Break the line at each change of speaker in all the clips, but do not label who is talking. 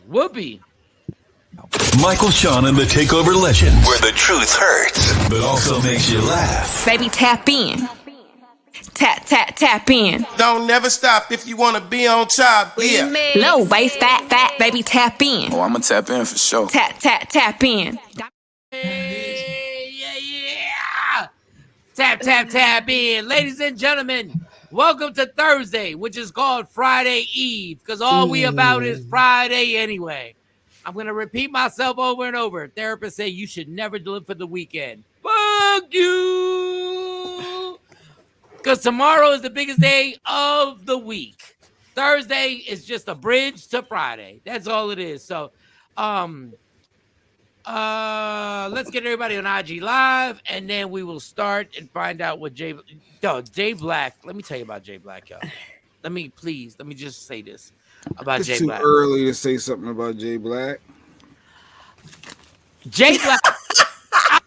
Whoopee.
Michael, Shawn, and the Takeover Legends, where the truth hurts, but also makes you laugh.
Baby, tap in. Tap, tap, tap in.
Don't never stop if you want to be on top. Yeah.
Low waist, fat, fat, baby, tap in.
Oh, I'm gonna tap in for sure.
Tap, tap, tap in.
Hey, yeah. Tap, tap, tap in. Ladies and gentlemen, welcome to Thursday, which is called Friday Eve, because all we about is Friday anyway. I'm going to repeat myself over and over. Therapists say you should never live for the weekend. Fuck you! Because tomorrow is the biggest day of the week. Thursday is just a bridge to Friday. That's all it is. So, let's get everybody on IG Live, and then we will start and find out what Jay Black. Let me tell you about Jay Black, y'all. Let me just say this about
It's
Jay
too
Black.
early to say something about Jay Black.
Jay Black.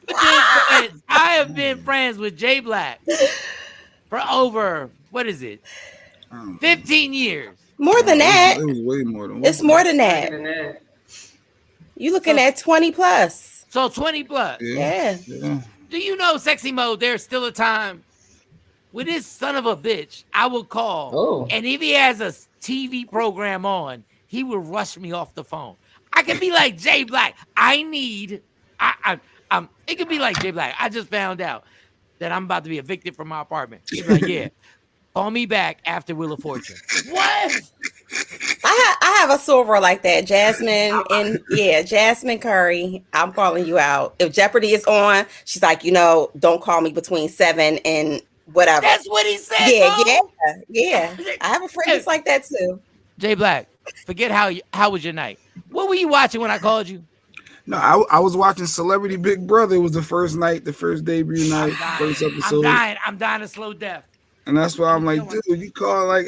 I have been friends with Jay Black for over, 15 years.
More than that.
It was way more than
It's more than that. You looking at 20 plus.
So 20 plus.
Yeah.
Do you know, Sexy Mode, there's still a time with this son of a bitch I will call.
Oh.
And if he has a TV program on, he will rush me off the phone. I can be like, Jay Black, it could be like, Jay Black, I just found out that I'm about to be evicted from my apartment. He's like, yeah, call me back after Wheel of Fortune. What?
I have a silver like that. Jasmine Jasmine Curry. I'm calling you out. If Jeopardy is on, she's like, don't call me between 7 and whatever.
That's what he said.
Yeah. I have a friend that's like that too.
Jay Black, forget how was your night? What were you watching when I called you?
No, I was watching Celebrity Big Brother. It was the first night, the first debut night, first episode.
I'm dying of slow death.
And that's why I'm like, dude, you call like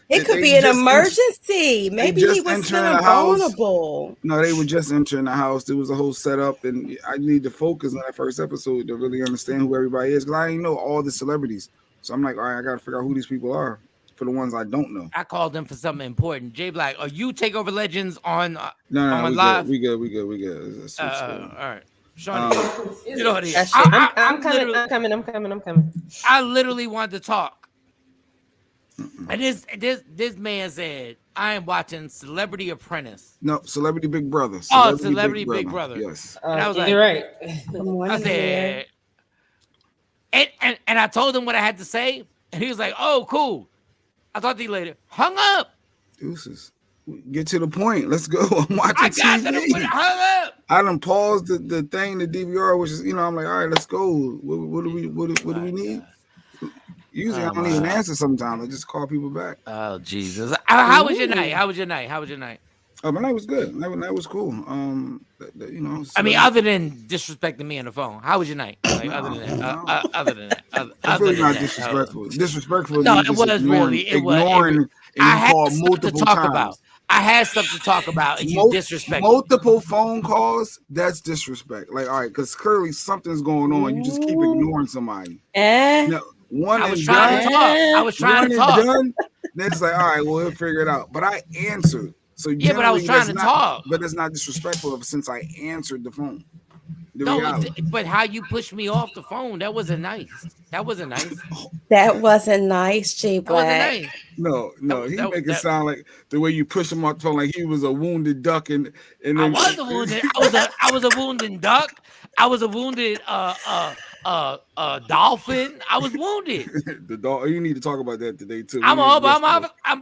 it could be an emergency. Maybe he was feeling vulnerable.
No, they were just entering the house. There was a whole setup, and I need to focus on that first episode to really understand who everybody is, because I didn't know all the celebrities. So I'm like, all right, I gotta figure out who these people are for the ones I don't know.
I called them for something important. Jay Black, are you Takeover Legends on
No,
live?
We good.
All right. Shawn, you know what it is.
I'm coming.
I literally wanted to talk. And this man said, I am watching Celebrity Apprentice.
No, Celebrity Big Brother.
Celebrity Big Brother.
Yes.
And I was like,
you're right.
I said, and I told him what I had to say, and he was like, oh, cool. I'll talk to you later. Hung up.
Deuces. Get to the point. Let's go. I'm watching TV.
Hung up.
I done paused the thing, the DVR, which is, I'm like, all right, let's go. What do we need? Usually I don't even answer sometimes. I just call people back.
Oh, Jesus. How was your night?
Oh, my night was good. My night was cool.
I mean, other than disrespecting me on the phone, how was your night? Like, other than that.
It's really not disrespectful. Disrespectful.
No, it was really.
Ignoring.
I had stuff to talk about. I had stuff to talk about, and you disrespect
multiple phone calls. That's disrespect. Like, all right, because clearly something's going on. You just keep ignoring somebody.
No,
I was trying to talk.
Done, then it's like, all right, well, we'll figure it out. But I answered. So
but I was trying to talk.
But it's not disrespectful since I answered the phone.
But how you pushed me off the phone, that wasn't nice.
That wasn't nice, Jay Black.
No, he make it sound like the way you push him off the phone, like he was a wounded duck, and then
I was a wounded. I was a wounded duck. I was a wounded dolphin. I was wounded.
The dog. You need to talk about that today too.
I'm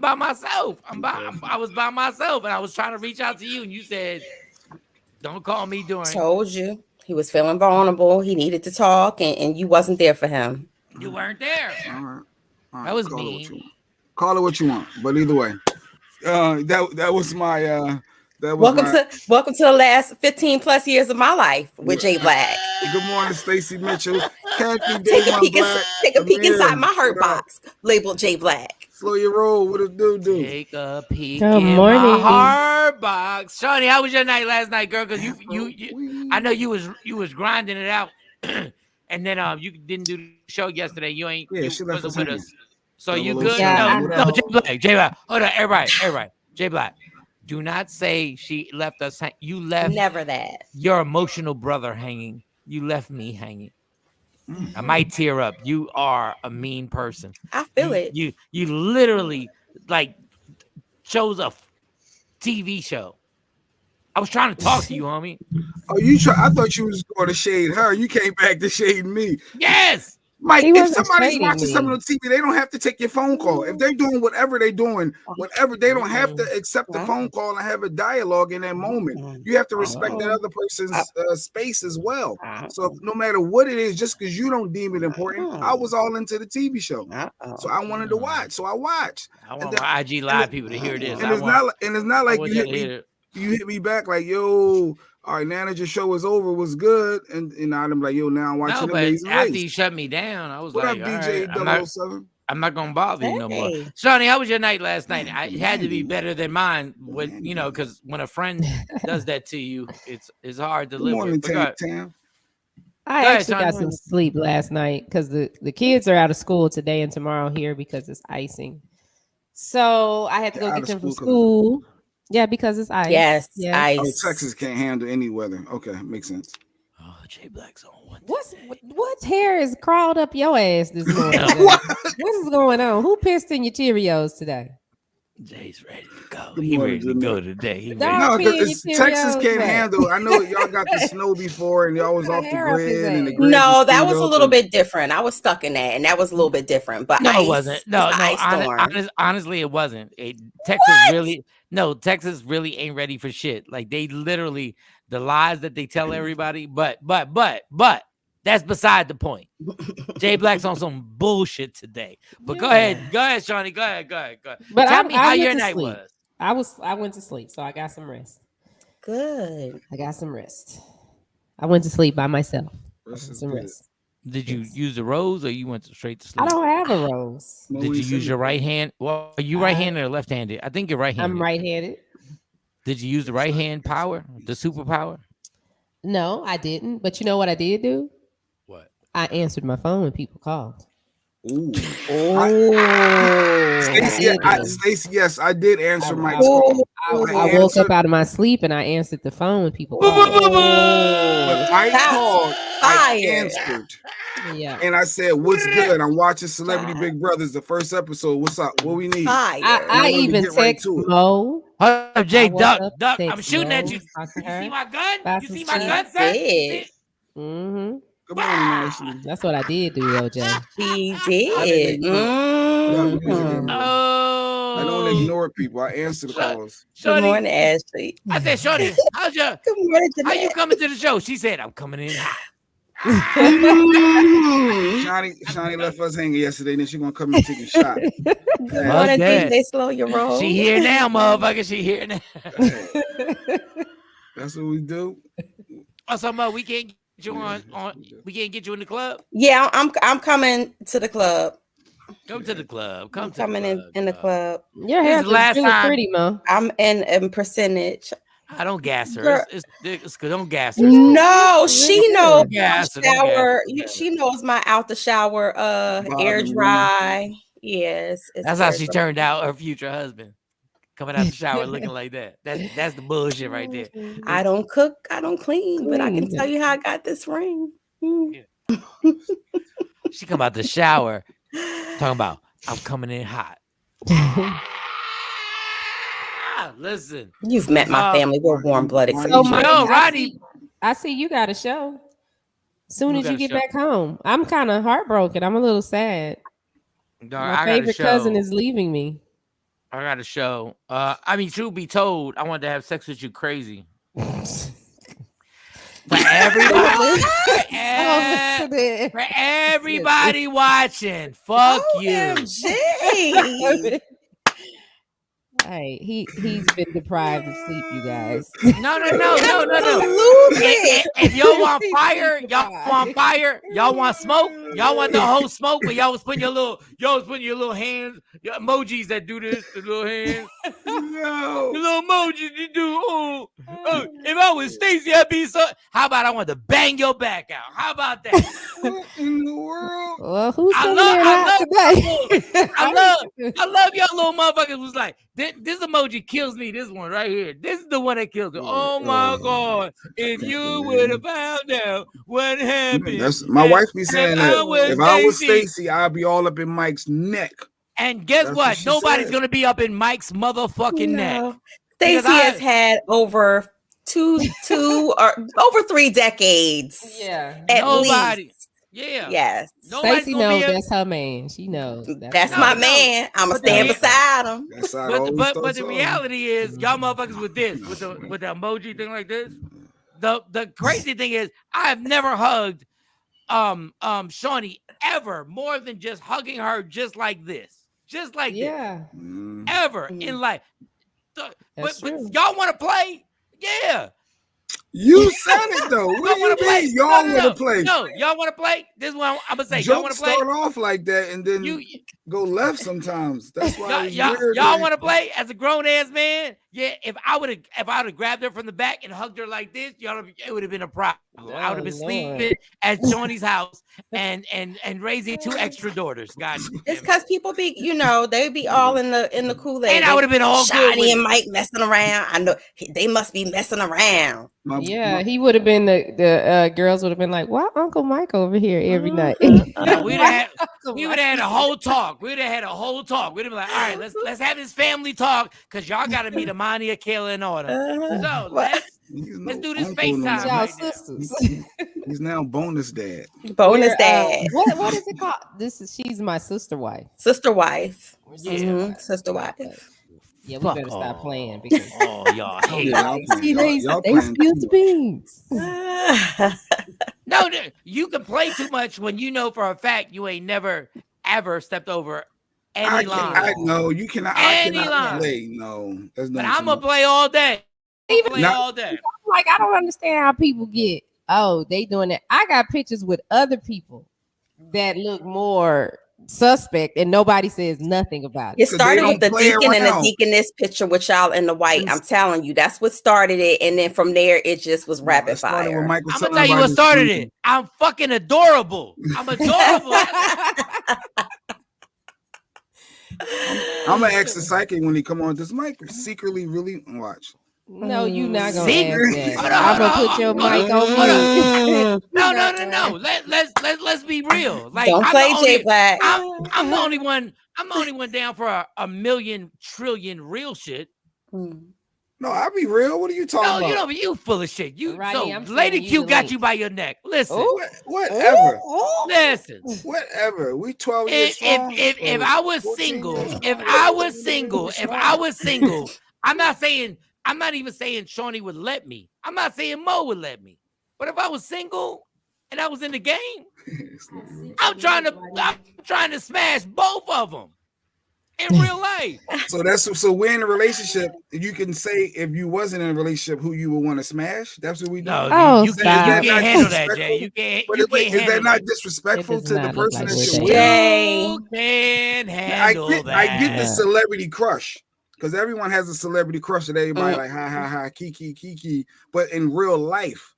by myself. I was by myself, and I was trying to reach out to you, and you said, "Don't call me during."
Told you he was feeling vulnerable. He needed to talk, and you wasn't there for him.
You weren't there.
All right.
That was mean.
Call it what you want, but either way, that was my.
Welcome to the last 15 plus years of my life with Jay Black.
Good morning, Stacey Mitchell.
Take a peek inside my hurt box, labeled Jay Black.
Slow your roll. What it do?
Take a peek in my heart box. Shawnee, how was your night last night, girl? Because you I know you was grinding it out, and then you didn't do the show yesterday. You ain't wasn't with us. So you good?
Yeah,
no, Jay Black. Hold on, everybody. Jay Black. Do not say she left us. You left
Never that.
your emotional brother hanging. You left me hanging. I might tear up. You are a mean person.
I feel it.
You literally like chose a TV show. I was trying to talk to you, homie.
Oh, I thought you was going to shade her. You came back to shade me.
Yes.
Mike,
He
if
wasn't
somebody's
shading
watching
me.
something on TV, they don't have to take your phone call. If they're doing whatever they're doing, whatever, they don't have to accept the phone call and have a dialogue in that moment. You have to respect that other person's space as well. So no matter what it is, just because you don't deem it important, I was all into the TV show. So I wanted to watch. So I watched.
I want my IG live people to hear this.
And it's not like you hit me back like, yo, all right, now that your show is over, was good. And I'm like, yo, now I'm watching
no, but after you shut me down, I was
what
like,
up, DJ
right,
007?
I'm not gonna bother you no more. Shawnee, how was your night last night? It had to be better than mine. Because when a friend does that to you, it's hard to live with.
Tam.
I actually got some sleep last night because the kids are out of school today and tomorrow here because it's icing. So I had to go get them from school. Yeah, because it's ice.
Yes,
ice.
Oh, Texas can't handle any weather. Okay, makes sense.
Oh, Jay Black's on one.
What hair is crawled up your ass this morning? What is going on? Who pissed in your Cheerios today?
Jay's ready to go. He ready to go today.
No, because Texas can't handle. I know y'all got the snow before, and y'all was off the grid. And the grid
no, that was a little bit different. I was stuck in that, and that was a little bit different. But
no, it wasn't. No. Honestly, it wasn't. Texas really ain't ready for shit. Like they literally the lies that they tell everybody. But that's beside the point. Jay Black's on some bullshit today. But go ahead, Shawnee. Go ahead.
But
tell me how your night was.
I went to sleep, so I got some rest.
Good.
I got some rest. I went to sleep by myself. Some rest.
Did you use the rose or you went straight to sleep?
I don't have a rose.
Did you use your right hand? Well, are you right-handed or left-handed? I think you're right-handed.
I'm right-handed.
Did you use the right hand power, the superpower?
No, I didn't. But you know what I did do?
What?
I answered my phone when people called.
Ooh. Stacey, yes, I did answer my call.
I woke up out of my sleep and I answered the phone when people called.
But I called, I answered.
Yeah.
And I said, what's good? I'm watching Celebrity Big Brothers, the first episode. What's up? What we need?
I even text Mo.
Jay, duck. I'm shooting at you. You see my gun? You see my gun, sir?
Mm-hmm.
Good morning, Ashley.
That's what I did do, OJ.
He did.
I don't ignore people. I answer the calls.
Good morning, Ashley.
I said, Shorty, how's your?
Good morning,
how you coming to the show? She said, I'm coming in hot.
Shawnee left us hanging yesterday, then she gonna come and take a shot.
Good morning, they slow your roll.
She here now, motherfucker. She here now.
That's what we do.
Also, Mo, we can't get you on. We can't get you in the club.
Yeah, I'm coming to the club.
Come to the club.
Coming in the club.
Your hair is really pretty, Mo.
I'm in percentage.
I don't gas her. It's good. Don't gas her.
No, she knows my shower. She knows my out the shower air dry. Yes.
That's how she turned out her future husband. Coming out the shower looking like that. That's the bullshit right there.
I don't cook, I don't clean, but I can tell you how I got this ring.
She come out the shower talking about I'm coming in hot. Listen,
you've met my family. We're warm-blooded.
So Rodney, I see you got a show. Soon as you get back home, I'm kind of heartbroken. I'm a little sad. My favorite cousin is leaving me.
I got a show. I mean, truth be told, I wanted to have sex with you crazy. For everybody watching, fuck you.
Hey, he's been deprived of sleep, you guys.
No. If y'all want fire, y'all want smoke, Y'all want the whole smoke, but y'all was putting your little hands, your emojis that do this, the little hands.
No.
The little emojis you do. Oh, if I was Stacey, I'd be so. How about I want to bang your back out? How about that?
What in the world?
Well, who's coming in hot today?
I love y'all little motherfuckers. Was like this emoji kills me. This one right here. This is the one that kills me. Oh my god! If you would have found out what happened,
that's my wife be saying that. If I was Stacey, I'd be all up in Mike's neck.
And guess what? Nobody's gonna be up in Mike's motherfucking neck.
Stacey has had over two or over 3 decades.
Yeah.
At least.
Yeah.
Yes.
Stacey knows that's her man. She knows.
That's my man. I'ma stand beside him.
But the reality is, y'all motherfuckers with this, with the emoji thing like this. The crazy thing is, I have never hugged Shawnee ever more than just hugging her just like this. Just like this. Ever in life. But y'all want to play? Yeah.
You said it though. What do you mean? Y'all want to play?
No, y'all want to play? This is what I'm gonna say. Y'all want to play?
Start off like that and then go left sometimes. That's why
y'all want to play as a grown ass man. Yeah, if I would have grabbed her from the back and hugged her like this, it would have been a problem. I would have been sleeping at Shawnee's house and raising 2 extra daughters. God,
it's because people be, they be all in the Kool-Aid.
And I would have been all good.
Shawty and Mike messing around. I know they must be messing around.
He would have been the girls would have been like, "Why Uncle Mike over here every night?"
Yeah, we would have had a whole talk. We'd have had a whole talk. We'd have been like, "All right, let's have this family talk because y'all got to meet Amania, Kayla, and all that." So let's do this FaceTime.
Y'all sisters.
He's now bonus dad.
Bonus dad.
What is it called? She's my sister wife.
Sister wife.
Yeah.
Sister wife.
Yeah, we better stop playing because
y'all hate
they spilled the beans.
No, you can play too much when you know for a fact you ain't never ever stepped over any line.
I know you cannot.
Any
I cannot
line.
play. No, that's not.
But I'm gonna play all day. All day.
Like I don't understand how people get. Oh, they doing that. I got pictures with other people that look more suspect, and nobody says nothing about it.
It started with the deacon and the deaconess picture with y'all in the white. I'm telling you, that's what started it, and then from there it just was rapid fire.
I'm gonna tell you what started it. I'm fucking adorable. I'm adorable.
I'm gonna ask the psychic when he come on. Does Mike secretly really watch?
No, you not gonna ask that. I'm gonna put your mic on mute.
No. Let's be real. Like,
don't play J Black.
I'm the only one. I'm the only one down for a million trillion real shit.
No, I'll be real. What are you talking about?
No, you full of shit. Lady Q got you by your neck. Listen.
Whatever.
Listen.
Whatever. We 12 years
if I was single, I'm not even saying Shawnee would let me. I'm not saying Mo would let me. But if I was single and I was in the game, I'm trying to smash both of them in real life.
So we're in a relationship. You can say if you wasn't in a relationship, who you would want to smash. That's what we do.
No, you can't handle that, Jay. You can't.
Is that not disrespectful to the person that you're with?
You can't handle that.
I get the celebrity crush. Because everyone has a celebrity crush that everybody like, ha, kiki. But in real life,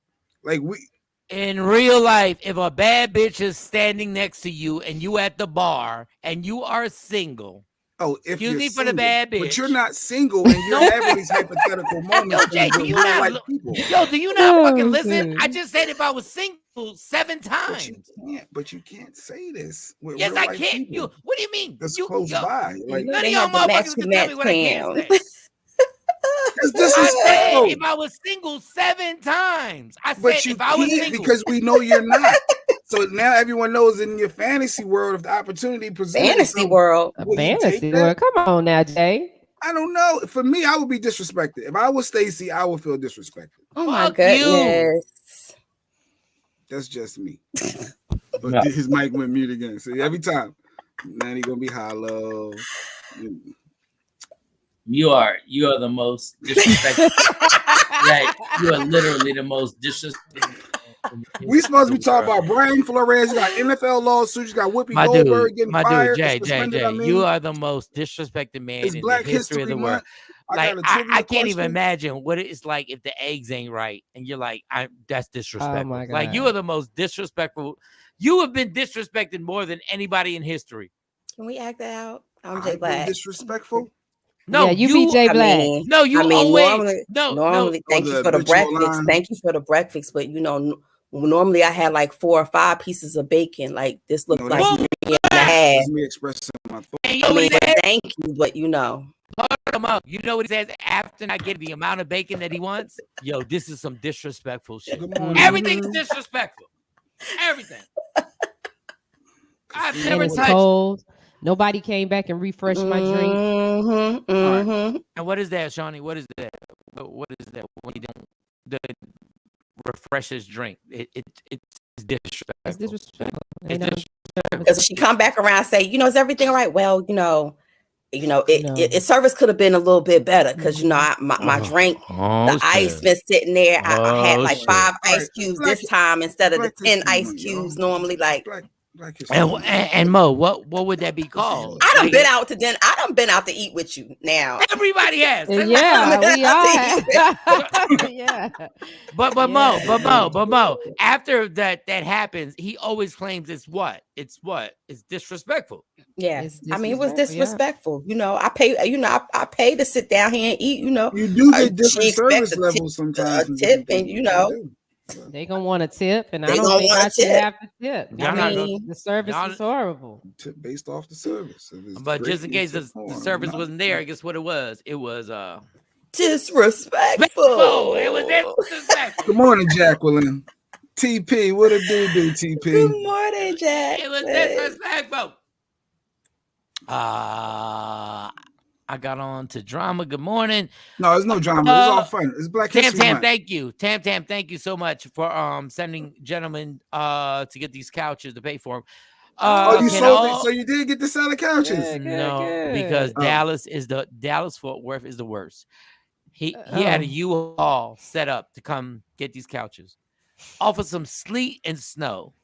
in real life, if a bad bitch is standing next to you and you at the bar and you are single,
excuse
me for the bad bitch,
but you're not single and you're having these hypothetical moments.
Yo, Jay, do you not fucking listen? I just said if I was single 7 times.
But you can't say this.
Yes, I can't. What do you mean?
It's close by.
None of y'all motherfuckers can tell me what I can't say.
It's disrespectful.
I said if I was single 7 times. I said if I was single.
Because we know you're not. So now everyone knows in your fantasy world, if the opportunity presents
fantasy world.
Come on now, Jay.
I don't know. For me, I would be disrespected. If I was Stacey, I would feel disrespected.
Oh my goodness.
That's just me. But his mic went mute again. So every time, man, he gonna be hollow.
You are the most disrespectful. Right? You are literally the most disrespectful.
We supposed to be talking about Brian Flores. You got NFL lawsuits. You got Whoopi Goldberg getting fired.
Jay, you are the most disrespected man in the history of the world. Like I can't even imagine what it's like if the eggs ain't right, and you're like, that's disrespectful.
Oh my God.
Like you are the most disrespectful. You have been disrespected more than anybody in history.
Can we act that out? I'm Jay Black.
Disrespectful?
No,
you be Jay Black.
Normally, thank you for the breakfast. Thank you for the breakfast. But normally I had like 4 or 5 pieces of bacon. Like this looks like 3 and a half.
Me expressing my thoughts.
Thank you, but
Come on. You know what he says after not getting the amount of bacon that he wants? Yo, this is some disrespectful shit. Everything's disrespectful. Everything. I've never touched. Cold.
Nobody came back and refreshed my drink.
And what is that, Shawnee? What is that? What is that when you don't refresh his drink? It's disrespectful.
It's disrespectful.
Because she come back around and say, is everything all right? Well, service could have been a little bit better because my drink, the ice been sitting there. I had like 5 ice cubes this time instead of the 10 ice cubes normally. Like,
and Mo, what would that be called?
I done been out to dinner. I done been out to eat with you now.
Everybody has.
Yeah, we all yeah.
But Mo, after that happens, he always claims it's what? It's disrespectful.
Yes. I mean, it was disrespectful. I pay, I pay to sit down here and eat,
You do get different service levels sometimes.
A tip and
they gonna want a tip, and I don't think I should have to tip. The service is horrible.
Tip based off the service.
But just in case the service wasn't there, guess what it was? It was
disrespectful.
It was disrespectful.
Good morning, Jacqueline. TP, what it do, TP?
Good morning, Jack.
It was disrespectful. I got on to drama. Good morning.
No, there's no drama. It's all fun. It's Black History Month.
Thank you. Tam, thank you so much for sending gentlemen to get these couches to pay for them.
You sold it, so you did get to sell the couches.
No, because Dallas Fort Worth is the worst. He had a U-Haul set up to come get these couches. Off of some sleet and snow.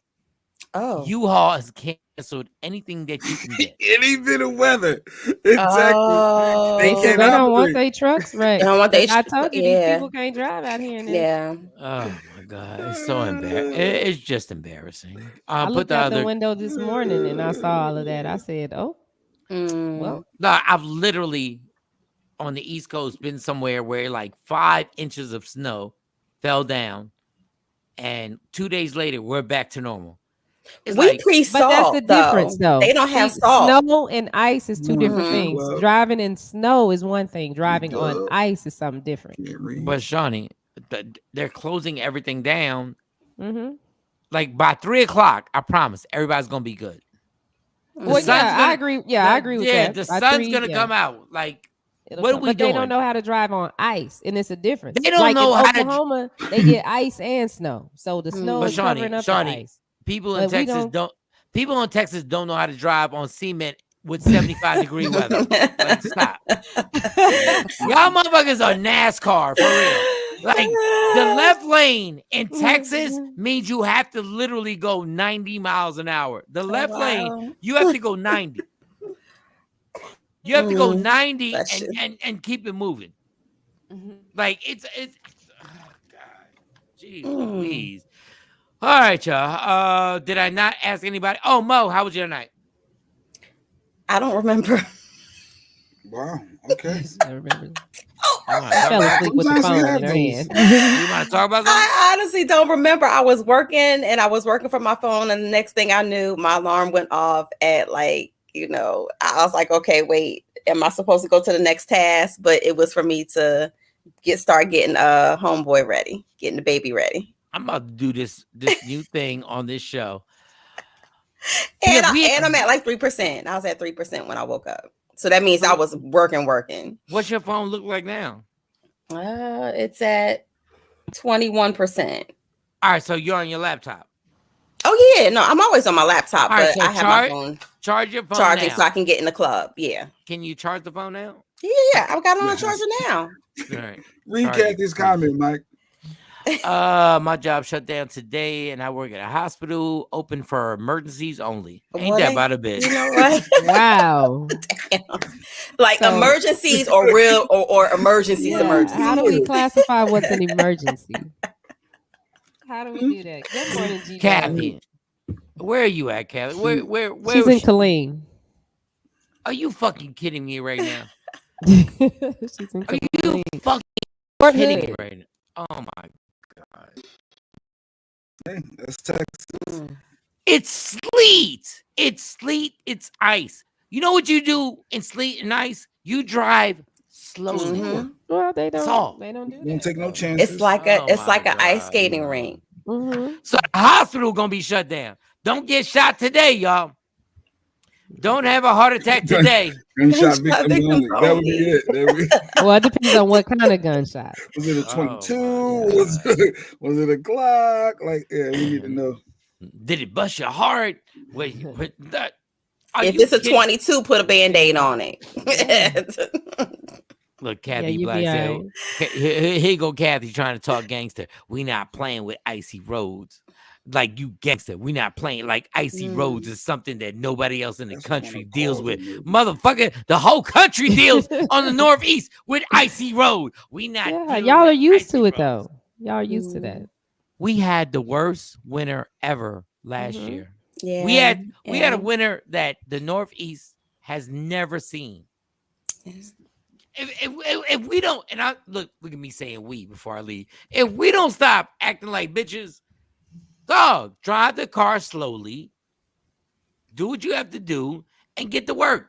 Oh,
U-Haul has canceled anything that you can get.
Any bit of weather. Exactly.
They don't want their trucks, right?
They don't want their
I told you these people can't drive out here.
Yeah.
Oh my God, it's so embarrassing. It's just embarrassing.
I looked out the window this morning and I saw all of that. I said, "Oh, well."
No, I've literally on the East Coast been somewhere where like 5 inches of snow fell down, and 2 days later we're back to normal.
We pre-salt,
but that's the difference, though.
They don't have salt.
Snow and ice is 2 different things. Well, driving in snow is one thing. Driving on ice is something different.
But Shawnee, they're closing everything down. Like by 3:00, I promise everybody's gonna be good.
I agree. Yeah, I agree with that.
The sun's gonna come out. Like, what are we doing?
They don't know how to drive on ice, and it's a difference.
They don't know how
Oklahoma, they get ice and snow, so the snow is covering up the ice.
People in Texas don't know how to drive on cement with 75-degree weather. Like, stop. Y'all motherfuckers are NASCAR for real. Like, the left lane in Texas means you have to literally go 90 miles an hour. The left lane, you have to go 90. You have to go 90 and keep it moving. Like, it's oh God. Jeez Louise. All right, y'all. Did I not ask anybody? Oh, Mo, how was your night?
I don't remember.
Wow. Okay.
I remember. I fell asleep with the phone in her hand.
You want to talk about something?
I honestly don't remember. I was working from my phone, and the next thing I knew, my alarm went off at I was like, okay, wait, am I supposed to go to the next task? But it was for me to start getting homeboy ready, getting the baby ready.
I'm about to do this new thing on this show.
And I'm at like 3%. I was at 3% when I woke up. So that means I was working.
What's your phone look like now?
It's at 21%.
All right, so you're on your laptop.
Oh yeah, no, I'm always on my laptop, but I have my phone.
Charge your phone
charging
now.
So I can get in the club. Yeah.
Can you charge the phone now?
Yeah, I've got it on a charger now.
All right.
Recap this comment, Mike.
My job shut down today, and I work at a hospital open for emergencies only. Ain't that about a bitch?
You know what?
Wow.
Like emergencies or real or emergencies.
Yeah,
Emergencies.
how do we classify what's an emergency? How do we do that? Good morning, G.
Kathy. Where are you at, Kathy? Where
She's in Killeen.
Are you fucking kidding me right now?
She's in Killeen.
Are you fucking kidding me right now? Oh my God.
Hey, that's Texas.
It's sleet. It's sleet. It's ice. You know what you do in sleet and ice? You drive slowly.
Mm-hmm. Well, they don't. They don't do that.
Don't take no chances.
It's like an ice skating rink.
Mm-hmm.
So the hospital gonna be shut down. Don't get shot today, y'all. Don't have a heart attack today.
Gunshot victim only. That would be it.
Well, it depends on what kind of gunshot.
Was it a 22? Was it a Glock? Like, yeah, we need to know.
Did it bust your heart? Wait, that.
If it's a 22, put a Band-Aid on it.
Look, Kathy Black said, here you go, Kathy trying to talk gangster. We not playing with icy roads. Like you gangster. We not playing like icy roads is something that nobody else in the country deals with. Motherfucker, the whole country deals on the Northeast with icy road. We not.
Yeah, y'all are used to it though. Y'all are used to that.
We had the worst winter ever last year.
Yeah,
we had a winter that the Northeast has never seen. If we don't, and I look at me saying we before I leave. If we don't stop acting like bitches, dog, drive the car slowly, do what you have to do, and get to work.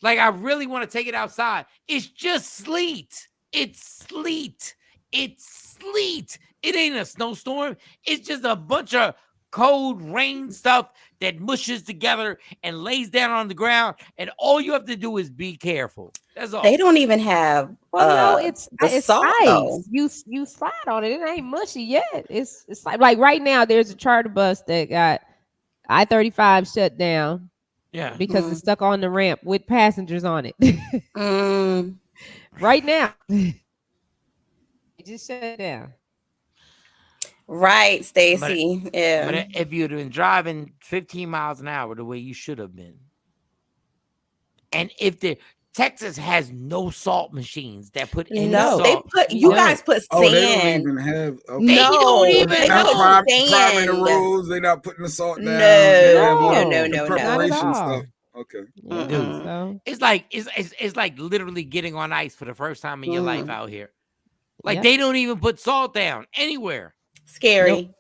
Like I really want to take it outside. It's just sleet. It's sleet. It's sleet. It ain't a snowstorm. It's just a bunch of cold rain stuff that mushes together and lays down on the ground, and all you have to do is be careful. That's all.
They don't even have
no, it's
salt,
ice.
though.
You slide on it. It ain't mushy yet. It's like right now there's a charter bus that got I-35 shut down.
Yeah.
Because it's stuck on the ramp with passengers on it. Right now. It just shut down.
Right, Stacy. Yeah.
But if you'd been driving 15 miles an hour the way you should have been, and if Texas has no salt machines that put in salt.
They put you guys put sand.
They don't even have. Okay.
They don't even
they
not
put
priming the roads. They're not putting the salt down.
No.
Preparation stuff. Okay.
Dude, it's like literally getting on ice for the first time in your life out here. Like they don't even put salt down anywhere.
Scary.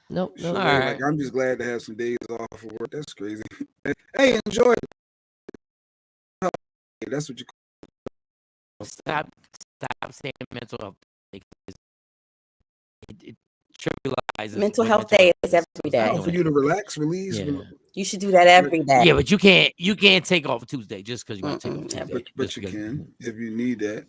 Nope.
All right. Like, I'm just glad to have some days off of work. That's crazy. Hey, enjoy it. That's what you call.
Stop saying mental health. It trivializes.
Mental health day is every day.
For you to relax, release.
Yeah.
You should do that every day.
Yeah, but you can't take off Tuesday just because you want to take off Tuesday.
But you can if you need that.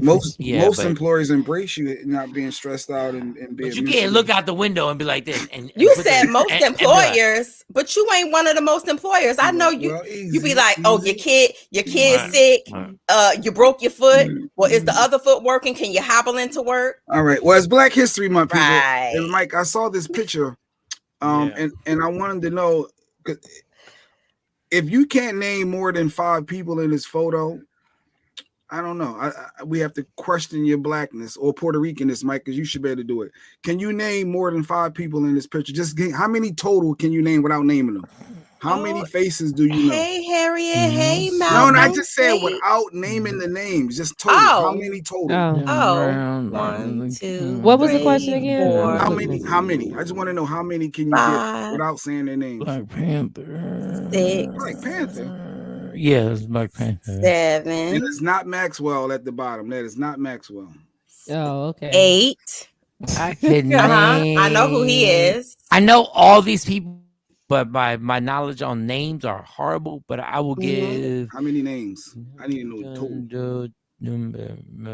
Most employers embrace you not being stressed out and being.
But you can't look out the window and be like this. And
you said most employers, but you ain't one of the most employers. I know you.
Well,
you be like, oh, your kid sick. You broke your foot. Well, is the other foot working? Can you hobble into work?
All right. Well, it's Black History Month, people.
Right.
And Mike, I saw this picture, and I wanted to know if you can't name more than 5 people in this photo. I don't know. We have to question your blackness or Puerto Ricanness, Mike, because you should be able to do it. Can you name more than 5 people in this picture? How many total can you name without naming them? How many faces do you know?
Hey, Harriet. Hey, Malcolm.
No, I just said without naming the names. Just total. How many total?
1, 2.
What was the question again?
4.
How many? I just want to know how many can you get without saying their names?
Black Panther.
6.
Black Panther.
Yeah, it's Black Panther.
7.
And it's not Maxwell at the bottom. That is not Maxwell.
Oh, okay.
8.
I can
I know who he is.
I know all these people, but my knowledge on names are horrible. But I will give.
How many names? I need to know total.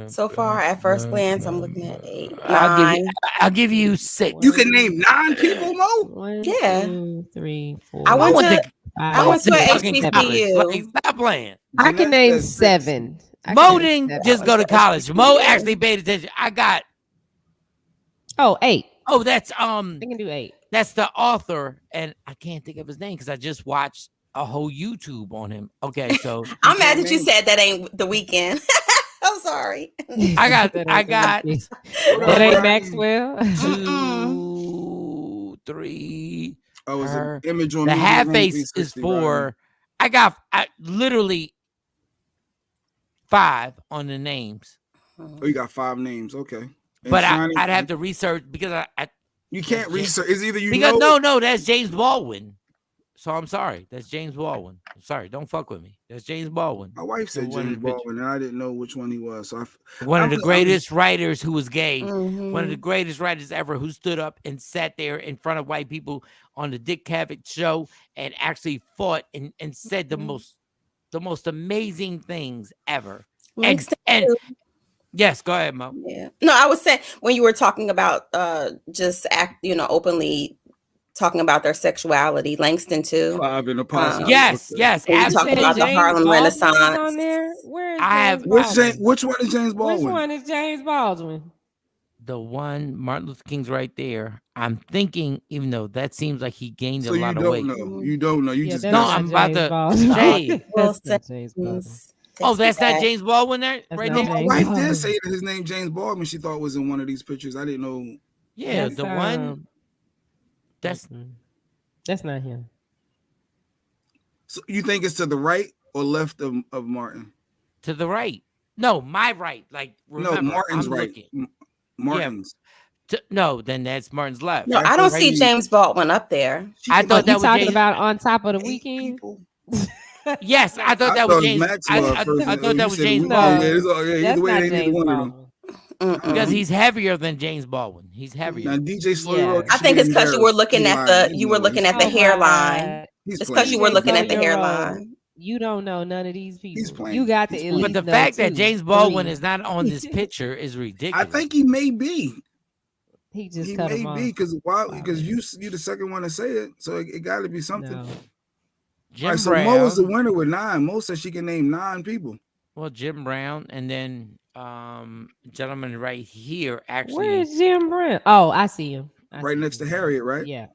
So far, at first glance, I'm looking at 8. 9.
I'll give you 6.
You can name 9 people, Mo?
1,
Yeah.
2, 3, 4.
I went to
HBCU.
HBCU.
Stop playing.
I can name 7.
Mo didn't just go to college. Mo actually paid attention. I got
Oh, 8.
Oh, that's
I can do 8.
That's the author, and I can't think of his name because I just watched a whole YouTube on him. Okay, so
I'm mad that you said that ain't the weekend. I'm sorry.
I got
That ain't Maxwell.
2, 3.
Oh, it's an
her.
image on
The
Media
half
Room
face
360
is 4. I literally 5 on the names.
Oh, you got 5 names. Okay. And
But
Shawnee,
I'd have to research because I
you can't research. It's either you
because
know.
no, that's James Baldwin. So I'm sorry. That's James Baldwin. I'm sorry. Don't fuck with me. That's James Baldwin.
My wife said James Baldwin, and I didn't know which one he was. So
one of the greatest writers who was gay.
Mm-hmm.
One of the greatest writers ever who stood up and sat there in front of white people on the Dick Cavett show and actually fought and said the most amazing things ever. And yes, go ahead, Mo.
Yeah. No, I was saying when you were talking about just openly talking about their sexuality, Langston too.
5 in the Apostle.
Yes,
absolutely. Talking about the Harlem Renaissance.
On there? Where is
I have
which one is James Baldwin?
Which one is James Baldwin?
The one Martin Luther King's right there. I'm thinking, even though that seems like he gained a lot of weight.
You don't know. You just
no. I'm about to say. Oh, that's not James Baldwin there, right there.
My wife did say that his name James Baldwin. She thought was in one of these pictures. I didn't know.
Yeah, the one. That's
not him.
So you think it's to the right or left of Martin?
To the right. No, my right. Like remember,
no, Martin's right.
Martin's. Yeah. No, then that's Martin's left.
No, I don't see James Baldwin up there.
I thought that was
talking about on top of the weekend.
Yes, I thought that was James. I thought that was James Baldwin.
That's not James Baldwin.
Because he's heavier than James Baldwin. He's heavier.
Now DJ Slow.
I think it's because you were looking at the hairline. It's because you were looking at the hairline.
You don't know none of these people. You got to.
But the fact that James Baldwin is not on this picture is ridiculous.
I think he may be.
He may
be because you the second one to say it, so it got to be something.
No.
Jim
so
Brown.
Mo was the winner with 9. Mo said she can name 9 people.
Well, Jim Brown, and then gentleman right here actually.
Where's Jim Brown? Oh, I see him.
Right next to Harriet, right?
Yeah,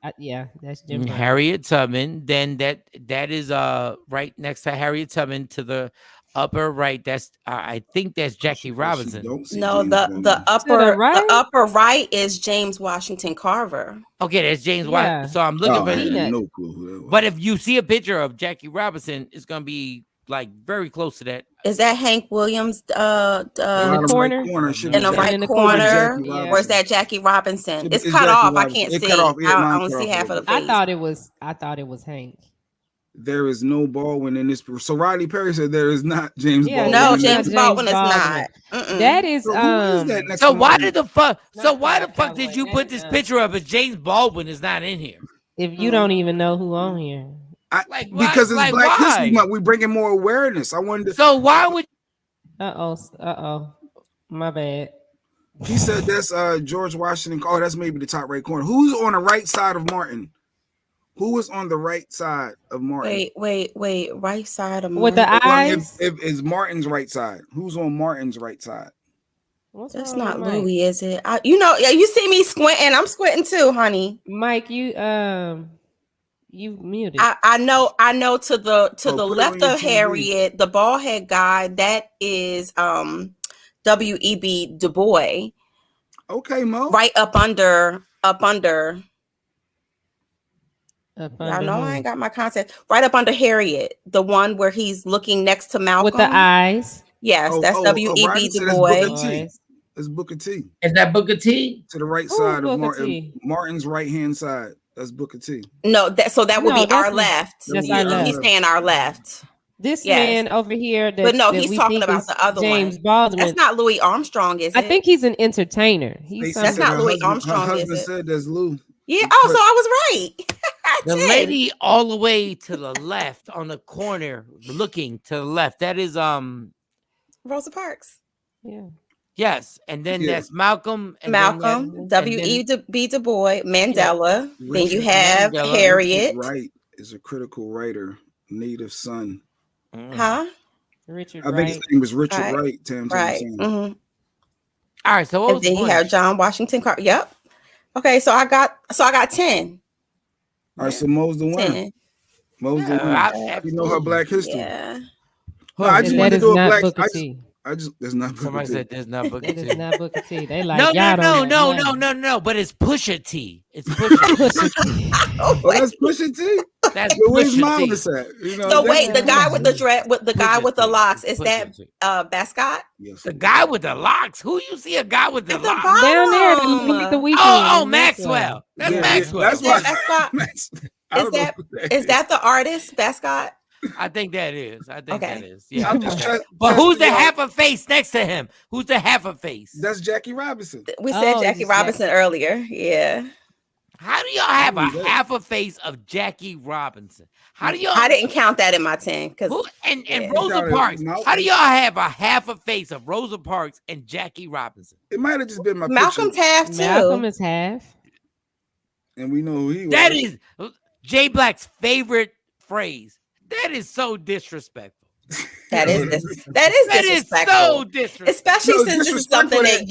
that's Jim Brown.
Harriet Tubman. Then that is right next to Harriet Tubman to the upper right. That's I think that's Jackie Robinson.
No, the upper right is James Washington Carver.
Okay, that's James Washington. So I'm looking for
no clue who that was.
But if you see a picture of Jackie Robinson, it's gonna be like very close to that.
Is that Hank Williams?
In the corner?
In the right corner? Or is that Jackie Robinson? It's cut off. I can't see. I don't see half of the face.
I thought it was Hank.
There is no Baldwin in this. So Rodney Perry said there is not James Baldwin.
No, James Baldwin is not.
That is
So why the fuck did you put this picture of it? James Baldwin is not in here.
If you don't even know who on here.
Because it's Black History Month, we bringing more awareness. I wondered.
So why would?
My bad.
He said that's George Washington. Oh, that's maybe the top right corner. Who's on the right side of Martin? Who is on the right side of Martin?
Wait. Right side of Martin.
With the eyes?
If is Martin's right side. Who's on Martin's right side?
That's not Louis, is it? You see me squinting. I'm squinting too, honey.
Mike, you muted.
I know to the left of Harriet, the bald head guy, that is W.E.B. Du Bois.
Okay, Mo.
Right up under. I know I ain't got my concept. Right up under Harriet, the one where he's looking next to Malcolm.
With the eyes.
Yes, that's W.E.B. Du Bois.
It's Booker T.
Is that Booker T?
To the right side of Martin. Martin's right hand side. That's Booker T.
No, that would be our left.
That's our left.
He's saying our left.
This man over here,
but no, he's talking about the other
James
one.
Baldwin.
That's not Louis Armstrong, is it?
I think he's an entertainer.
That's not Louis Armstrong.
Her husband said that's Lou.
Yeah. Oh, so I was right.
The lady all the way to the left on the corner, looking to the left. That is
Rosa Parks.
Yeah.
Yes, and then that's Malcolm. And
W.E.B. Du Bois, Mandela. Then you have Harriet.
Wright is a critical writer, native son.
Huh?
Richard.
I think his name was Richard Wright.
Right. Mm-hmm.
All right. So
then you have John Washington Carver. Yep. Okay, so I got 10.
All right, so Mo's the winner.
10.
Mo's the winner. You know her Black history.
Yeah.
No, I just wanted to do a Black. There's not.
Somebody said there's not Booker T.
That is not Booker T. They like
no. But it's Pusha T. It's Pusha T.
Oh, that's Pusha T.
That's
where's
Pusha
Mom
T.
at? You know,
So wait, the guy with the dread, with the guy with the locks, is that Bascott?
Yes.
The guy with the locks. Who you see a guy with the locks
down there? The weekend.
Oh, Maxwell. That's Maxwell.
That's why.
Is that the artist, Bascott?
I think that is. That is.
Yeah.
Okay. But who's the half a face next to him? Who's the half a face?
That's Jackie Robinson.
We said Jackie Robinson earlier. Yeah.
How do y'all have a half a face of Jackie Robinson? How do y'all?
I didn't count that in my 10.
And Rosa Parks. How do y'all have a half a face of Rosa Parks and Jackie Robinson?
It might have just been my
Malcolm's
picture.
half too.
Malcolm is half.
And we know who he was.
That is Jay Black's favorite phrase. That is so disrespectful.
That is disrespectful.
So disrespectful.
Especially since this is something that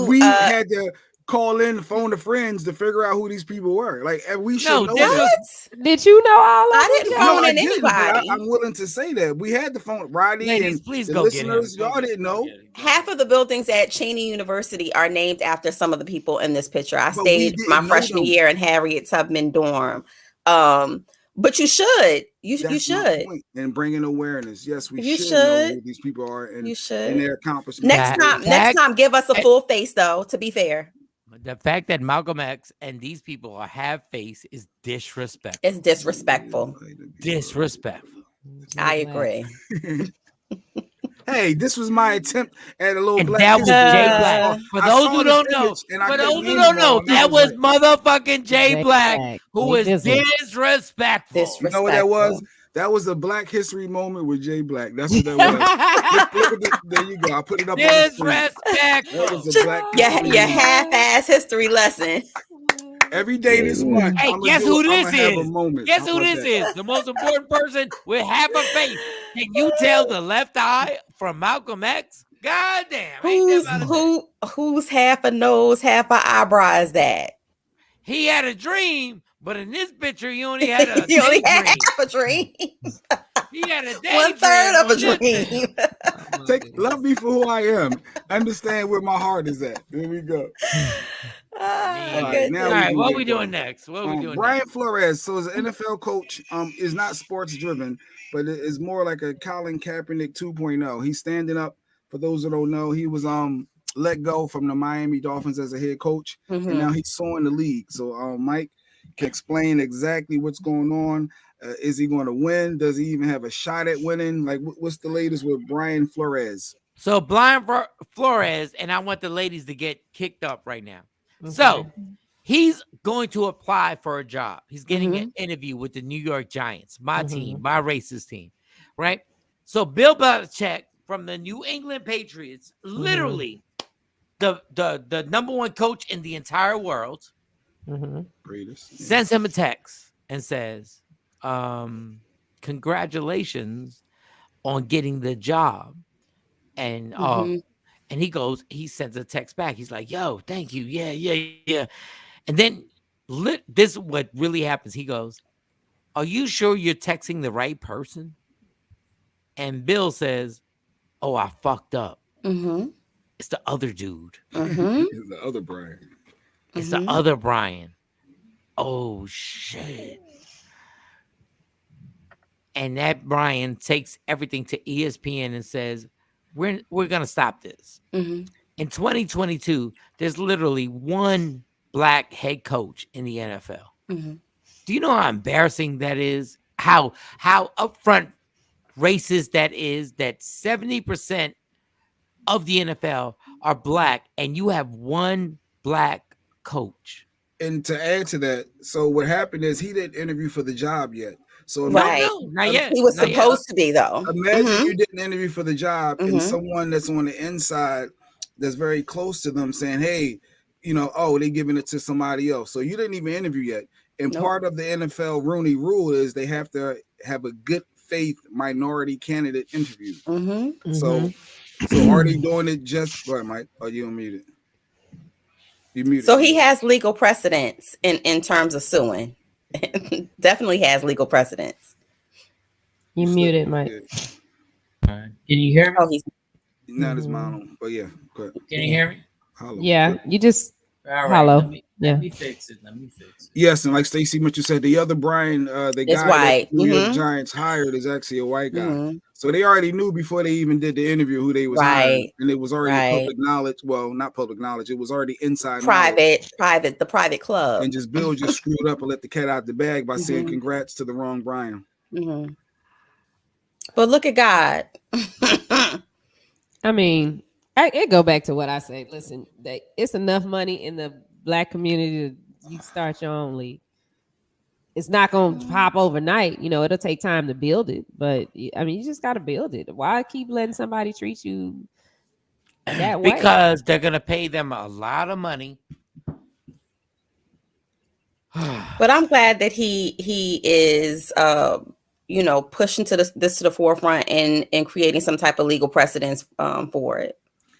we had to call in, phone a friends to figure out who these people were. Like, and we should know.
Did you know all of them?
I didn't phone in anybody.
I'm willing to say that we had the phone. Roddy and
please
the
go
listeners,
get him.
y'all didn't know.
Half of the buildings at Cheney University are named after some of the people in this picture. I stayed my freshman year in Harriet Tubman dorm. But you should. You should.
And bringing awareness. Yes, we
you
should know who these people are and their accomplishments.
Next time, give us a full face, though, to be fair.
The fact that Malcolm X and these people are half face is disrespectful.
It's disrespectful.
Disrespectful.
I agree.
Hey, this was my attempt at a little
and
Black.
That was Jay Black. For those who don't know, that was motherfucking Jay Black, who was disrespectful.
You know what that was? That was a Black History moment with Jay Black. That's what that was. Look at there you go. I put it up.
Disrespectful.
That was a Black
your half-ass history lesson.
Every day this month.
Hey, guess who this is? Guess who this is? The most important person with half a face. Can you tell the left eye from Malcolm X? God damn.
Who's half a nose, half an eyebrow is that?
He had a dream, but in this picture, he only had a
he only had half a dream.
He had a
one-third of a dream.
Love me for who I am. Understand where my heart is at. There we go.
All right, what are we doing next?
Brian Flores, so as an NFL coach, is not sports driven, but it is more like a Colin Kaepernick 2.0. He's standing up. For those that don't know, he was let go from the Miami Dolphins as a head coach, and now he's suing the league. So Mike can explain exactly what's going on. Is he going to win? Does he even have a shot at winning? Like, what's the latest with Brian Flores?
So Brian Flores, and I want the ladies to get kicked up right now. Okay. So he's going to apply for a job. He's getting an interview with the New York Giants, my team, my racist team, right? So Bill Belichick from the New England Patriots, literally the number one coach in the entire world, sends him a text and says, congratulations on getting the job. And and he sends a text back. He's like, yo, thank you. Yeah. And then this is what really happens. He goes, are you sure you're texting the right person? And Bill says, oh, I fucked up. It's the other dude.
It's the other Brian.
It's the other Brian. Oh, shit. And that Brian takes everything to ESPN and says, we're going to stop this. In 2022, there's literally one black head coach in the NFL. Do you know how embarrassing that is? How upfront racist that is, that 70% of the NFL are black and you have one black coach.
And to add to that, so what happened is he didn't interview for the job yet. So
not yet. He was supposed to be, though.
Imagine you didn't interview for the job and someone that's on the inside that's very close to them saying, hey, they're giving it to somebody else. So you didn't even interview yet. And part of the NFL Rooney rule is they have to have a good faith minority candidate interview. So are they doing it just? Go ahead, Mike. Are you unmuted?
So he has legal precedence in terms of suing. Definitely has legal precedence.
You muted, Mike.
Can you hear me?
Oh, he's
not his mom, but yeah.
Can you hear me?
Hello.
Yeah, you just
all right.
hello.
Let me fix it.
Yes, and like Stacey Mitchell said, the other Brian, the guy
white.
that the New York Giants hired is actually a white guy. So they already knew before they even did the interview who they was hiring, and it was already public knowledge. Well, not public knowledge; it was already inside
private, the private club.
And Bill just screwed up and let the cat out the bag by saying congrats to the wrong Brian.
But look at God.
I mean, it go back to what I say. Listen, it's enough money in the Black community to you start your own league. It's not going to pop overnight. You know, it'll take time to build it. But, I mean, you just got to build it. Why keep letting somebody treat you that way?
Because they're going to pay them a lot of money.
But I'm glad that he is, pushing this to the forefront and creating some type of legal precedence for it.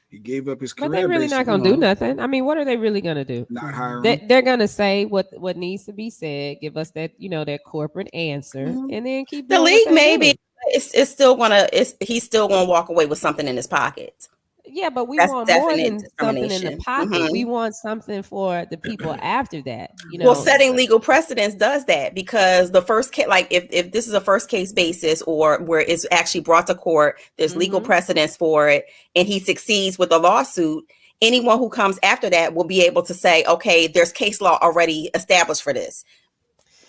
He gave up his career.
But they're really not going to do nothing. I mean, what are they really going to do?
Not hiring.
They're going to say what needs to be said, give us that, that corporate answer, and then keep
the league. Maybe it's still gonna. He's still gonna walk away with something in his pocket.
Yeah, but we want more than something in the pocket. We want something for the people after that.
Well, setting legal precedence does that, because the first case, like if this is a first case basis or where it's actually brought to court, there's legal precedence for it, and he succeeds with a lawsuit. Anyone who comes after that will be able to say, okay, there's case law already established for this.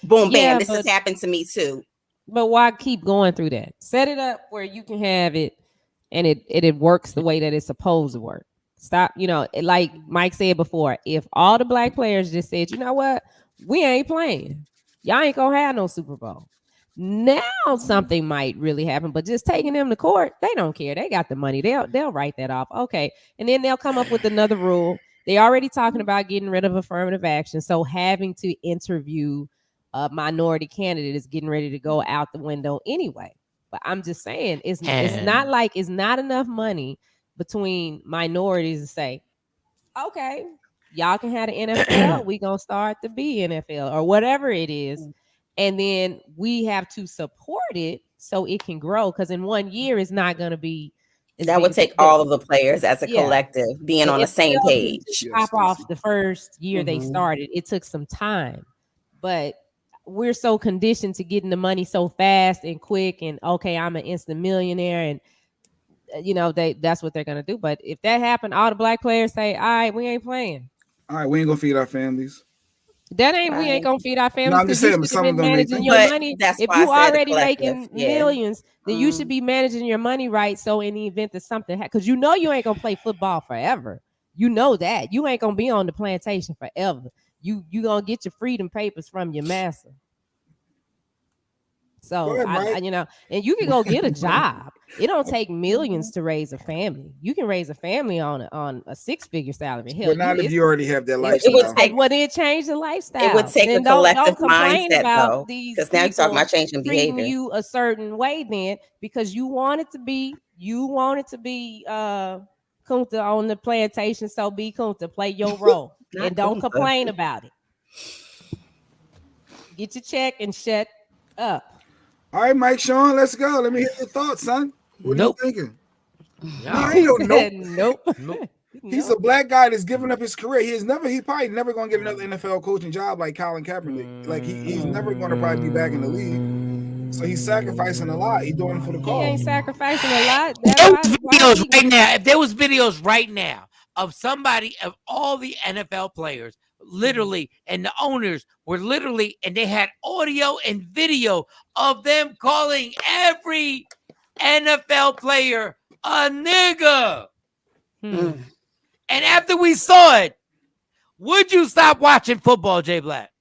Boom, bam, this has happened to me too.
But why keep going through that? Set it up where you can have it and it works the way that it's supposed to work. Stop, like Mike said before, if all the Black players just said, you know what, we ain't playing. Y'all ain't gonna have no Super Bowl. Now something might really happen, but just taking them to court, they don't care. They got the money. They'll write that off. Okay. And then they'll come up with another rule. They already talking about getting rid of affirmative action. So having to interview a minority candidate is getting ready to go out the window anyway. But I'm just saying, it's not like it's not enough money between minorities to say, okay, y'all can have the NFL. We gonna start the BNFL or whatever it is. And then we have to support it so it can grow. Because in 1 year, it's not going to be.
That would take all of the players as a collective being on the same page.
Pop off the first year they started. It took some time. But we're so conditioned to getting the money so fast and quick. And, okay, I'm an instant millionaire. And, that's what they're going to do. But if that happened, all the Black players say, all right, we ain't playing.
All right, we ain't going to feed our families.
We ain't gonna feed our families.
No, I'm just saying,
you should be managing your money. If you already making millions, then you should be managing your money right. So in the event that something because you ain't gonna play football forever. You know that you ain't gonna be on the plantation forever. You gonna get your freedom papers from your master. So ahead, and you can go get a job. It don't take millions to raise a family. You can raise a family on a 6-figure salary. Hell,
but not if you already have that lifestyle.
It changed the lifestyle.
It would take a collective mindset,
though,
because now you're talking about changing behavior.
You a certain way then because you want it to be Kunta on the plantation. So be Kunta, play your role and don't complain about it. Get your check and shut up.
All right, Mike, Shawn, let's go. Let me hear your thoughts, son. What are you thinking?
Nope.
He's a Black guy that's giving up his career. He probably never going to get another NFL coaching job like Colin Kaepernick. Like he's never going to probably be back in the league. So he's sacrificing a lot. He's doing it for the cause.
He ain't sacrificing a lot.
If there was videos right now of somebody of all the NFL players, literally, and the owners were literally, and they had audio and video of them calling every NFL player a nigga. And after we saw it, would you stop watching football, Jay Black?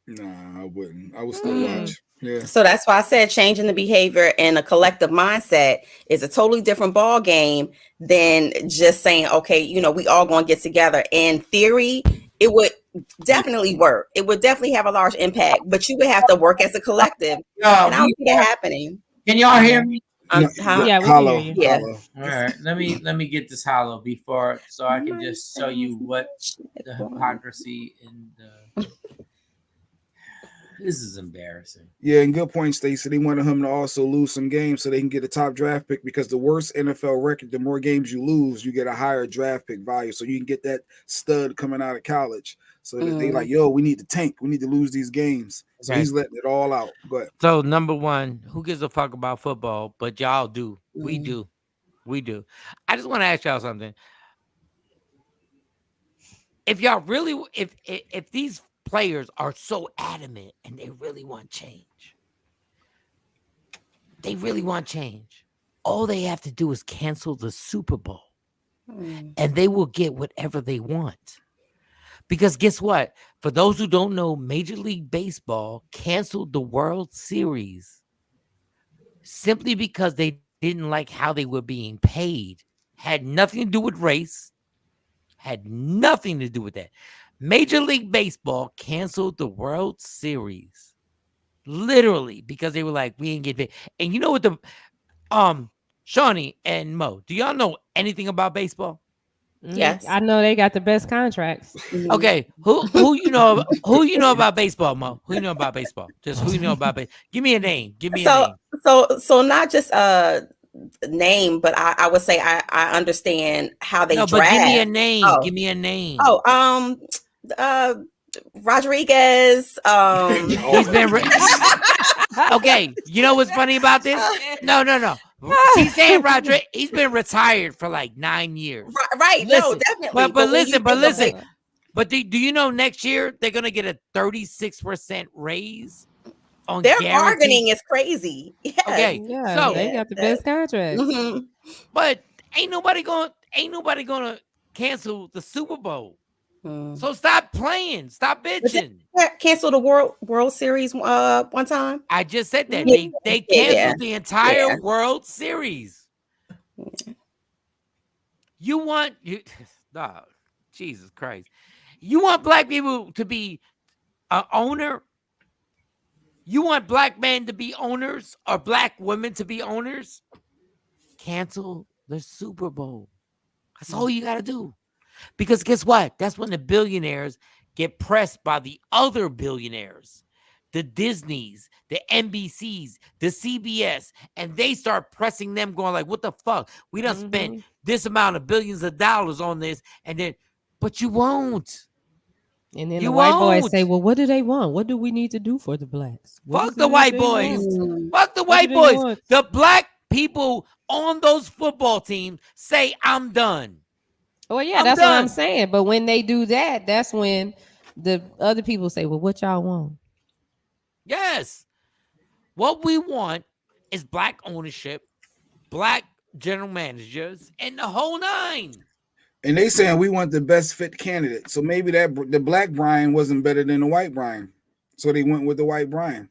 Nah, I wouldn't. I would still watch. Yeah.
So that's why I said changing the behavior and a collective mindset is a totally different ball game than just saying, okay, we all going to get together. In theory, it would definitely work. It would definitely have a large impact, but you would have to work as a collective. And I don't see that happening.
Can y'all hear me?
Yeah, we can hear you.
Yeah.
Hollow.
All right, let me get this hollow before, so I can just show you what the hypocrisy in the. This is embarrassing.
Yeah, and good point, Stacey. They wanted him to also lose some games so they can get a top draft pick, because the worse NFL record, the more games you lose, you get a higher draft pick value. So you can get that stud coming out of college. So that they like, yo, we need to tank. We need to lose these games. So he's letting it all out. Go ahead.
So number one, who gives a fuck about football? But y'all do. We do. We do. I just want to ask y'all something. If y'all really, if these players are so adamant and they really want change, all they have to do is cancel the Super Bowl and they will get whatever they want. Because guess what? For those who don't know, Major League Baseball canceled the World Series simply because they didn't like how they were being paid. Had nothing to do with race. Had nothing to do with that. Major League Baseball canceled the World Series. Literally, because they were like, we ain't get paid. And you know what the Shawnee and Mo, do y'all know anything about baseball?
Yes.
I know they got the best contracts.
Okay. Who you know about baseball, Mo? Who you know about baseball? Just who you know about baseball? Give me a name. Give me a name.
So not just name, but I would say I understand how they draft.
But give me a name. Give me a name.
Rodriguez.
He's been okay. You know what's funny about this? No. She's saying Rodriguez. He's been retired for like 9 years.
Right.
Listen,
no, definitely.
But listen. But do you know next year they're gonna get a 36% raise? On
their bargaining is crazy. Yes.
Okay,
yeah,
so
they got the best contracts.
But ain't nobody gonna cancel the Super Bowl. So stop playing, stop bitching.
Cancel the World Series one time.
I just said that they canceled the entire World Series. You want Jesus Christ? You want black people to be an owner? You want black men to be owners or black women to be owners? Cancel the Super Bowl. That's all you got to do. Because guess what? That's when the billionaires get pressed by the other billionaires, the Disneys, the NBCs, the CBS, and they start pressing them going like, what the fuck? We done spent this amount of billions of dollars on this, and then, but you won't.
And then the white boys say, well, what do they want? What do we need to do for the blacks?
Fuck the white boys. Fuck the white boys. The black people on those football teams say, I'm done.
Well, yeah, that's what I'm saying. But when they do that, that's when the other people say, well, what y'all want?
Yes. What we want is black ownership, black general managers, and the whole nine.
And they saying we want the best fit candidate. So maybe the black Brian wasn't better than the white Brian. So they went with the white Brian.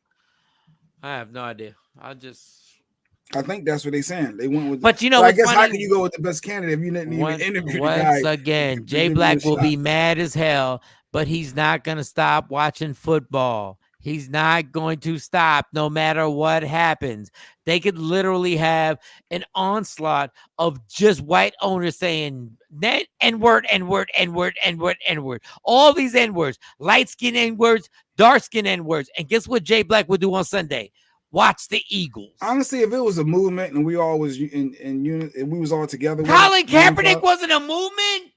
I have no idea. I
think that's what they're saying. They went with
But you know,
I guess funny? How can you go with the best candidate if you didn't even interview the guy?
Once again, Jay Black will be mad as hell, but he's not going to stop watching football. He's not going to stop no matter what happens. They could literally have an onslaught of just white owners saying N-word, N-word, N-word, N-word, N-word. All these N-words, light-skin N-words, dark-skin N-words. And guess what Jay Black would do on Sunday? Watch the Eagles.
Honestly, if it was a movement and we all was in unit and we was all together.
Colin Kaepernick wasn't a movement?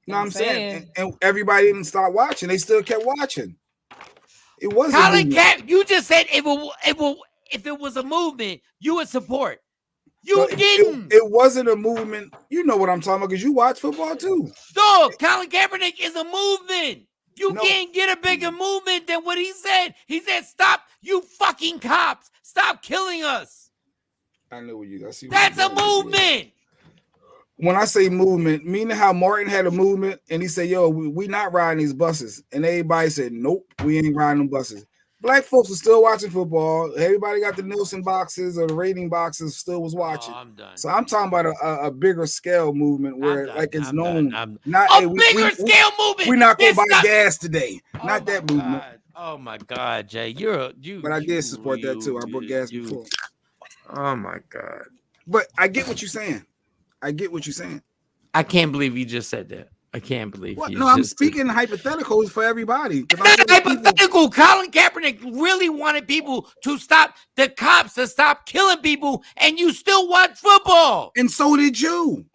No, I'm saying. And everybody didn't stop watching. They still kept watching. It wasn't.
Colin Kaepernick, you just said if it was a movement, you would support. You didn't.
It wasn't a movement. You know what I'm talking about because you watch football too.
Dog, Colin Kaepernick is a movement. You can't get a bigger movement than what he said. He said, stop, you fucking cops. Stop killing us.
I know what you. I see.
That's a movement.
When I say movement, meaning how Martin had a movement and he said, yo, we not riding these buses. And everybody said, nope, we ain't riding them buses. Black folks are still watching football. Everybody got the Nielsen boxes or the rating boxes, still was watching.
I'm done.
So I'm talking about a bigger scale movement where it's known. Not
a bigger scale movement.
We're not going to buy gas today. Not that movement.
Oh my God, Jay.
But I did support that too. I bought gas before.
Oh my God.
But I get what you're saying. I
can't believe you just said that. I can't believe
what?
you
No,
just
I'm speaking hypotheticals for everybody.
It's not hypothetical. Colin Kaepernick really wanted people to stop the cops to stop killing people, and you still watch football.
And so did you.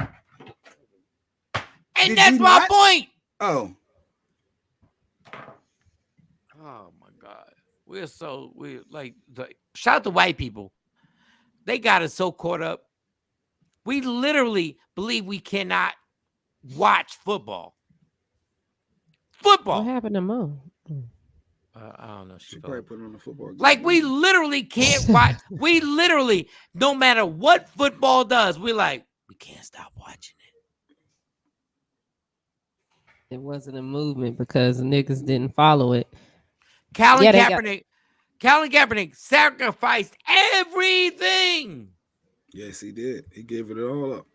And that's my point.
Oh
my God. We're like shout out to white people. They got us so caught up. We literally believe we cannot watch football.
What happened to Mo?
I don't know.
She probably put on the football game.
Like we literally can't watch. We literally, no matter what football does, we're like, we can't stop watching it.
It wasn't a movement because niggas didn't follow it.
Colin Kaepernick sacrificed everything.
Yes, he did. He gave it all up.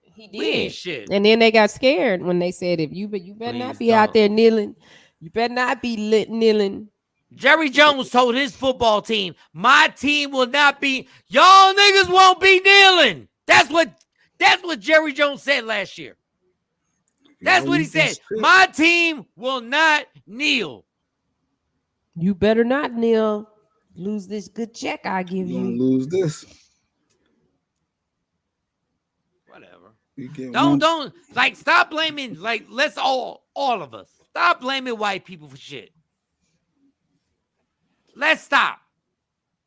He did. Shit. And then they got scared when they said, "If you better not be out there kneeling. You better not be kneeling."
Jerry Jones told his football team, "My team will not be. Y'all niggas won't be kneeling." That's what Jerry Jones said last year. That's what he said. My team will not kneel.
You better not kneel. Lose this good check I give you.
Lose this.
Whatever. Don't like stop blaming. Like let's all of us stop blaming white people for shit. Let's stop.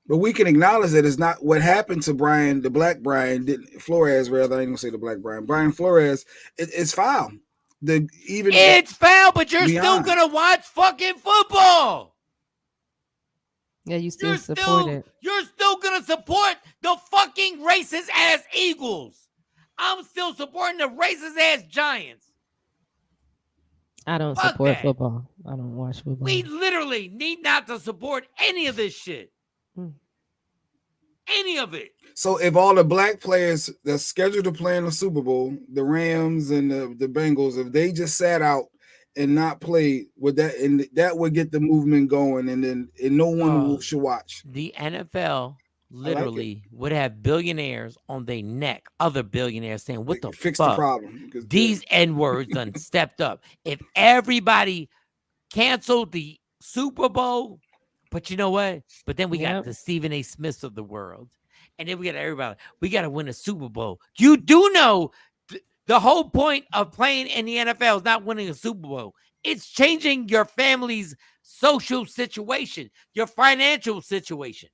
But we can acknowledge that it's not what happened to Brian, the black Brian, Flores, rather. I ain't gonna say the black Brian. Brian Flores, it's foul.
It's foul, but you're still gonna watch fucking football.
Yeah, you still support it.
You're still gonna support the fucking racist ass Eagles. I'm still supporting the racist ass Giants.
I don't support football. I don't watch football.
We literally need not to support any of this shit. Any of it.
So if all the black players that's scheduled to play in the Super Bowl, the Rams and the Bengals, if they just sat out and not played, that would get the movement going, and no one should watch.
The NFL literally would have billionaires on their neck, other billionaires saying, "What the
fix
fuck?
The problem."
These N-words done stepped up. If everybody canceled the Super Bowl, but you know what? But then we got the Stephen A. Smiths of the world, and then we got everybody. We got to win a Super Bowl. You do know the whole point of playing in the NFL is not winning a Super Bowl. It's changing your family's social situation, your financial situation.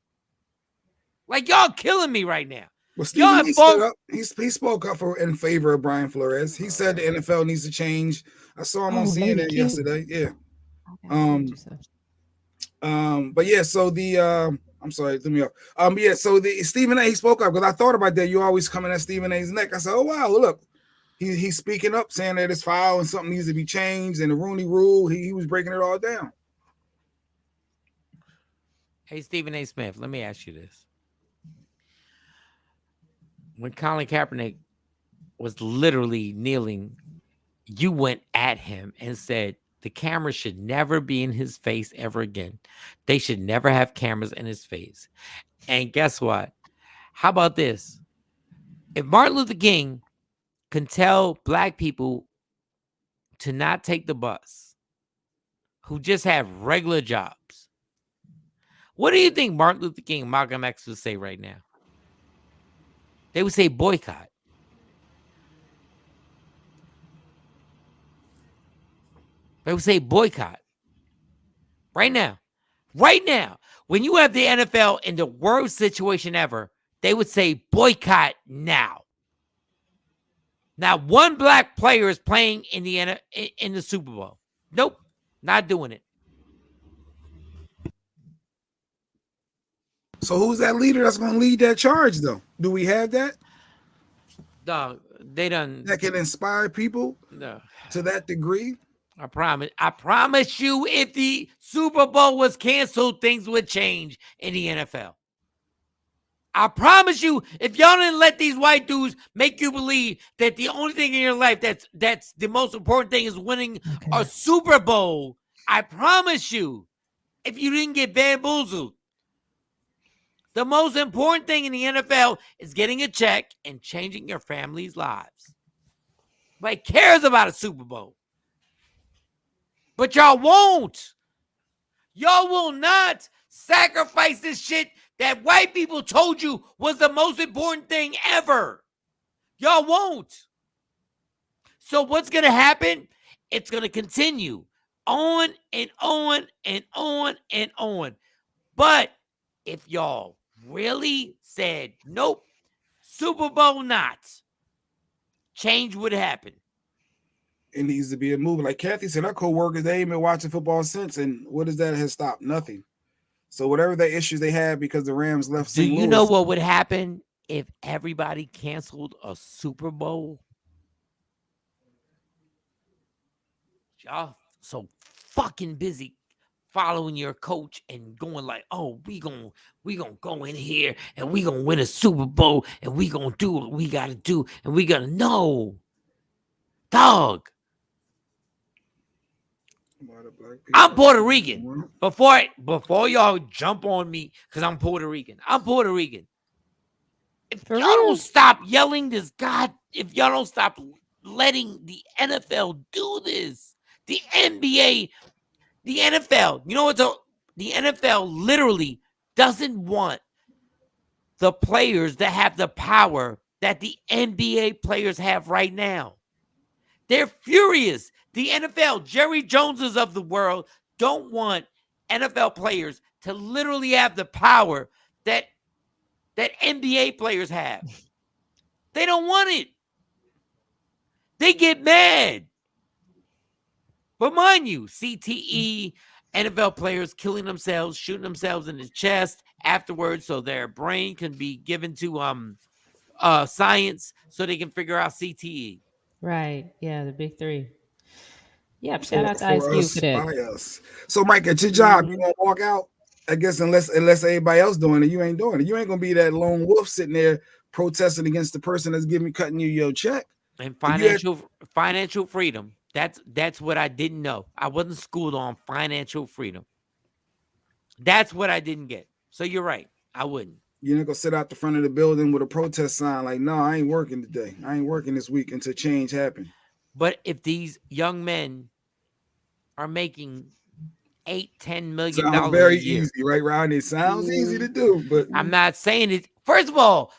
Like y'all killing me right now.
Well, Stephen A. stood up. He spoke up in favor of Brian Flores. He said the NFL needs to change. I saw him on CNN yesterday. Yeah. But yeah, so I'm sorry, threw me off. Yeah, so the Stephen A. spoke up because I thought about that. You always coming at Stephen A.'s neck. I said, oh wow, look, he's speaking up, saying that it's foul and something needs to be changed, and the Rooney Rule. He was breaking it all down.
Hey, Stephen A. Smith, let me ask you this: when Colin Kaepernick was literally kneeling, you went at him and said the camera should never be in his face ever again. They should never have cameras in his face. And guess what? How about this? If Martin Luther King can tell black people to not take the bus, who just have regular jobs, what do you think Martin Luther King and Malcolm X would say right now? They would say boycott. They would say boycott. Right now. Right now. When you have the NFL in the worst situation ever, they would say boycott now. Not one black player is playing in the Super Bowl. Nope. Not doing it.
So who's that leader that's going to lead that charge, though? Do we have that?
No, they done.
That can inspire people to that degree?
I promise you, if the Super Bowl was canceled, things would change in the NFL. I promise you, if y'all didn't let these white dudes make you believe that the only thing in your life that's the most important thing is winning a Super Bowl, I promise you, if you didn't get bamboozled, The most important thing in the NFL is getting a check and changing your family's lives. Nobody cares about a Super Bowl. But y'all won't. Y'all will not sacrifice this shit that white people told you was the most important thing ever. Y'all won't. So what's going to happen? It's going to continue on and on and on and on. But if y'all really said, nope, Super Bowl not, change would happen.
It needs to be a move. Like Kathy said, our co-workers, they ain't been watching football since. And what does that has stopped? Nothing. So whatever the issues they had because the Rams left St. Louis.
Do you know what would happen if everybody canceled a Super Bowl? Y'all so fucking busy following your coach and going like, oh, we gonna go in here and we gonna win a Super Bowl and we gonna do what we gotta do and we gonna know. Dog. I'm Puerto Rican. Before y'all jump on me, because I'm Puerto Rican. I'm Puerto Rican. If y'all don't stop yelling this, if y'all don't stop letting the NFL do this, the NBA, the NFL, you know what? The NFL literally doesn't want the players that have the power that the NBA players have right now. They're furious. The NFL, Jerry Joneses of the world, don't want NFL players to literally have the power that NBA players have. They don't want it. They get mad. But mind you, CTE, NFL players killing themselves, shooting themselves in the chest afterwards so their brain can be given to science so they can figure out CTE.
Right. Yeah, the big three. Yeah, shout out to Ice Cube for that.
So, Mike, at your job, you gonna walk out? I guess unless everybody else doing it, you ain't doing it. You ain't gonna be that lone wolf sitting there protesting against the person that's cutting you your check.
And financial freedom. That's what I didn't know. I wasn't schooled on financial freedom. That's what I didn't get. So you're right. I wouldn't.
You're not gonna sit out the front of the building with a protest sign like, no, I ain't working today. I ain't working this week until change happens.
But if these young men are making $8-10 million
very
a year,
easy, right, Ron? It sounds easy to do, but
I'm not saying it. First of all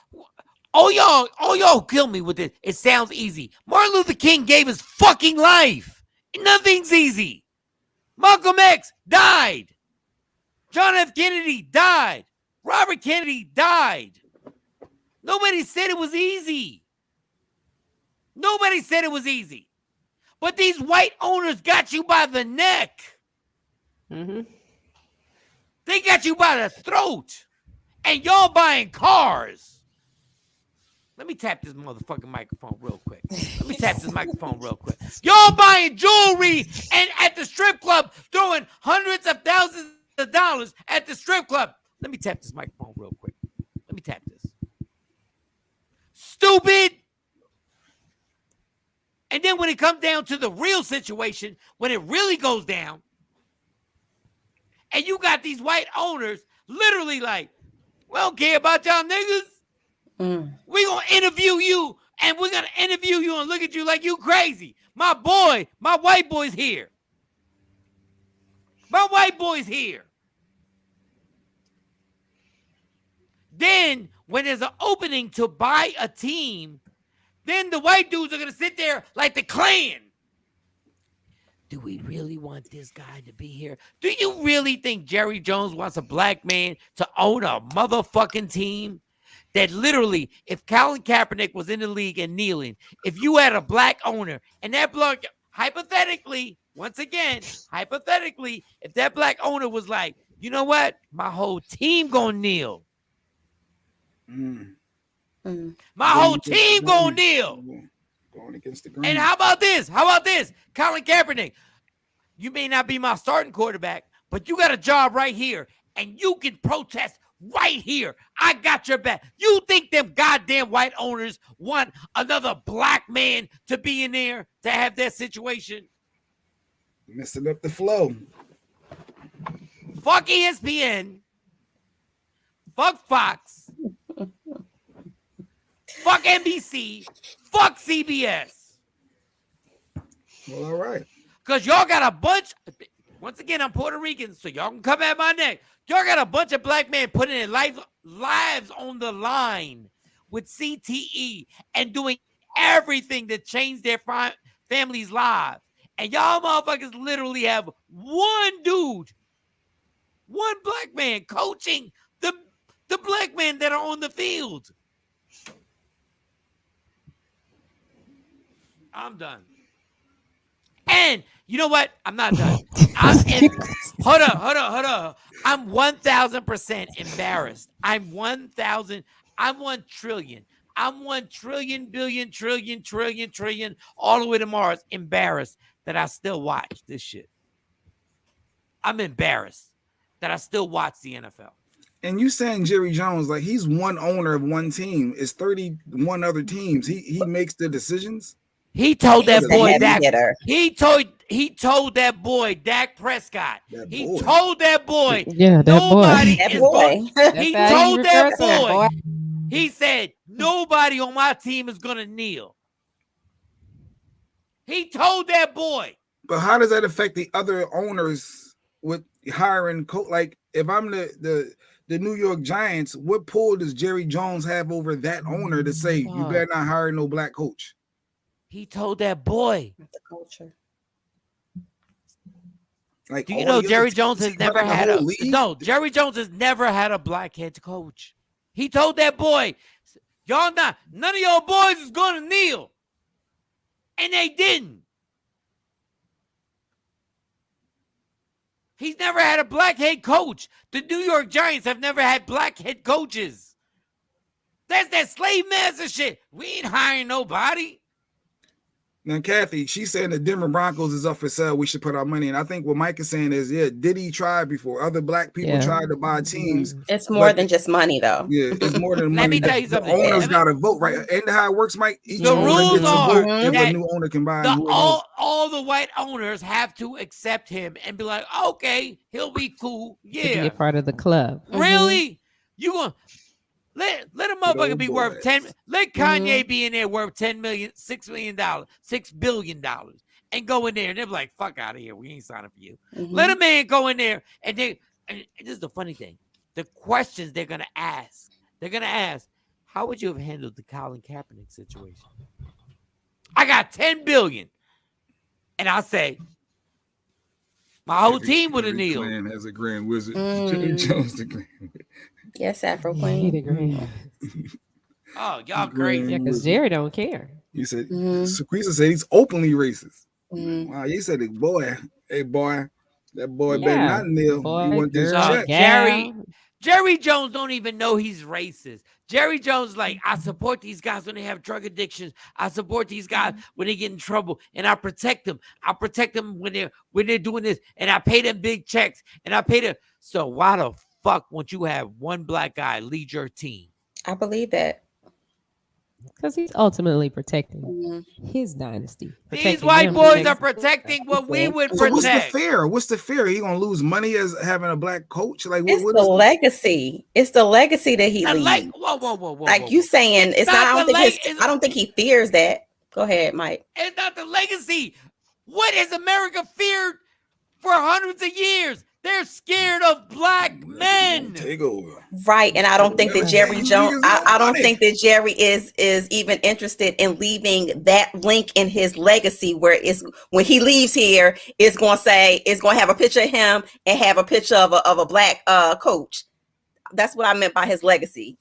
y'all kill me with it. It sounds easy. Martin Luther King gave his fucking life. Nothing's easy. Malcolm X died. John F. Kennedy died. Robert Kennedy died. Nobody said it was easy. Nobody said it was easy. But these white owners got you by the neck.
Mm-hmm.
They got you by the throat. And y'all buying cars. Let me tap this motherfucking microphone real quick. Y'all buying jewelry and at the strip club, throwing hundreds of thousands of dollars at the strip club. Let me tap this microphone real quick. Let me tap this. Stupid. And then when it comes down to the real situation, when it really goes down, and you got these white owners literally like, we don't care about y'all niggas. We're going to interview you, and we're going to interview you and look at you like you crazy. My white boy's here. My white boy's here. Then, when there's an opening to buy a team, then the white dudes are going to sit there like the Klan. Do we really want this guy to be here? Do you really think Jerry Jones wants a black man to own a motherfucking team? That literally, if Colin Kaepernick was in the league and kneeling, if you had a black owner and that black, hypothetically, if that black owner was like, you know what? My whole team gonna kneel. My whole team gonna kneel.
Going against the grain.
And how about this? Colin Kaepernick, you may not be my starting quarterback, but you got a job right here, and you can protest right here. I got your back. You think them goddamn white owners want another black man to be in there to have that situation?
Messing up the flow.
Fuck ESPN. fuck Fox, fuck NBC, fuck CBS.
Well, all right.
Because y'all got a bunch. Once again, I'm Puerto Rican, so y'all can come at my neck. Y'all got a bunch of black men putting their lives on the line with CTE and doing everything to change their families' lives. And y'all motherfuckers literally have one dude, one black man coaching the black men that are on the field. I'm done. And you know what? I'm not done. Hold up. I'm 1,000% embarrassed. I'm 1 trillion. I'm 1 trillion, billion, trillion, all the way to Mars. Embarrassed that I still watch this shit. I'm embarrassed that I still watch the NFL.
And you saying Jerry Jones, like he's one owner of one team. It's 31 other teams. He makes the decisions.
He told that boy Dak. He told that boy Dak Prescott. He told that boy.
Yeah, that
nobody
boy.
Is going. He told that boy. He said nobody on my team is gonna kneel. He told that boy.
But how does that affect the other owners with hiring coach? Like if I'm the New York Giants, what pull does Jerry Jones have over that owner to say you better not hire no black coach?
He told that boy.
The culture.
Like,
do you know Jerry Jones has never had Jerry Jones has never had a black head coach. He told that boy, y'all none of your boys is gonna kneel. And they didn't. He's never had a black head coach. The New York Giants have never had black head coaches. That's that slave master shit. We ain't hiring nobody.
Now, Kathy, she's saying the Denver Broncos is up for sale. We should put our money in. I think what Mike is saying is, did he try before? Other black people tried to buy teams.
It's more than just money, though.
Yeah, it's more than money.
Let me tell you something.
The owners got to vote, right? And how it works, Mike?
The rules are
if a new owner can buy.
All the white owners have to accept him and be like, okay, he'll be cool. Yeah,
be a part of the club.
Really? You gonna let a motherfucker be worth 10? Let Kanye be in there worth $6 billion, and go in there and they're like, fuck out of here. We ain't signing for you. Let a man go in there and this is the funny thing. The questions they're gonna ask. How would you have handled the Colin Kaepernick situation? I got $10 billion, and I say my whole team would have kneeled.
As a grand wizard, Jerry Jones the grand.
Yes, Afro Queen.
Oh, y'all crazy.
Yeah, because Jerry don't care.
He said, Sequisa said he's openly racist. Wow, he said, hey boy, that boy better not kneel.
Boy,
want this check.
Jerry Jones don't even know he's racist. Jerry Jones like, I support these guys when they have drug addictions. I support these guys when they get in trouble, and I protect them. I protect them when they're doing this, and I pay them big checks, and I pay them. So why the fuck won't you have one black guy lead your team?
I believe that.
Because he's ultimately protecting his dynasty.
These white boys are protecting what we would protect.
What's the fear? He gonna lose money as having a black coach? Like
it's the legacy. It's the legacy that he leaves.
Whoa.
Like you saying, it's not. I don't think he fears that. Go ahead, Mike.
It's not the legacy. What has America feared for hundreds of years? They're scared of black men.
Takeover.
Right. And I don't think that Jerry Jones, I don't think that Jerry is even interested in leaving that link in his legacy where it's when he leaves here, it's going to have a picture of him and have a picture of a black coach. That's what I meant by his legacy.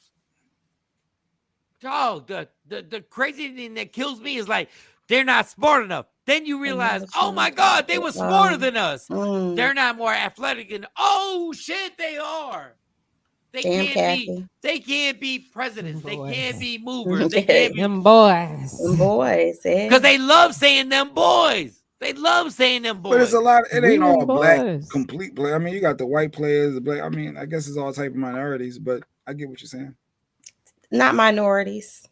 Oh, the crazy thing that kills me is like, they're not smart enough. Then you realize, oh my God, they were smarter than us. They're not more athletic than, oh shit, they are. They can't be presidents. They can't be movers. They can't be
them boys.
Because they love saying them boys. They love saying them boys.
But it's a lot. It ain't all black, complete black. I mean, you got the white players, the black. I mean, I guess it's all type of minorities, but I get what you're saying.
Not minorities.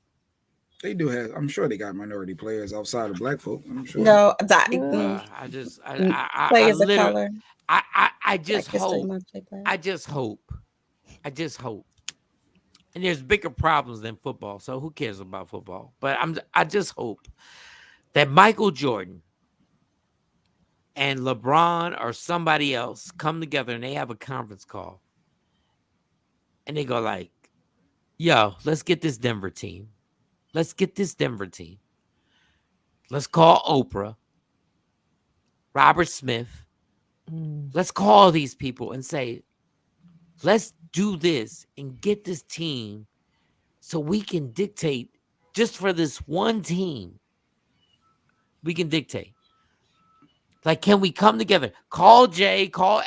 They do have. I'm sure they got minority players outside of black folk. I'm sure.
No,
I just hope And there's bigger problems than football, so who cares about football? But I just hope that Michael Jordan and LeBron or somebody else come together and they have a conference call. And they go like, yo, let's get this Denver team. Let's get this Denver team. Let's call Oprah, Robert Smith. Let's call these people and say, let's do this and get this team so we can dictate just for this one team. We can dictate. Like, can we come together? Call Jay, call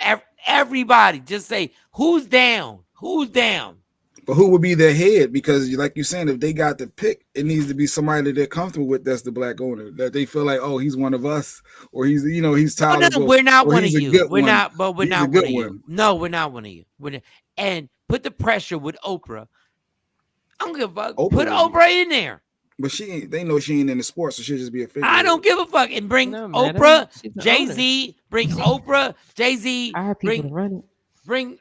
everybody. Just say, who's down? Who's down?
But who would be their head? Because like you're saying, if they got the pick, it needs to be somebody that they're comfortable with. That's the black owner. That they feel like, oh, he's one of us, or he's, he's tolerable.
No, we're not one of you. We're not one of you. No, we're not one of you. And put the pressure with Oprah. I don't give a fuck. Put Oprah in there.
But they know she ain't in the sports, so she'll just be a figure.
I don't give a fuck. And bring Oprah, Jay-Z, bring Oprah, Jay-Z.
I have people to run it.
Bring,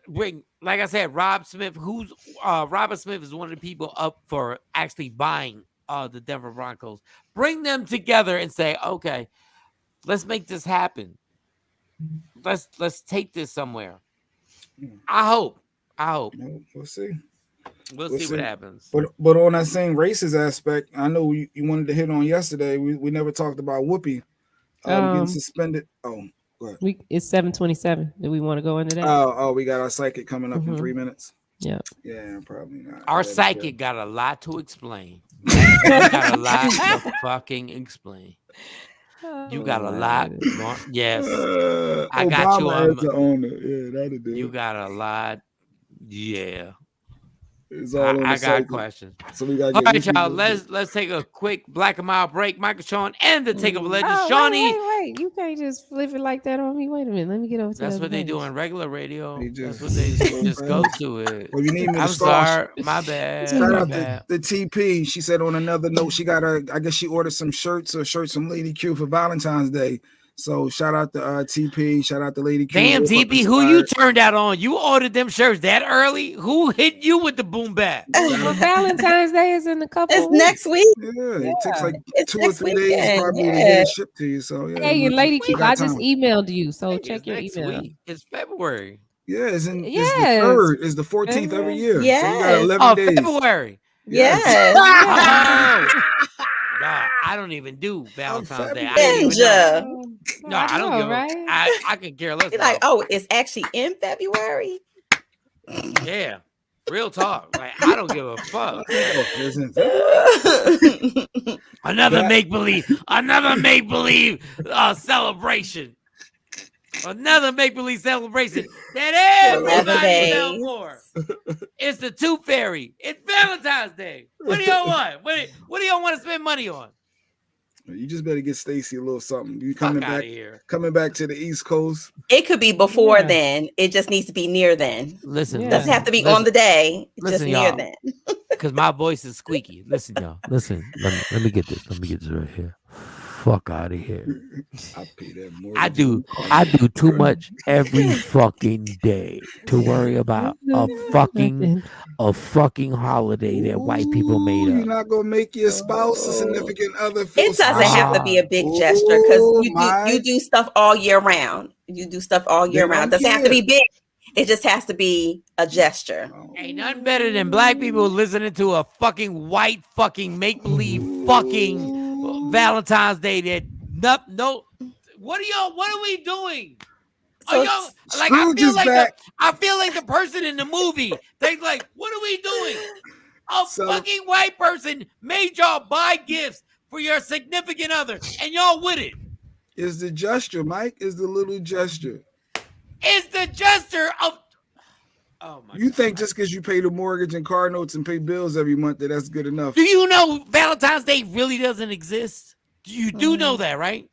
like I said, Rob Smith, Robert Smith is one of the people up for actually buying the Denver Broncos. Bring them together and say, okay, let's make this happen. Let's take this somewhere. I hope.
We'll see.
We'll see what happens.
But on that same racist aspect, I know you wanted to hit on yesterday. We never talked about Whoopi getting suspended. Oh, go ahead.
It's 7:27. Do we want to go into that?
Oh, we got our psychic coming up in 3 minutes.
Yeah,
probably not.
Our psychic got a lot to explain. Got a lot to fucking explain. You got a lot. Yes, I got you on. You got a lot. Yeah. I got questions.
So we got.
All right, y'all. Let's take a quick Black and Mild break. Michael Shawn and the Takeover legend, Shawnee.
Wait! You can't just flip it like that on me. Wait a minute. Let me get over to
That's what they do on regular radio. That's what they just go to it.
Well, you need me to
I'm sorry. My bad.
Shout out the TP. She said on another note, she got I guess she ordered some shirts from Lady Q for Valentine's Day. So shout out to TP, shout out to Lady Q.
Damn, TP, who you turned out on? You ordered them shirts that early? Who hit you with the boom bat?
Valentine's Day is in a couple.
It's next week.
Yeah, it takes like 2 or 3 days probably to get it shipped to you. So yeah.
Hey, Lady Q, I just emailed you, so check your email.
It's February.
Yeah, it's the 3rd. It's the 14th every year.
Yeah,
so you got 11 days.
February.
Yes.
God, I don't even do Valentine's Day.
I
don't give a. I could care less.
You're like, it's actually in February.
Yeah, real talk. Like, I don't give a fuck. Another make believe celebration. Another make-believe celebration that everybody fell for. It's the Tooth Fairy. It's Valentine's Day. What do y'all want? What do y'all want to spend money on?
You just better get Stacy a little something. You coming back to the East Coast?
It could be before then. It just needs to be near then.
Listen,
it doesn't have to be on the day. Just near then.
Because my voice is squeaky. Listen, y'all. Listen. Let me get this. Let me get this right here. Fuck out of here. I do too much every fucking day to worry about a fucking holiday that white people made up.
You're not gonna make your spouse a significant other feel
it doesn't have to be a big gesture because you do stuff all year round. You do stuff all year round. It doesn't have to be big. It just has to be a gesture.
Ain't nothing better than black people listening to a fucking white fucking make-believe fucking Valentine's Day that no what are we doing?
So
like I feel like the person in the movie. They like, what are we doing? A fucking white person made y'all buy gifts for your significant other and y'all with it.
Is the gesture, Mike, is the little gesture.
It's the gesture of
you think just because you pay the mortgage and car notes and pay bills every month that's good enough?
Do you know Valentine's Day really doesn't exist? You do know that, right?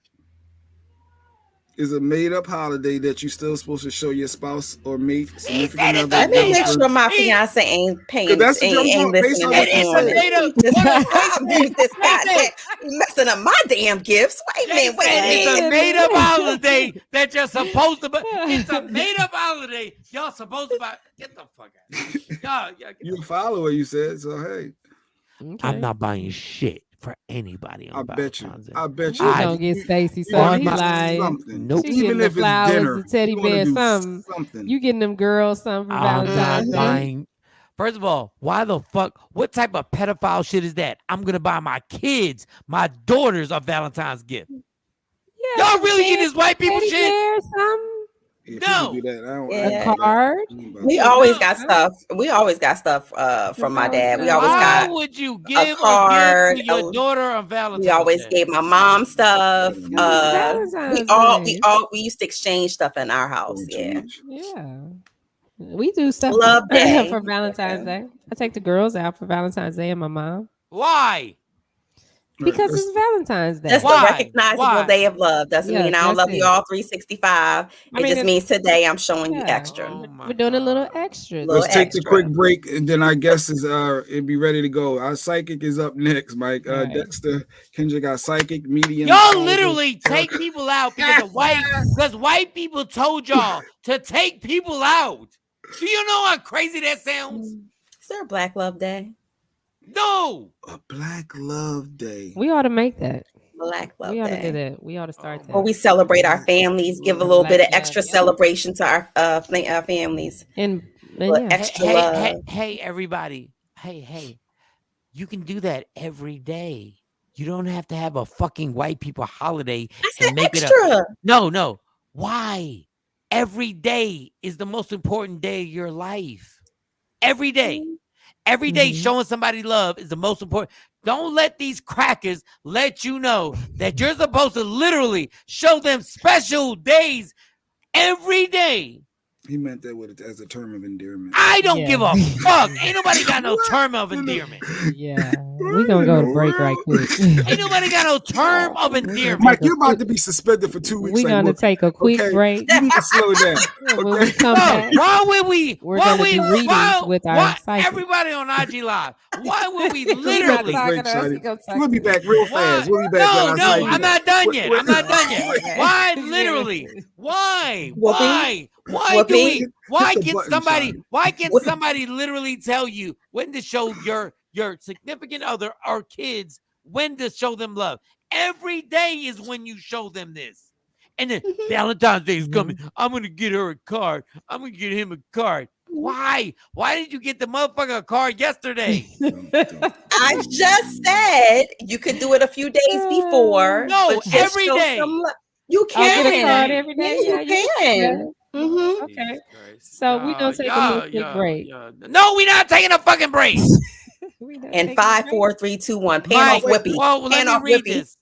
is a made-up holiday that you're still supposed to show your spouse or mate, significant other.
Let me make sure my fiance ain't paying.
That's
ain't listening to this on mute this goddamn. Messing up my damn gifts. Wait a minute.
It's a made-up holiday that you're supposed to buy. It's a made-up holiday y'all supposed to buy. Get the fuck out.
You're a follower, you said. So hey,
I'm not buying shit for anybody.
I bet you. I bet you.
You don't get Stacey something. He's lying.
Nope.
She getting the flowers, the teddy bear, something. You getting them girls something for Valentine's Day.
First of all, why the fuck? What type of pedophile shit is that? I'm gonna buy my kids, my daughters, a Valentine's gift.
Yeah,
y'all really get this white people shit?
Bear, something?
No.
A card.
We always got stuff. We always got stuff from my dad. We always got.
Why would you give a
card
gift to your daughter on Valentine's?
We always gave my mom stuff. We used to exchange stuff in our house. Yeah.
We do stuff
Love Day
for Valentine's Day. I take the girls out for Valentine's Day and my mom.
Why?
Because it's Valentine's Day.
That's the recognizable day of love. Doesn't mean I don't love you all 365. It just means today I'm showing you extra.
We're doing a little extra.
Let's take the quick break, and then I guess it'd be ready to go. Our psychic is up next, Mike. Dexter Kendrick, our psychic medium.
Y'all literally take people out because white people told y'all to take people out. Do you know how crazy that sounds?
Is there a Black Love Day?
No,
a Black Love Day.
We ought to make that.
Black Love Day.
We ought to do that. We ought to start that.
Or we celebrate our families, give a little bit of extra celebration to our families.
And
extra love.
Hey, everybody. Hey. You can do that every day. You don't have to have a fucking white people holiday and make
extra.
It No. Why? Every day is the most important day of your life. Every day. Every day showing somebody love is the most important. Don't let these crackers let you know that you're supposed to literally show them special days every day.
He meant that as a term of endearment.
I don't give a fuck. Ain't nobody got no term of endearment.
Yeah. We're going to go to break right quick.
Ain't nobody got no term of endearment.
Mike, you're about to be suspended for 2 weeks.
We're going to take a quick break.
You need to slow down.
When we come back,
why would we?
We're going to do readings with our psychic.
Everybody on IG Live. Why would we literally?
We'll be back real fast. We'll be back.
No, I'm not done yet. Why literally? Why? Why can somebody literally tell you when to show your significant other or kids when to show them love? Every day is when you show them this. And then Valentine's Day is coming. I'm gonna get her a card. I'm gonna get him a card. Why? Why did you get the motherfucker a card yesterday?
I just said you could do it a few days before.
No, every day.
You can.
Get a card every day.
Yeah, you can.
Mm-hmm. Okay. So we're going to take a quick break.
No, we're not taking a fucking break.
And 5, 4, 3, 2, 1. Pan off Whippy.
Well, let me read this.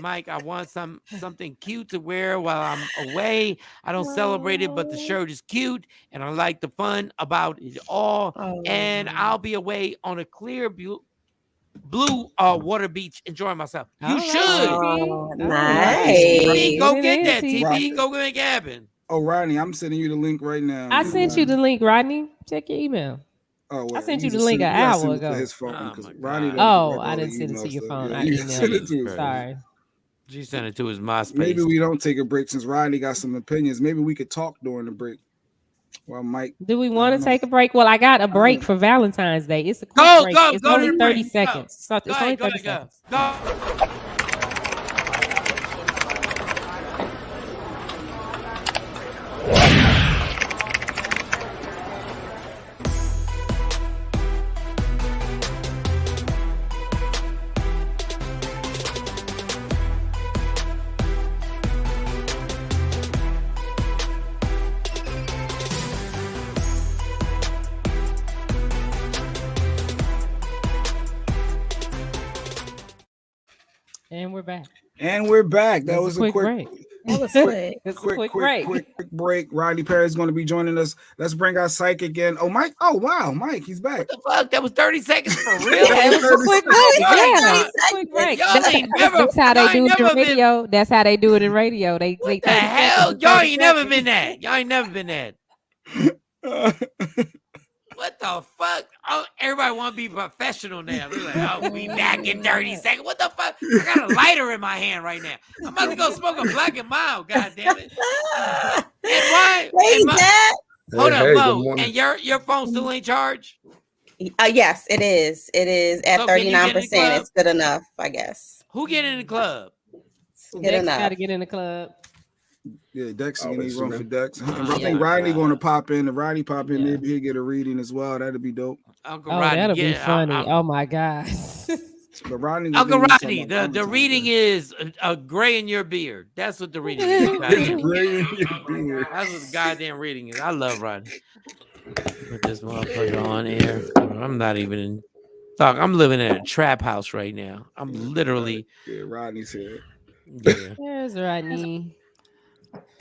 Mike, I want something cute to wear while I'm away. I don't celebrate it, but the shirt is cute, and I like the fun about it all. And I'll be away on a clear blue water beach enjoying myself. You should.
Nice.
Go get that, TP. Go make it happen.
Oh, Rodney, I'm sending you the link right now.
I sent you the link, Rodney. Check your email.
Oh, well,
I sent you the link an hour ago.
His phone,
I didn't send it to your phone. I emailed it. Sorry.
She sent it to his MySpace.
Maybe we don't take a break since Rodney got some opinions. Maybe we could talk during the break. Well, Mike.
Do we want to take a break? Well, I got a break for Valentine's Day. It's a quick break. It's only 30 seconds. It's only 30 seconds.
Go.
And we're back.
That was a quick break.
That was quick.
Quick break. Rodney Perry's going to be joining us. Let's bring our psych again. Oh, Mike. Oh, wow. Mike, he's back.
What the fuck? That was 30 seconds for real?
Yeah, it was a quick break. That's how they do it in radio. That's how they do it in radio. They
what the hell? Y'all ain't never been that. Y'all ain't never been that. What the fuck? Oh, everybody want to be professional now. They're like, oh, we back in 30 seconds. What the fuck? I got a lighter in my hand right now. I'm about to go smoke a Black and Mild. God damn it! And why? Hold up, Mo. And your phone still ain't charged?
Yes, it is. It is at 39%. It's good enough, I guess.
Who get in the club?
Good enough.
Got to get in the club.
Yeah, Dex in his room for Dex. I think Rodney going to pop in. If Rodney pop in, maybe he'll get a reading as well. That'd be dope.
Uncle Rodney,
that'll be funny. Oh my God.
But Rodney,
Uncle Rodney, the reading is a gray in your beard. That's what the reading is.
Gray in your beard.
That's what the goddamn reading is. I love Rodney. Put this motherfucker on air. I'm not even in. Dog, I'm living in a trap house right now. I'm literally.
Yeah, Rodney's here.
Yeah.
There's Rodney.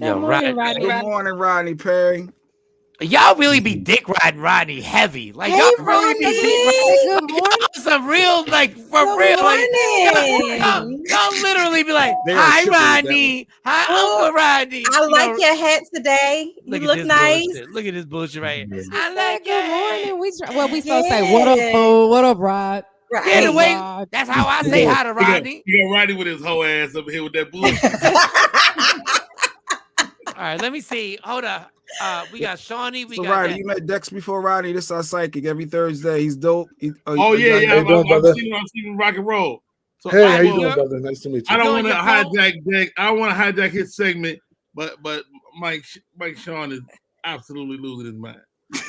Yo,
Rodney.
Good morning, Rodney Perry.
Y'all really be dick riding Rodney heavy. Like, y'all really be dick riding. Some real, like, for real. Like, y'all literally be like, hi, Rodney. Hi, Uncle Rodney.
I like your hat today. You look nice.
Bullshit. Look at this bullshit right here.
I like your morning. We supposed to say, what up, fool? What up, Rod?
Right.
Yeah, the way, that's how I say hi to Rodney.
You got Rodney with his whole ass up here with that bullshit.
All right, let me see. Hold up. We got Shawnee. We got
Rodney, you met Dex before, Rodney. This is our psychic every Thursday. He's dope.
Yeah.
I've
seen him rock and roll. So
hey, how you doing, brother? Nice to meet you.
I don't want to hijack Dex. I don't want to hijack his segment, but Mike Shawn is absolutely losing his mind.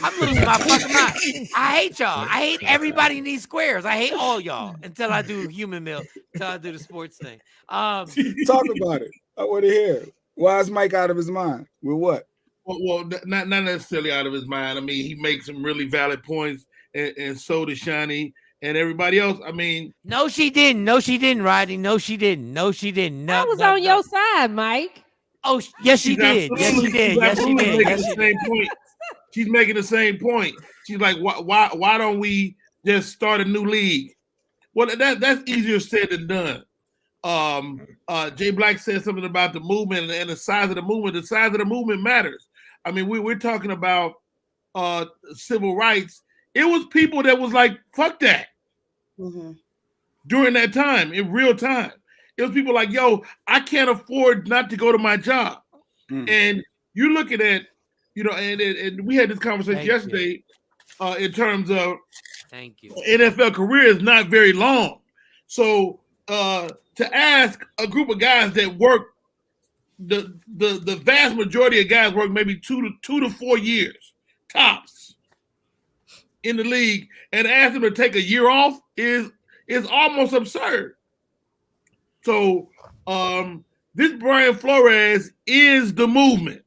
I'm losing my fucking mind. I hate y'all. I hate everybody in these squares. I hate all y'all until I do human milk, until I do the sports thing.
Talk about it. I want to hear. Why is Mike out of his mind? With what?
Well, not necessarily out of his mind. I mean, he makes some really valid points, and so does Shawnee and everybody else. I mean,
no, she didn't. No, she didn't, Rodney. No, she didn't. No, she didn't. No,
I was on your side, Mike.
Oh, yes, she did. Yes, she did. Yes, she did. Yes, she did.
She's making the same point. She's like, why don't we just start a new league? Well, that's easier said than done. Jay Black said something about the movement and the size of the movement. The size of the movement matters. I mean, we're talking about civil rights. It was people that was like, fuck that.
Mm-hmm.
During that time, in real time. It was people like, yo, I can't afford not to go to my job. And you're looking at, and we had this conversation yesterday in terms of NFL career is not very long. So to ask a group of guys that work, the vast majority of guys work maybe 2 to 4 years tops in the league, and ask them to take a year off is almost absurd. So this Brian Flores is the movement.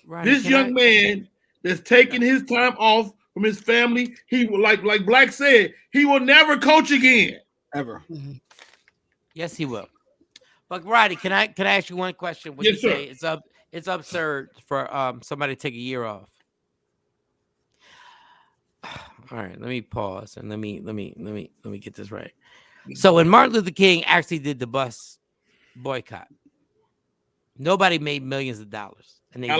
Right. This young man that's taking his time off from his family, he will, like Black said, he will never coach again.
Ever.
Mm-hmm. Yes, he will. But Rodney, can I ask you one question? When
yes,
you
sir.
Say it's absurd for somebody to take a year off. All right, let me pause and let me get this right. So when Martin Luther King actually did the bus boycott, nobody made millions of dollars. And they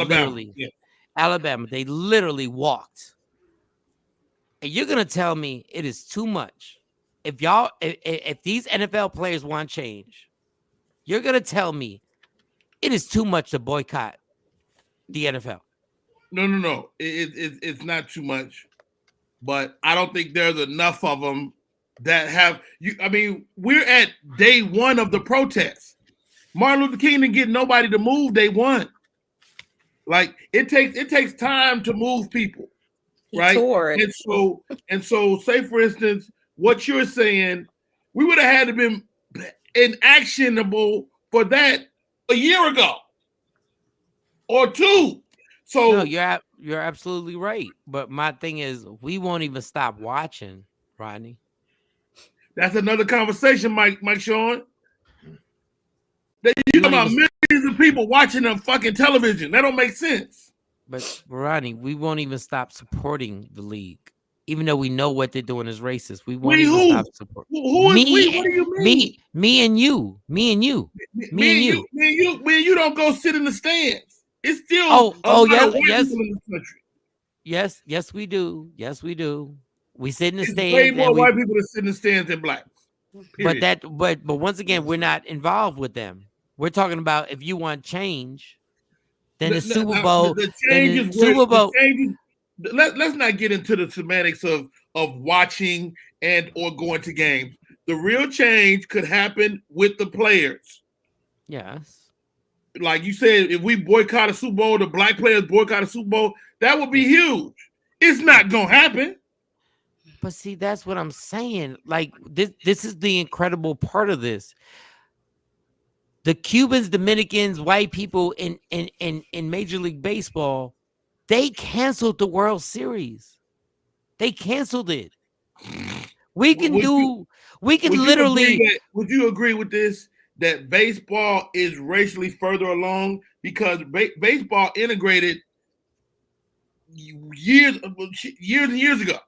Alabama, they literally walked. And you're gonna tell me it is too much. If these NFL players want change, you're gonna tell me it is too much to boycott the NFL.
No. It's not too much, but I don't think there's enough of them that have you. I mean, we're at day one of the protest. Martin Luther King didn't get nobody to move day one. Like it takes time to move people, right? And so, say for instance, what you're saying, we would have had to been inactionable for that a year ago or two. So
no, you're absolutely right. But my thing is, we won't even stop watching, Rodney. That's
another conversation, Mike Shawn. You talking about millions of people watching them fucking television. That don't make sense.
But Ronnie, we won't even stop supporting the league. Even though we know what they're doing is racist, we won't even stop supporting.
Who is we? What do you mean?
Me and you. Me and you.
Me and you don't go sit in the stands. It's still
yes. Yes, we do. Yes, we do. We sit in the stands.
Way more white people that sit in the stands than blacks.
Period. But once again, we're not involved with them. We're talking about if you want change, then the Super Bowl.
Let's not get into the semantics of watching and or going to games. The real change could happen with the players.
Yes.
Like you said, if we boycott a Super Bowl, the black players boycott a Super Bowl, that would be huge. It's not gonna happen.
But see, that's what I'm saying. Like this is the incredible part of this. The Cubans, Dominicans, white people in Major League Baseball, they canceled the World Series. They canceled it. Would you
agree with this? That baseball is racially further along because baseball integrated years and years ago.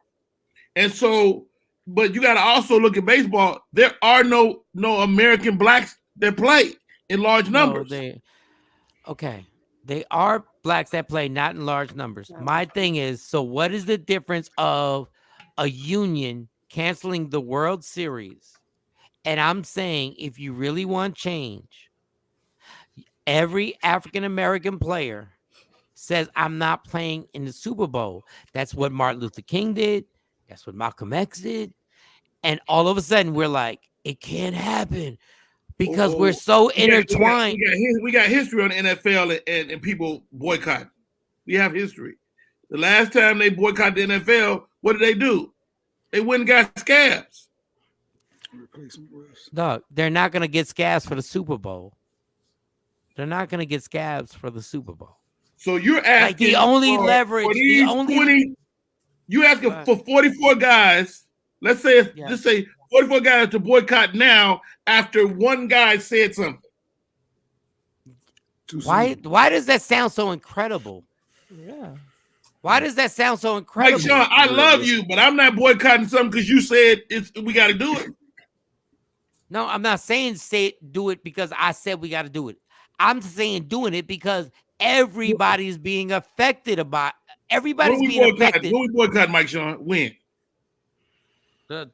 And so, but you got to also look at baseball. There are no American blacks that play in large numbers.
They are blacks that play, not in large numbers. My thing is, so what is the difference of a union canceling the World Series? And I'm saying, if you really want change, every African-American player says, I'm not playing in the Super Bowl. That's what Martin Luther King did. That's what Malcolm X did. And all of a sudden, we're like, it can't happen because we're so intertwined.
We got history on the NFL and people boycott. We have history. The last time they boycotted the NFL, what did they do? They went and got scabs.
Dog, they're not going to get scabs for the Super Bowl. They're not going to get scabs for the Super Bowl.
So you're asking
like the only leverage,
you asking for 44 guys. Let's say, just say 44 guys to boycott now after one guy said something.
Why does that sound so incredible?
Yeah.
Why does that sound so incredible?
Like, Shawn, I love you, but I'm not boycotting something because you said we got to do it.
No, I'm not saying do it because I said we got to do it. I'm saying doing it because everybody's being affected about. Everybody's being affected.
What we boycott, Mike Shawn? When?
The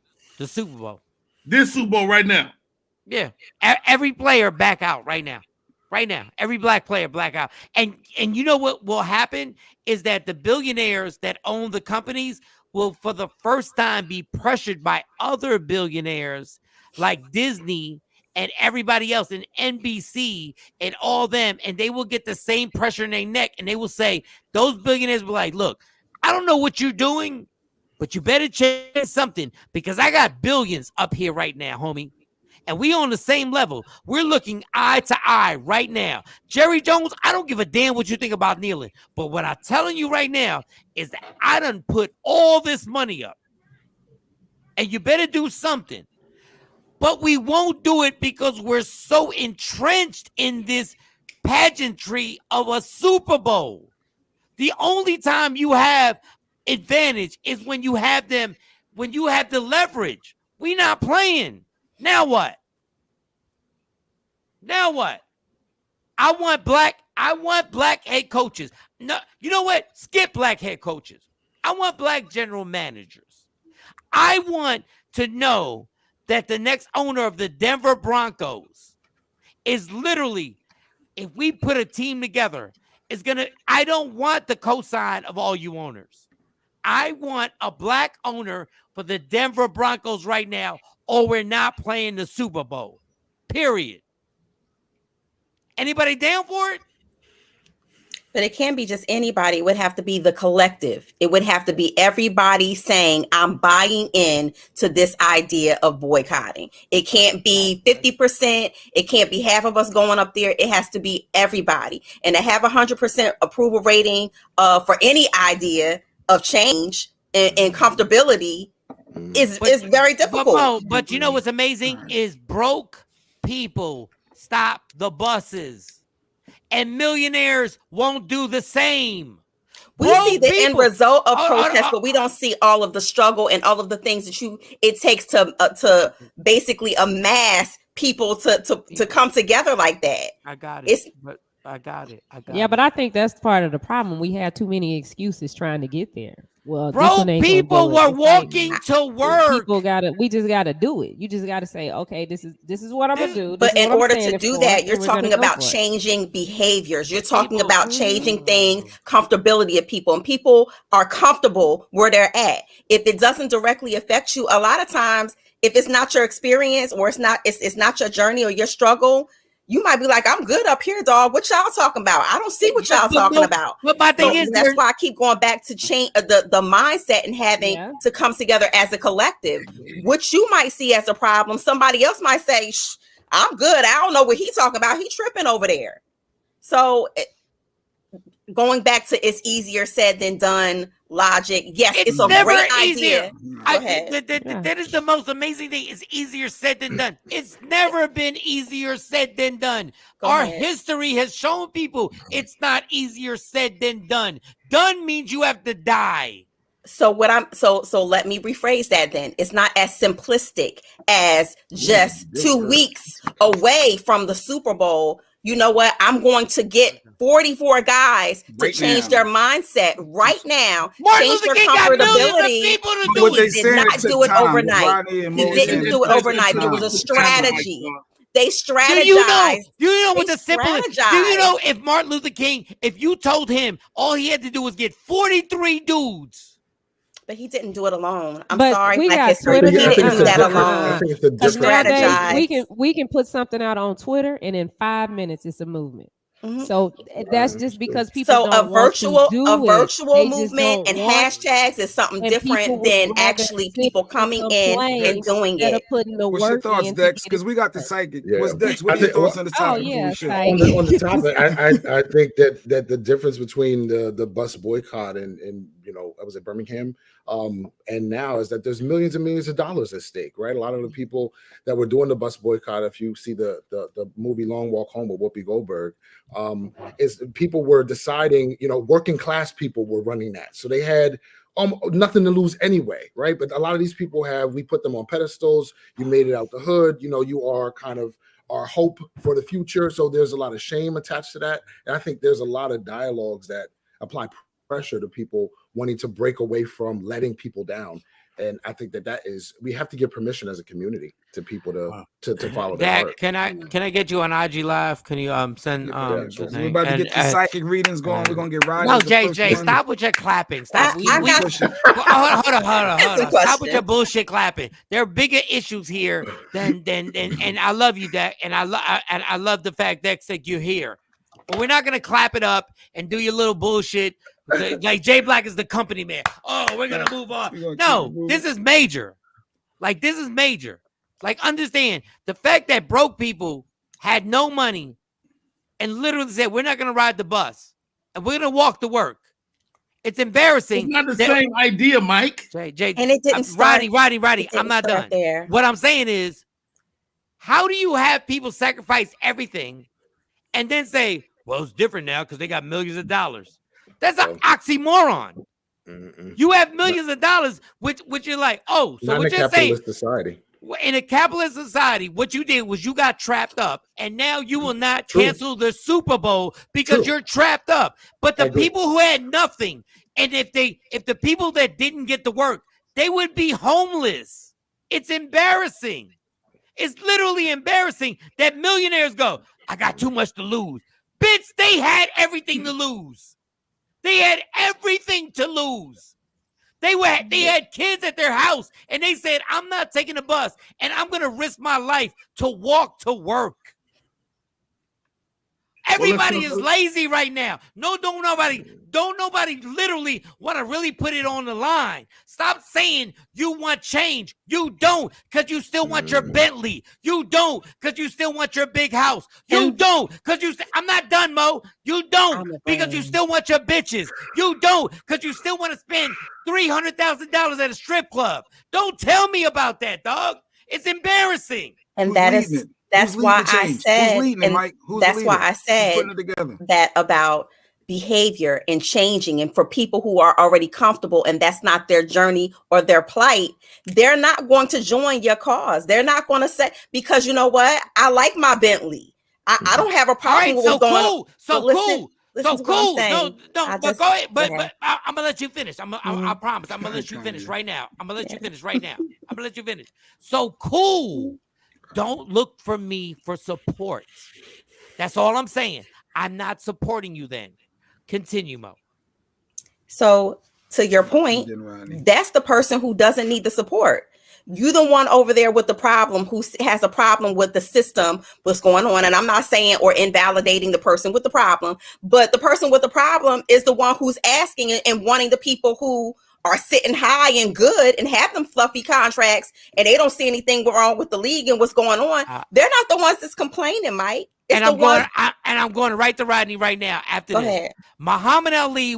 Super Bowl.
This Super Bowl right now.
Yeah. Every player back out right now. Right now. Every black player black out. And you know what will happen is that the billionaires that own the companies will for the first time be pressured by other billionaires like Disney and everybody else in NBC and all them, and they will get the same pressure in their neck, and they will say, those billionaires will be like, look, I don't know what you're doing, but you better change something because I got billions up here right now, homie. And we on the same level. We're looking eye to eye right now. Jerry Jones, I don't give a damn what you think about kneeling, but what I'm telling you right now is that I done put all this money up, and you better do something. But we won't do it because we're so entrenched in this pageantry of a Super Bowl. The only time you have advantage is when you have them, when you have the leverage. We not playing. Now what? Now what? I want black head coaches. No, you know what? Skip black head coaches. I want black general managers. I want to know that the next owner of the Denver Broncos is literally, if we put a team together, is gonna. I don't want the cosign of all you owners. I want a black owner for the Denver Broncos right now, or we're not playing the Super Bowl. Period. Anybody down for it?
But it can't be just anybody. It would have to be the collective. It would have to be everybody saying, I'm buying in to this idea of boycotting. It can't be 50%. It can't be half of us going up there. It has to be everybody. And to have 100% approval rating for any idea of change and comfortability is very difficult.
But you know what's amazing is broke people stop the buses. and millionaires won't do the same.
We see the end result of protests, but we don't see all of the struggle and all of the things that it takes to basically amass people to come together like that.
I got it. I got it.
But I think that's part of the problem. We had too many excuses trying to get there. Well,
people were walking to work.
We just gotta do it. You just gotta say, okay, this is what I'm gonna do.
But in order to do that, you're talking about changing behaviors. You're talking about changing things, comfortability of people, and people are comfortable where they're at. If it doesn't directly affect you, a lot of times, if it's not your experience or it's not your journey or your struggle, you might be like, I'm good up here, dog. What y'all talking about? I don't see what y'all talking about.
But my thing is,
that's why I keep going back to change the mindset and having to come together as a collective. What you might see as a problem, somebody else might say, I'm good. I don't know what he's talking about. He tripping over there. So going back to it's easier said than done logic. Yes, it's a great idea.
That is the most amazing thing. It's easier said than done. It's never been easier said than done. Our history has shown people it's not easier said than done. Done means you have to die.
So so let me rephrase that then. It's not as simplistic as just 2 weeks away from the Super Bowl. You know what? I'm going to get 44 guys to change their mindset right now. Change their comfortability. He did not do it overnight. He didn't do it overnight. There was a strategy. They strategized.
Do you know what the simple is? Do you know if Martin Luther King, if you told him all he had to do was get 43 dudes?
But he didn't do it alone. I'm
but
sorry,
we
Black
got
history. He didn't do that alone.
Nowadays, we can put something out on Twitter, and in 5 minutes, it's a movement. Mm-hmm. So that's just because people don't want to do
a virtual movement and hashtags is something different than actually people coming in and doing it.
Putting the
What's your thoughts, Dex? Because we got the psychic. What's Dex? What are your thoughts on the topic?
On the topic, I think that the difference between the bus boycott and I was at Birmingham, and now is that there's millions and millions of dollars at stake, right? A lot of the people that were doing the bus boycott, if you see the movie Long Walk Home with Whoopi Goldberg, is people were deciding, working class people were running that. So they had nothing to lose anyway, right? But a lot of these people we put them on pedestals. You made it out the hood. You are kind of our hope for the future. So there's a lot of shame attached to that. And I think there's a lot of dialogues that apply pressure to people wanting to break away from letting people down. And I think that is, we have to give permission as a community to people to follow that.
Can I get you on IG Live? Can you send
we're about to get the psychic readings going. We're gonna get right.
No, JJ, stop with your clapping. Stop. Hold on. Stop with your bullshit clapping. There are bigger issues here than and I love you, Dex, and I love the fact, Dex, that you're here. But we're not gonna clap it up and do your little bullshit. Like Jay Black is the company man. Oh, we're gonna move on. No, this is major. This is major. Understand the fact that broke people had no money and literally said, we're not gonna ride the bus and we're gonna walk to work. It's embarrassing.
It's not the same idea, Mike.
Jay,
and it didn't start.
Roddy. I'm not done.
There.
What I'm saying is, how do you have people sacrifice everything and then say, well, it's different now because they got millions of dollars? That's an oxymoron. Mm-mm. You have millions of dollars, which you're like, so
not
what
in
you're saying?
Society.
In a capitalist society, what you did was you got trapped up, and now you will not cancel the Super Bowl because you're trapped up. But the people who had nothing, and if the people that didn't get to work, they would be homeless. It's embarrassing. It's literally embarrassing that millionaires go, I got too much to lose. Bitch, they had everything to lose. They had everything to lose. They had kids at their house, and they said, I'm not taking a bus, and I'm going to risk my life to walk to work. Everybody is lazy right now. Don't nobody literally want to really put it on the line. Stop saying you want change. You don't, because you still want your Bentley. You don't, because you still want your big house. You don't, because I'm not done, Mo. You don't, because you still want your bitches. You don't, because you still want to spend $300,000 at a strip club. Don't tell me about that, dog. It's embarrassing.
And that That's why I said,
who's leading it, Mike? Who's
that's why I said
putting it together?
That about behavior and changing, and for people who are already comfortable and that's not their journey or their plight, they're not going to join your cause. They're not going to say, because you know what, I like my Bentley. I don't have a problem with what's going on.
Cool. No, but go ahead. But I'm gonna let you finish. I promise. I'm gonna let you finish right now. I'm gonna let you finish. So cool. Don't look for me for support. That's all I'm saying. I'm not supporting you then. Continue, Mo.
So to your point, that's the person who doesn't need the support. You the one over there with the problem, who has a problem with the system, what's going on. And I'm not saying or invalidating the person with the problem, but the person with the problem is the one who's asking and wanting the people who are sitting high and good and have them fluffy contracts and they don't see anything wrong with the league and what's going on. They're not the ones that's complaining, Mike. It's
I'm going to write to Rodney right now after this.
Ahead.
Muhammad Ali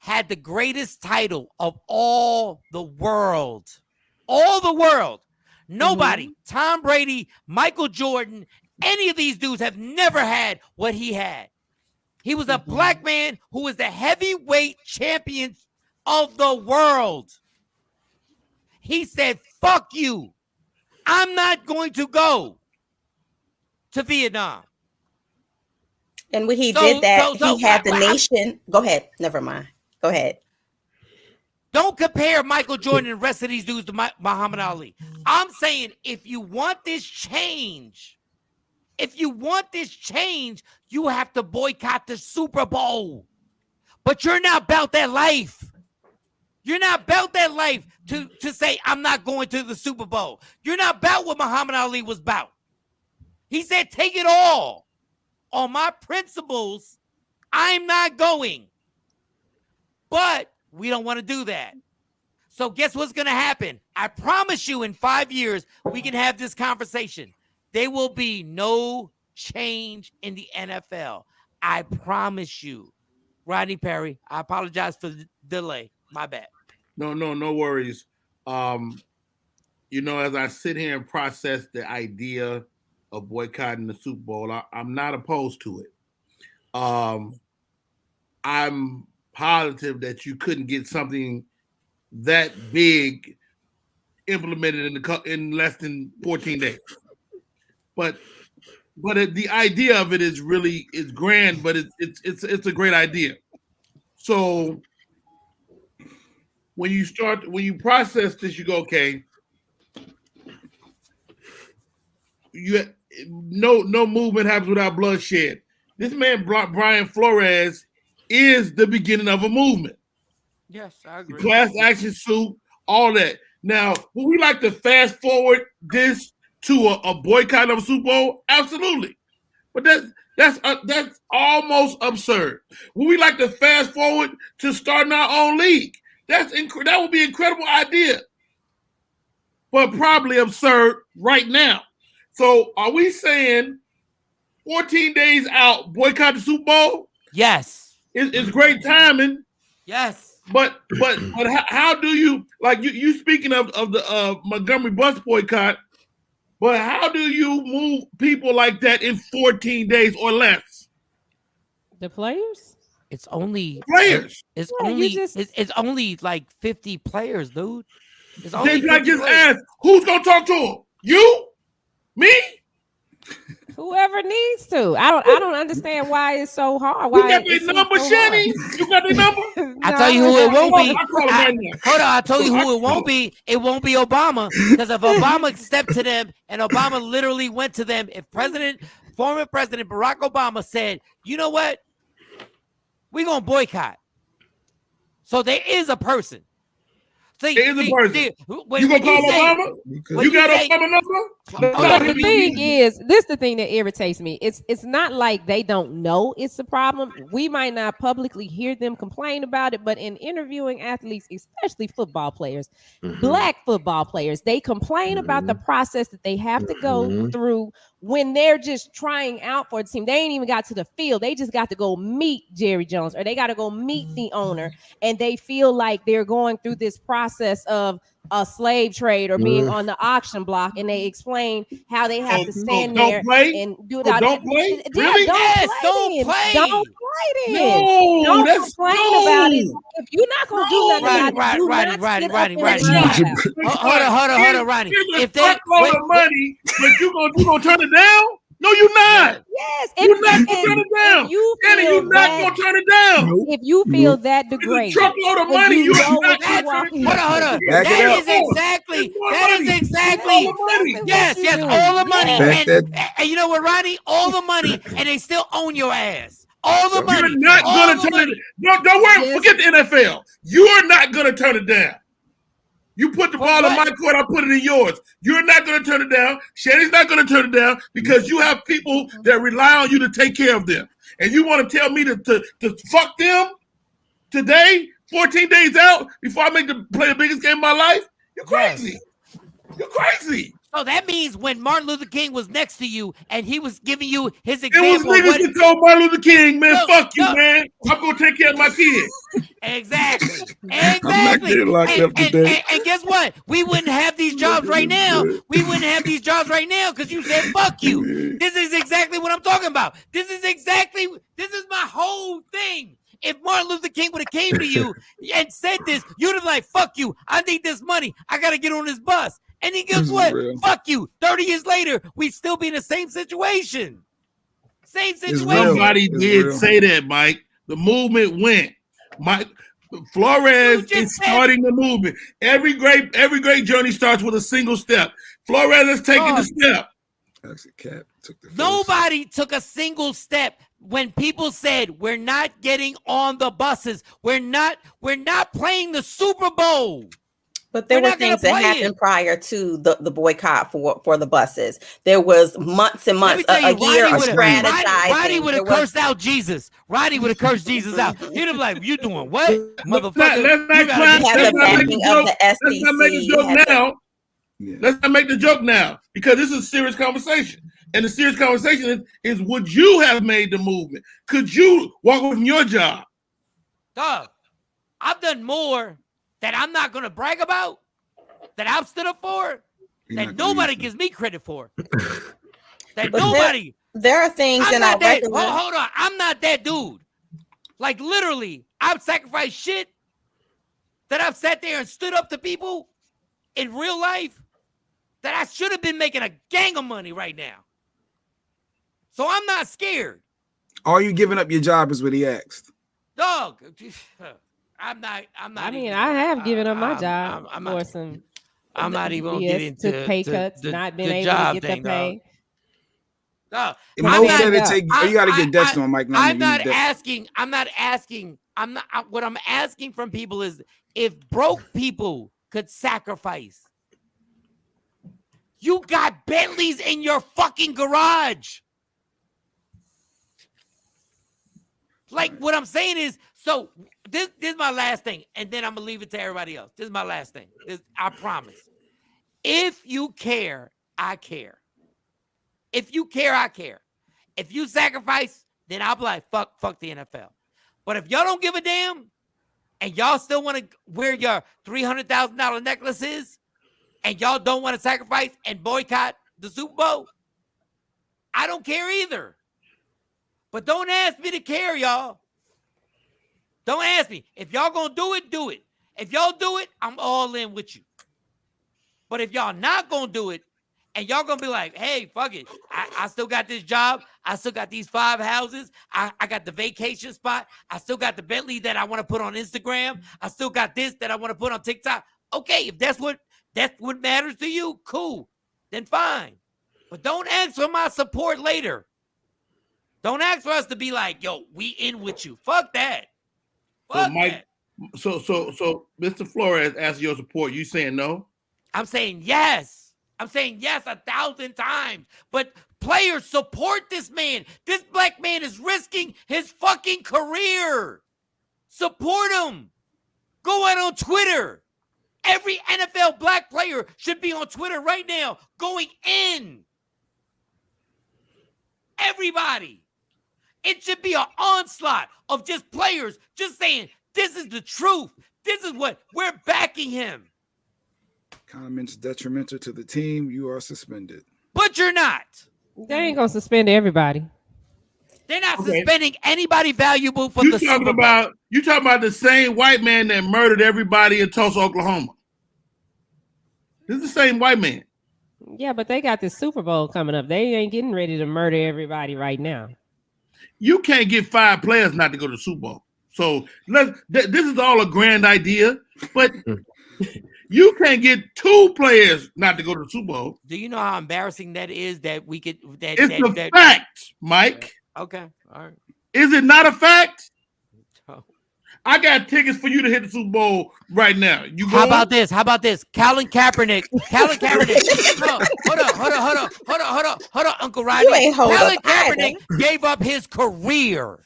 had the greatest title of all the world. All the world. Nobody, Tom Brady, Michael Jordan, any of these dudes have never had what he had. He was a black man who was the heavyweight champion of the world. He said, fuck you. I'm not going to go to Vietnam.
And when he did that, he had the nation. Go ahead. Never mind. Go ahead.
Don't compare Michael Jordan and the rest of these dudes to Muhammad Ali. I'm saying if you want this change, you have to boycott the Super Bowl. But you're not about that life. You're not about that life to say, I'm not going to the Super Bowl. You're not about what Muhammad Ali was about. He said, take it all. On my principles, I'm not going. But we don't want to do that. So guess what's going to happen? I promise you in 5 years, we can have this conversation. There will be no change in the NFL. I promise you. Rodney Perry, I apologize for the delay. My bad.
No worries. As I sit here and process the idea of boycotting the Super Bowl, I'm not opposed to it. I'm positive that you couldn't get something that big implemented in less than 14 days. But the idea of it is grand, but it's a great idea. So when you process this, you go, okay, no movement happens without bloodshed. This man, Brian Flores, is the beginning of a movement.
Yes, I agree.
The class action suit, all that. Now, would we like to fast forward this to a boycott of a Super Bowl? Absolutely. But that's almost absurd. Would we like to fast forward to starting our own league? That would be an incredible idea, but probably absurd right now. So are we saying 14 days out, boycott the Super Bowl?
Yes.
It's great timing.
Yes.
But how do you, like you speaking of the Montgomery bus boycott, but how do you move people like that in 14 days or less?
The players?
It's only
players.
It's only like 50 players, dude. It's
only I just asked, who's gonna talk to them? You? Me?
Whoever needs to. I don't understand why it's so hard. Why
you got their number, Shanny? You got their number?
I tell you who it won't be. Hold on, I tell you who it won't be. It won't be Obama. Because if Obama stepped to them and Obama literally went to them, if former President Barack Obama said, you know what? We're going to boycott. So there is a person.
There is a person. You gonna call Obama? You got Obama number?
The thing is, this is the thing that irritates me. It's not like they don't know it's a problem. We might not publicly hear them complain about it, but in interviewing athletes, especially football players, black football players, they complain about the process that they have to go through when they're just trying out for a team. They ain't even got to the field. They just got to go meet Jerry Jones, or they got to go meet the owner, and they feel like they're going through this process of a slave trade or being on the auction block, and they explain how they have to stand there and do that.
Don't play.
Yeah,
Really?
Don't play. Don't play.
No,
don't
that's
complain about it. If you're not gonna do nothing about it, do not sit up and
Hold on, Ronnie.
If they load of money, but you gonna turn it down? No, you're not.
Yes,
you're not gonna turn it down. You're not gonna turn it down.
If you feel that degraded,
it's a truckload of money. You know what
hold on. That is exactly. Yes, all the money. And you know what, Ronnie? All the money, and they still own your ass. All the money.
You're not gonna turn it. Don't worry. Forget the NFL. You are not gonna turn it down. You put the ball in my court, I put it in yours. You're not going to turn it down. Shanny's not going to turn it down because you have people that rely on you to take care of them. And you want to tell me to fuck them today, 14 days out, before I play the biggest game of my life? You're crazy. You're crazy.
So that means when Martin Luther King was next to you and he was giving you his example.
It was niggas that told Martin Luther King, man, fuck you, man. I'm going to take care of my kids.
Exactly.
I'm not getting locked up today.
And guess what? We wouldn't have these jobs right now. We wouldn't have these jobs right now because you said fuck you. This is exactly what I'm talking about. This is my whole thing. If Martin Luther King would have came to you and said this, you'd have like, fuck you. I need this money. I got to get on this bus. And then guess what? Fuck you. 30 years later, we still be in the same situation. Same situation.
Nobody did say that, Mike. The movement went. Mike Flores is starting the movement. Every great journey starts with a single step. Flores is taking the step.
Nobody took a single step when people said we're not getting on the buses. We're not playing the Super Bowl.
But there were things that happened prior to the boycott for the buses. There was months and months, a year of strategizing.
Roddy would have cursed out Jesus. Roddy would have cursed Jesus out. He'd have like, "You doing what, motherfucker?"
Let's not make the joke now because this is a serious conversation. And the serious conversation is would you have made the movement? Could you walk away from your job?
Dog, I've done more that I'm not going to brag about, that I've stood up for, that nobody gives me credit for. That nobody.
There are things in our regular.
Hold on. I'm not that dude. Like literally, I've sacrificed shit that I've sat there and stood up to people in real life that I should have been making a gang of money right now. So I'm not scared.
Are you giving up your job is what he asked.
Dog. I'm not.
I mean, I have given up my job for some.
I'm not even gonna get into
pay cuts, not being able to get the pay.
No, you got to get Dexter on Mike.
I'm not asking. What I'm asking from people is if broke people could sacrifice. You got Bentleys in your fucking garage. Like what I'm saying is, so this is my last thing, and then I'm gonna leave it to everybody else. This is my last thing. I promise. If you care, I care. If you care, I care. If you sacrifice, then I'll be like, fuck the NFL. But if y'all don't give a damn, and y'all still want to wear your $300,000 necklaces, and y'all don't want to sacrifice and boycott the Super Bowl, I don't care either. But don't ask me to care, y'all. Don't ask me. If y'all gonna do it, do it. If y'all do it, I'm all in with you. But if y'all not gonna do it, and y'all gonna be like, hey, fuck it. I still got this job. I still got these 5 houses. I got the vacation spot. I still got the Bentley that I want to put on Instagram. I still got this that I want to put on TikTok. Okay, if that's what matters to you, cool. Then fine. But don't ask for my support later. Don't ask for us to be like, yo, we in with you. Fuck that.
So Mike, so Mr. Flores asks your support. You saying no?
I'm saying yes. I'm saying yes 1,000 times. But players, support this man. This black man is risking his fucking career. Support him. Go out on Twitter. Every NFL black player should be on Twitter right now going in. Everybody. It should be an onslaught of just players just saying, this is the truth. This is what we're backing him.
Comments detrimental to the team. You are suspended.
But you're not.
They ain't gonna suspend everybody.
They're not suspending anybody valuable for the Super Bowl.
You talking about the same white man that murdered everybody in Tulsa, Oklahoma. This is the same white man.
Yeah, but they got this Super Bowl coming up. They ain't getting ready to murder everybody right now.
You can't get 5 players not to go to the Super Bowl. So this is all a grand idea, but you can't get 2 players not to go to the Super Bowl.
Do you know how embarrassing that is? That we could.
It's a fact, Mike.
Okay, all right.
Is it not a fact?
Oh.
I got tickets for you to hit the Super Bowl right now. You
How about this? Colin Kaepernick. No, hold on, Uncle Rodney. Colin Kaepernick gave up his career.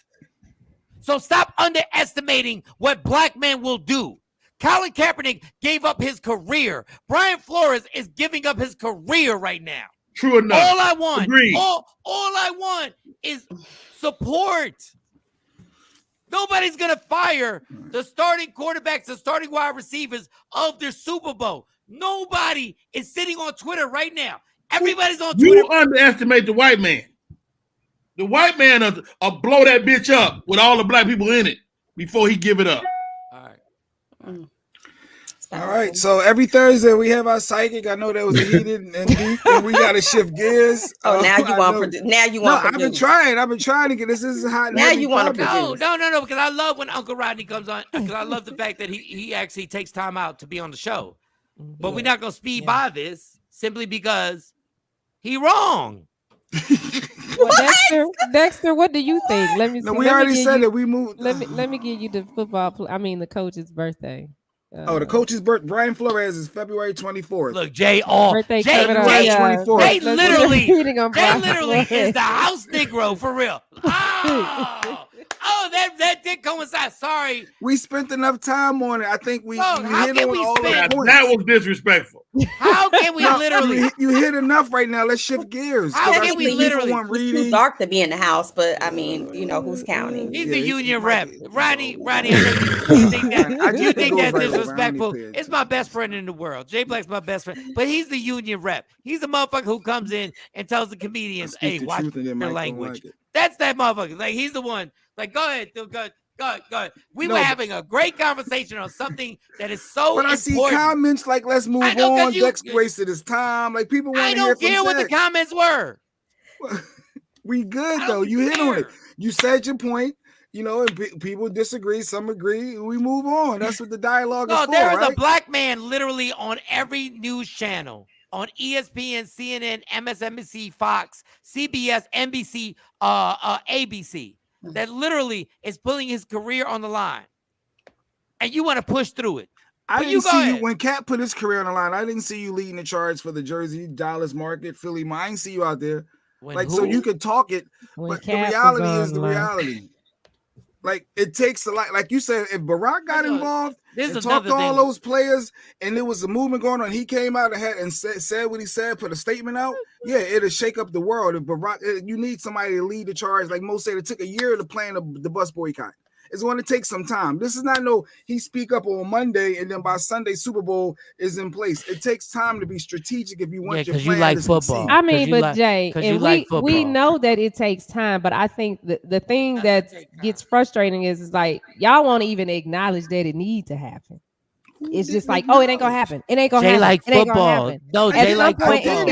So stop underestimating what black men will do. Colin Kaepernick gave up his career. Brian Flores is giving up his career right now.
True enough.
All I want,
Agreed.
all I want is support. Nobody's gonna fire the starting quarterbacks, the starting wide receivers of their Super Bowl. Nobody is sitting on Twitter right now. Everybody's on Twitter.
You underestimate the white man. The white man will blow that bitch up with all the black people in it before he give it up.
All right. So every Thursday we have our psychic. I know that was a heated and deep, and we got to shift gears.
Now you want.
I've been trying to get this. This is hot.
Now you want to.
No. Because I love when Uncle Rodney comes on. Because I love the fact that he actually takes time out to be on the show. But we're not gonna speed by this simply because he wrong.
Well, Dexter, what do you think? Let me.
No, we already said that we moved.
Let me give you the the coach's birthday.
The coach's birthday. Brian Flores is February 24th.
Look, Jay literally is the house Negro for real. Oh, that did coincide. Sorry.
We spent enough time on it. I think we hit on all
the
points.
That was disrespectful.
How can we literally?
You hit enough right now. Let's shift gears.
How can we literally?
It's too dark to be in the house, but I mean, you know who's counting.
He's the union rep. Rodney, you think that's disrespectful? It's my best friend in the world. Jay Black's my best friend, but he's the union rep. He's the motherfucker who comes in and tells the comedians, "Hey, watch their language." That's that motherfucker. Like he's the one. Like, go ahead. We were having a great conversation on something that is so important.
I see comments like, let's move on. Dex wasted his time. Like, people want to hear from
I don't care what the comments were.
We good, though. You hit on it. You said your point. You know, and people disagree. Some agree. We move on. That's what the dialogue is for,
there is
right?
a black man literally on every news channel. On ESPN, CNN, MSNBC, Fox, CBS, NBC, ABC. That literally is putting his career on the line, and you want to push through it.
I didn't see you when Cat put his career on the line. I didn't see you leading the charge for the Jersey, Dallas market, Philly. I didn't see you out there. So you could talk it, but the reality is the reality. Like, it takes a lot. Like you said, if Barack got involved and talked to all those players, and there was a movement going on, he came out and said what he said, put a statement out. Yeah, it'll shake up the world. If Barack, you need somebody to lead the charge. Like Mo said, it took a year to plan the bus boycott. It's going to take some time. This is not he speak up on Monday and then by Sunday Super Bowl is in place. It takes time to be strategic if you want your plan
you like
to
football.
succeed.
I mean, but Jay, and we know that it takes time, but I think the thing that gets frustrating is like y'all won't even acknowledge that it needs to happen. It's just like, it ain't gonna happen. It ain't gonna happen.
Jay like
it ain't
football.
Gonna
No, Jay like football.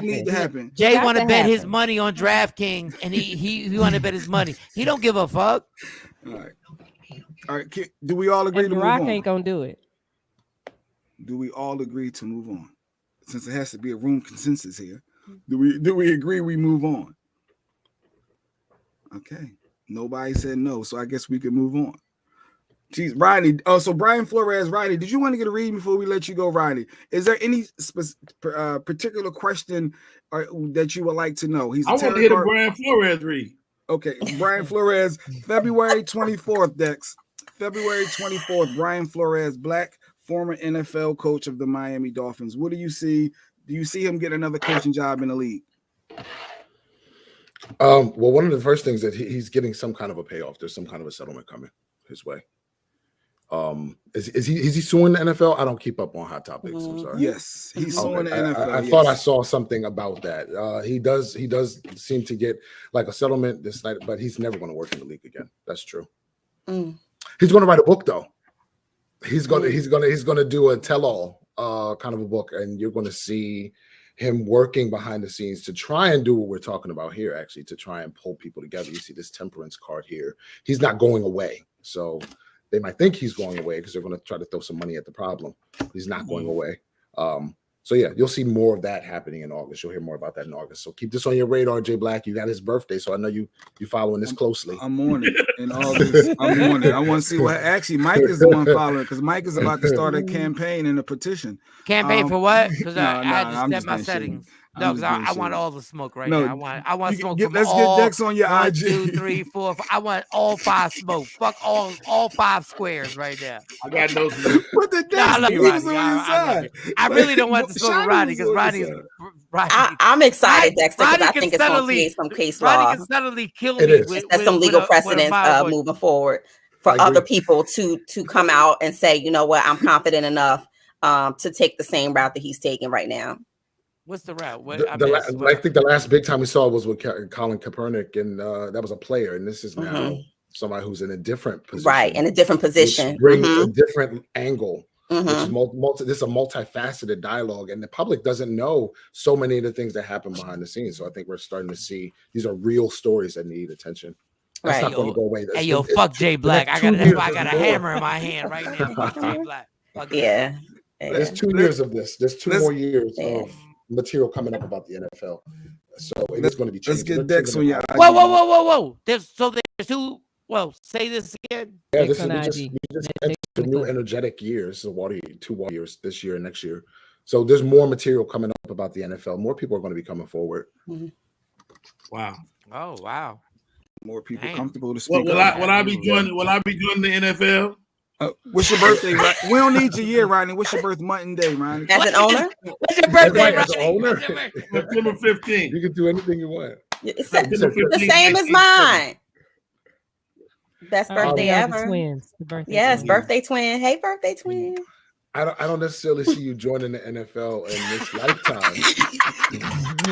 Need to happen.
Jay want to bet his money on DraftKings, and he want to bet his money. He don't give a fuck.
All right. Do we all agree to move on?
Rock ain't gonna do it.
Do we all agree to move on? Since it has to be a room consensus here, do we agree we move on? Okay. Nobody said no, so I guess we can move on. Jeez, Rodney. Oh, so Brian Flores, Rodney, did you want to get a read before we let you go, Rodney? Is there any particular question that you would like to know?
I want to get a Brian Flores read.
Okay, Brian Flores, February 24th, Dex. February 24th, Brian Flores, black, former NFL coach of the Miami Dolphins. What do you see? Do you see him get another coaching job in the league?
Well, one of the first things that he's getting some kind of a payoff. There's some kind of a settlement coming his way. Is he suing the NFL? I don't keep up on hot topics. I'm sorry.
Yes, he's suing the NFL.
I thought I saw something about that. He does seem to get like a settlement this night, but he's never going to work in the league again. That's true. He's going to write a book though. He's going to do a tell-all kind of a book, and you're going to see him working behind the scenes to try and do what we're talking about here, actually, to try and pull people together. You see this temperance card here. He's not going away. So they might think he's going away because they're going to try to throw some money at the problem. He's not going away. So yeah, you'll see more of that happening in August. You'll hear more about that in August. So keep this on your radar, Jay Black. You got his birthday, so I know you're following this closely.
I'm on it in August. I'm on it. I want to see what. Actually, Mike is the one following because Mike is about to start a campaign and a petition.
Campaign for what? Because I had to step my settings. No, because I want all the smoke right now. I want smoke.
Let's get Dex on your IG.
1, 2, 3, 4. I want all 5 smoke. Fuck all 5 squares right now.
I got no smoke.
Put the Dex on your side.
I really don't want to smoke with Rodney because Rodney's.
I'm excited, Dexter, because I think it's going to create some case law.
Rodney can suddenly kill me.
There's some legal precedents moving forward for other people to come out and say, you know what, I'm confident enough to take the same route that he's taking right now.
What's the route?
I think the last big time we saw was with Colin Kaepernick, and that was a player, and this is now somebody who's in a different position.
Right, in a different position.
Brings a different angle. Which is this is a multifaceted dialogue, and the public doesn't know so many of the things that happen behind the scenes. So I think we're starting to see these are real stories that need attention. That's not going to go away.
Hey, yo, fuck Jay Black. I got a hammer in my hand right now. Fuck Jay Black.
Yeah.
There's 2 years of this. There's 2 more years of material coming up about the NFL. So it's going to be changing.
Let's get Dex on your.
Whoa. There's 2. Well, say this again.
Yeah, we just entered new energetic years. So 2 water years this year and next year. So there's more material coming up about the NFL. More people are going to be coming forward.
Wow.
Oh wow.
More people comfortable to speak.
Will I be joining the NFL?
What's your birthday? We don't need your year, Rodney. What's your birth month and day, Rodney?
As an owner?
What's your birthday,
as an owner?
September 15th.
You can do anything you want.
It's the same as mine. Best birthday ever.
Twins.
Yes, birthday twin. Hey, birthday twin.
I don't necessarily see you joining the NFL in this lifetime.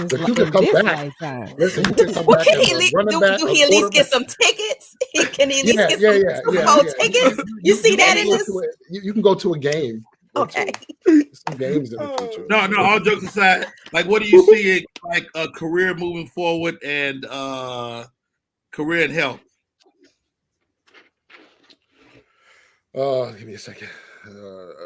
But you can come back. Listen, you can come back.
Can he at least get some tickets? Can he at least get some tickets? You see that in this?
You can go to a game.
Okay.
Some games in the future.
No, all jokes aside, like what do you see like a career moving forward and career and health?
Give me a second.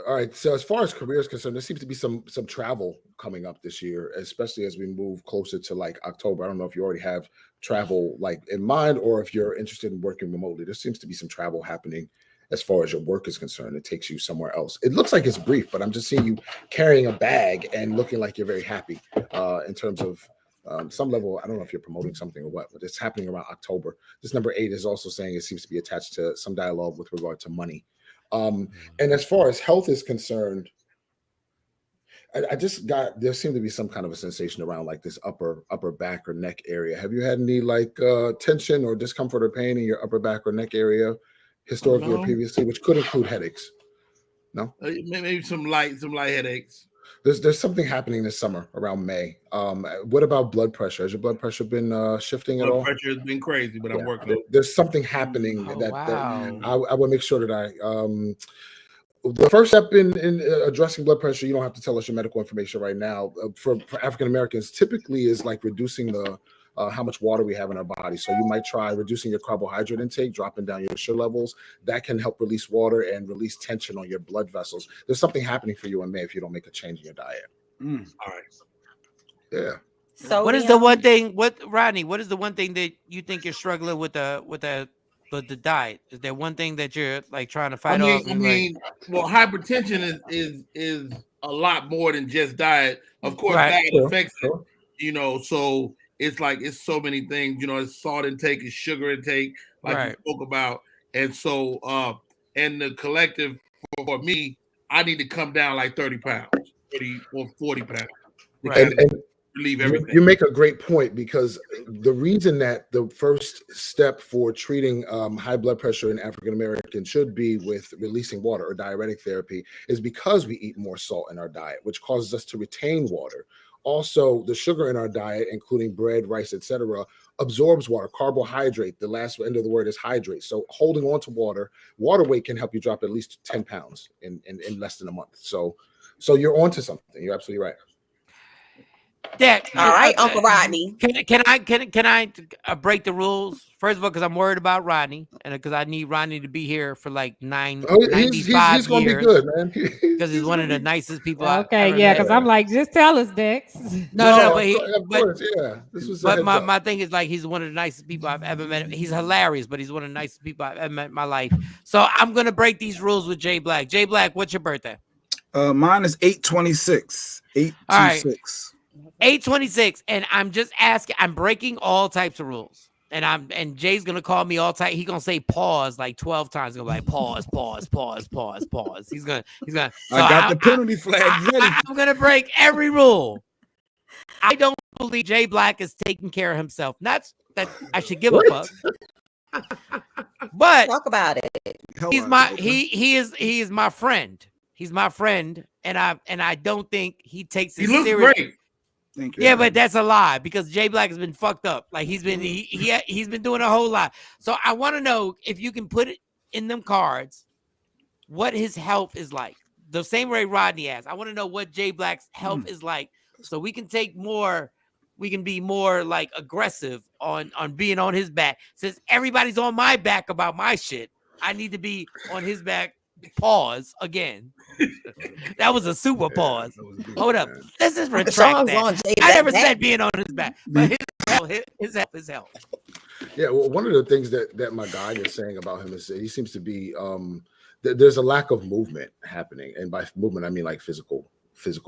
All right. So as far as career is concerned, there seems to be some travel coming up this year, especially as we move closer to like October. I don't know if you already have travel like in mind or if you're interested in working remotely. There seems to be some travel happening as far as your work is concerned. It takes you somewhere else. It looks like it's brief, but I'm just seeing you carrying a bag and looking like you're very happy in terms of some level. I don't know if you're promoting something or what, but it's happening around October. This number 8 is also saying it seems to be attached to some dialogue with regard to money. And as far as health is concerned, there seemed to be some kind of a sensation around like this upper back or neck area. Have you had any like tension or discomfort or pain in your upper back or neck area historically or previously, which could include headaches? No,
maybe some light headaches.
There's something happening this summer around May. What about blood pressure? Has your blood pressure been shifting at all?
Blood pressure has been crazy, but I'm working on it.
There's something happening that I will make sure that the first step in addressing blood pressure, you don't have to tell us your medical information right now. For African Americans, typically is like reducing the how much water we have in our body. So you might try reducing your carbohydrate intake, dropping down your sugar levels. That can help release water and release tension on your blood vessels. There's something happening for you in May if you don't make a change in your diet.
All right.
Yeah.
So
what is the one thing? Rodney? What is the one thing that you think you're struggling with the diet? Is there one thing that you're like trying to fight off?
Well, hypertension is a lot more than just diet. Of course,
Right.
diet affects it. So it's like it's so many things. It's salt intake, it's sugar intake, like
Right.
you spoke about, and so and the collective for me, I need to come down like 30 pounds, 30 or 40 pounds.
Right.
relieve everything.
You make a great point, because the reason that the first step for treating high blood pressure in African Americans should be with releasing water or diuretic therapy is because we eat more salt in our diet, which causes us to retain water. Also, the sugar in our diet, including bread, rice, etc., absorbs water. Carbohydrate, the last end of the word is hydrate. So holding on to water weight can help you drop at least 10 pounds in less than a month. So you're onto something. You're absolutely right.
Yeah.
All right, Uncle Rodney.
Can I break the rules? First of all, because I'm worried about Rodney, and because I need Rodney to be here for like 95
he's gonna
years.
be good, man.
Because he's one of the nicest people.
Okay, yeah, because I'm like, just tell us, Dex.
No,
of course, yeah. This was.
But my thing is, like, he's one of the nicest people I've ever met. He's hilarious, but he's one of the nicest people I've ever met in my life. So I'm gonna break these rules with Jay Black. Jay Black, what's your birthday?
Mine is 8/26. 8/26.
8/26, and I'm just asking. I'm breaking all types of rules, and Jay's gonna call me all type. He's gonna say pause like 12 times. He's gonna be like pause. He's gonna. So
I got the penalty flag ready.
I'm gonna break every rule. I don't believe Jay Black is taking care of himself. Not that I should give a fuck. But
talk about it.
He is my friend. He's my friend, and I don't think he takes it
looks
serious.
Great.
Thank you.
Yeah, but that's a lie, because Jay Black has been fucked up. Like he's been doing a whole lot. So I want to know if you can put it in them cards what his health is like. The same way Rodney asked. I want to know what Jay Black's health is like, so we can be more like aggressive on being on his back. Since everybody's on my back about my shit, I need to be on his back. Pause again. That was a super pause. Hold up. Let's just retract that. I never said being on his back, but his health is health.
Yeah, well, one of the things that my guy is saying about him is he seems to be there's a lack of movement happening, and by movement I mean like physical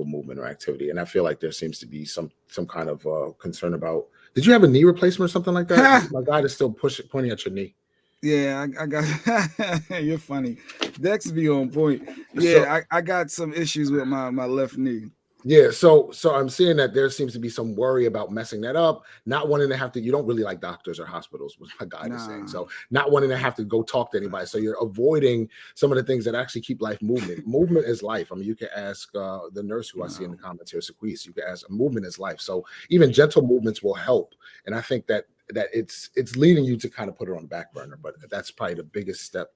movement or activity. And I feel like there seems to be some kind of concern about. Did you have a knee replacement or something like that? My guy is still pointing at your knee.
Yeah, I got. You're funny. Dex be on point. Yeah, I got some issues with my left knee.
Yeah, so I'm seeing that there seems to be some worry about messing that up, not wanting to have to. You don't really like doctors or hospitals, what my guy is saying. So not wanting to have to go talk to anybody. So you're avoiding some of the things that actually keep life moving. Movement is life. I mean, you can ask the nurse who I see in the comments here, Sequise. You can ask. Movement is life. So even gentle movements will help. And I think that it's leading you to kind of put it on the back burner. But that's probably the biggest step,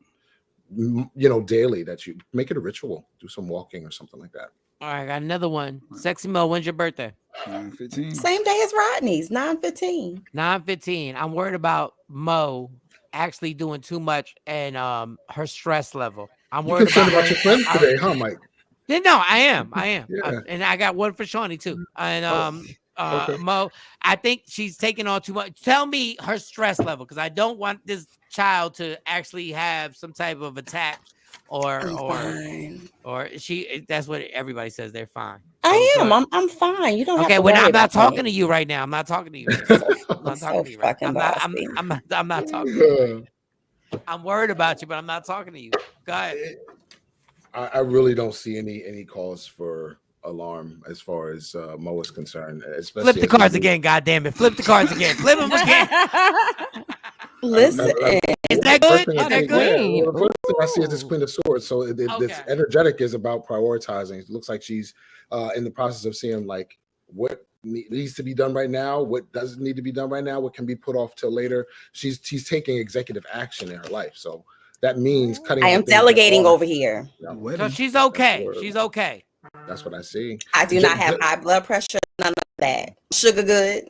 daily, that you make it a ritual. Do some walking or something like that.
All right, I got another one. Sexy Mo, when's your birthday?
9/15.
Same day as Rodney's, 9/15.
9/15. I'm worried about Mo actually doing too much and her stress level. I'm worried
about your friends today, huh, Mike?
No, I am.
Yeah.
And I got one for Shawnee too. And okay. Mo, I think she's taking on too much. Tell me her stress level, because I don't want this child to actually have some type of attack. Or she. That's what everybody says. They're fine.
I am. I'm fine. You don't.
Okay.
Have to
When
worry
I'm not
about
talking
me.
to you right now. I'm not talking to you. I'm not talking to you. Right? I'm not talking to you. I'm worried about you, but I'm not talking to you. Go ahead.
I really don't see any cause for alarm as far as Mo is concerned. Especially
flip the cards again. God damn it! Flip the cards again. Flip them again.
Listen,
is that good? Is that good?
Yeah, the first thing I see is this Queen of Swords. So this energetic is about prioritizing. It looks like she's in the process of seeing like what needs to be done right now, what doesn't need to be done right now, what can be put off till later. She's taking executive action in her life. So that means cutting.
I am delegating over here.
So she's okay. She's okay.
That's what I see.
I do not have high blood pressure. None of that. Sugar good.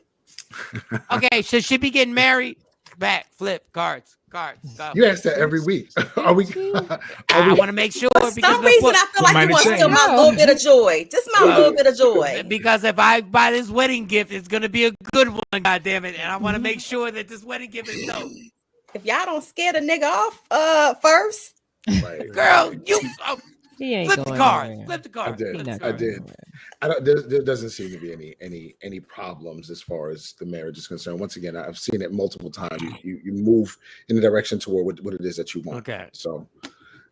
Okay, should she be getting married? Back, flip, cards. Go.
You ask that every week.
I want to make sure.
For some reason, I feel like you want to steal my little bit of joy. Just my little bit of joy.
Because if I buy this wedding gift, it's going to be a good one, goddammit. And I want to make sure that this wedding gift is dope.
If y'all don't scare the nigga off first.
Right.
Girl, you...
Flip
the card. Flip the card.
I did. There doesn't seem to be any problems as far as the marriage is concerned. Once again, I've seen it multiple times. You move in the direction toward what it is that you want.
Okay.
So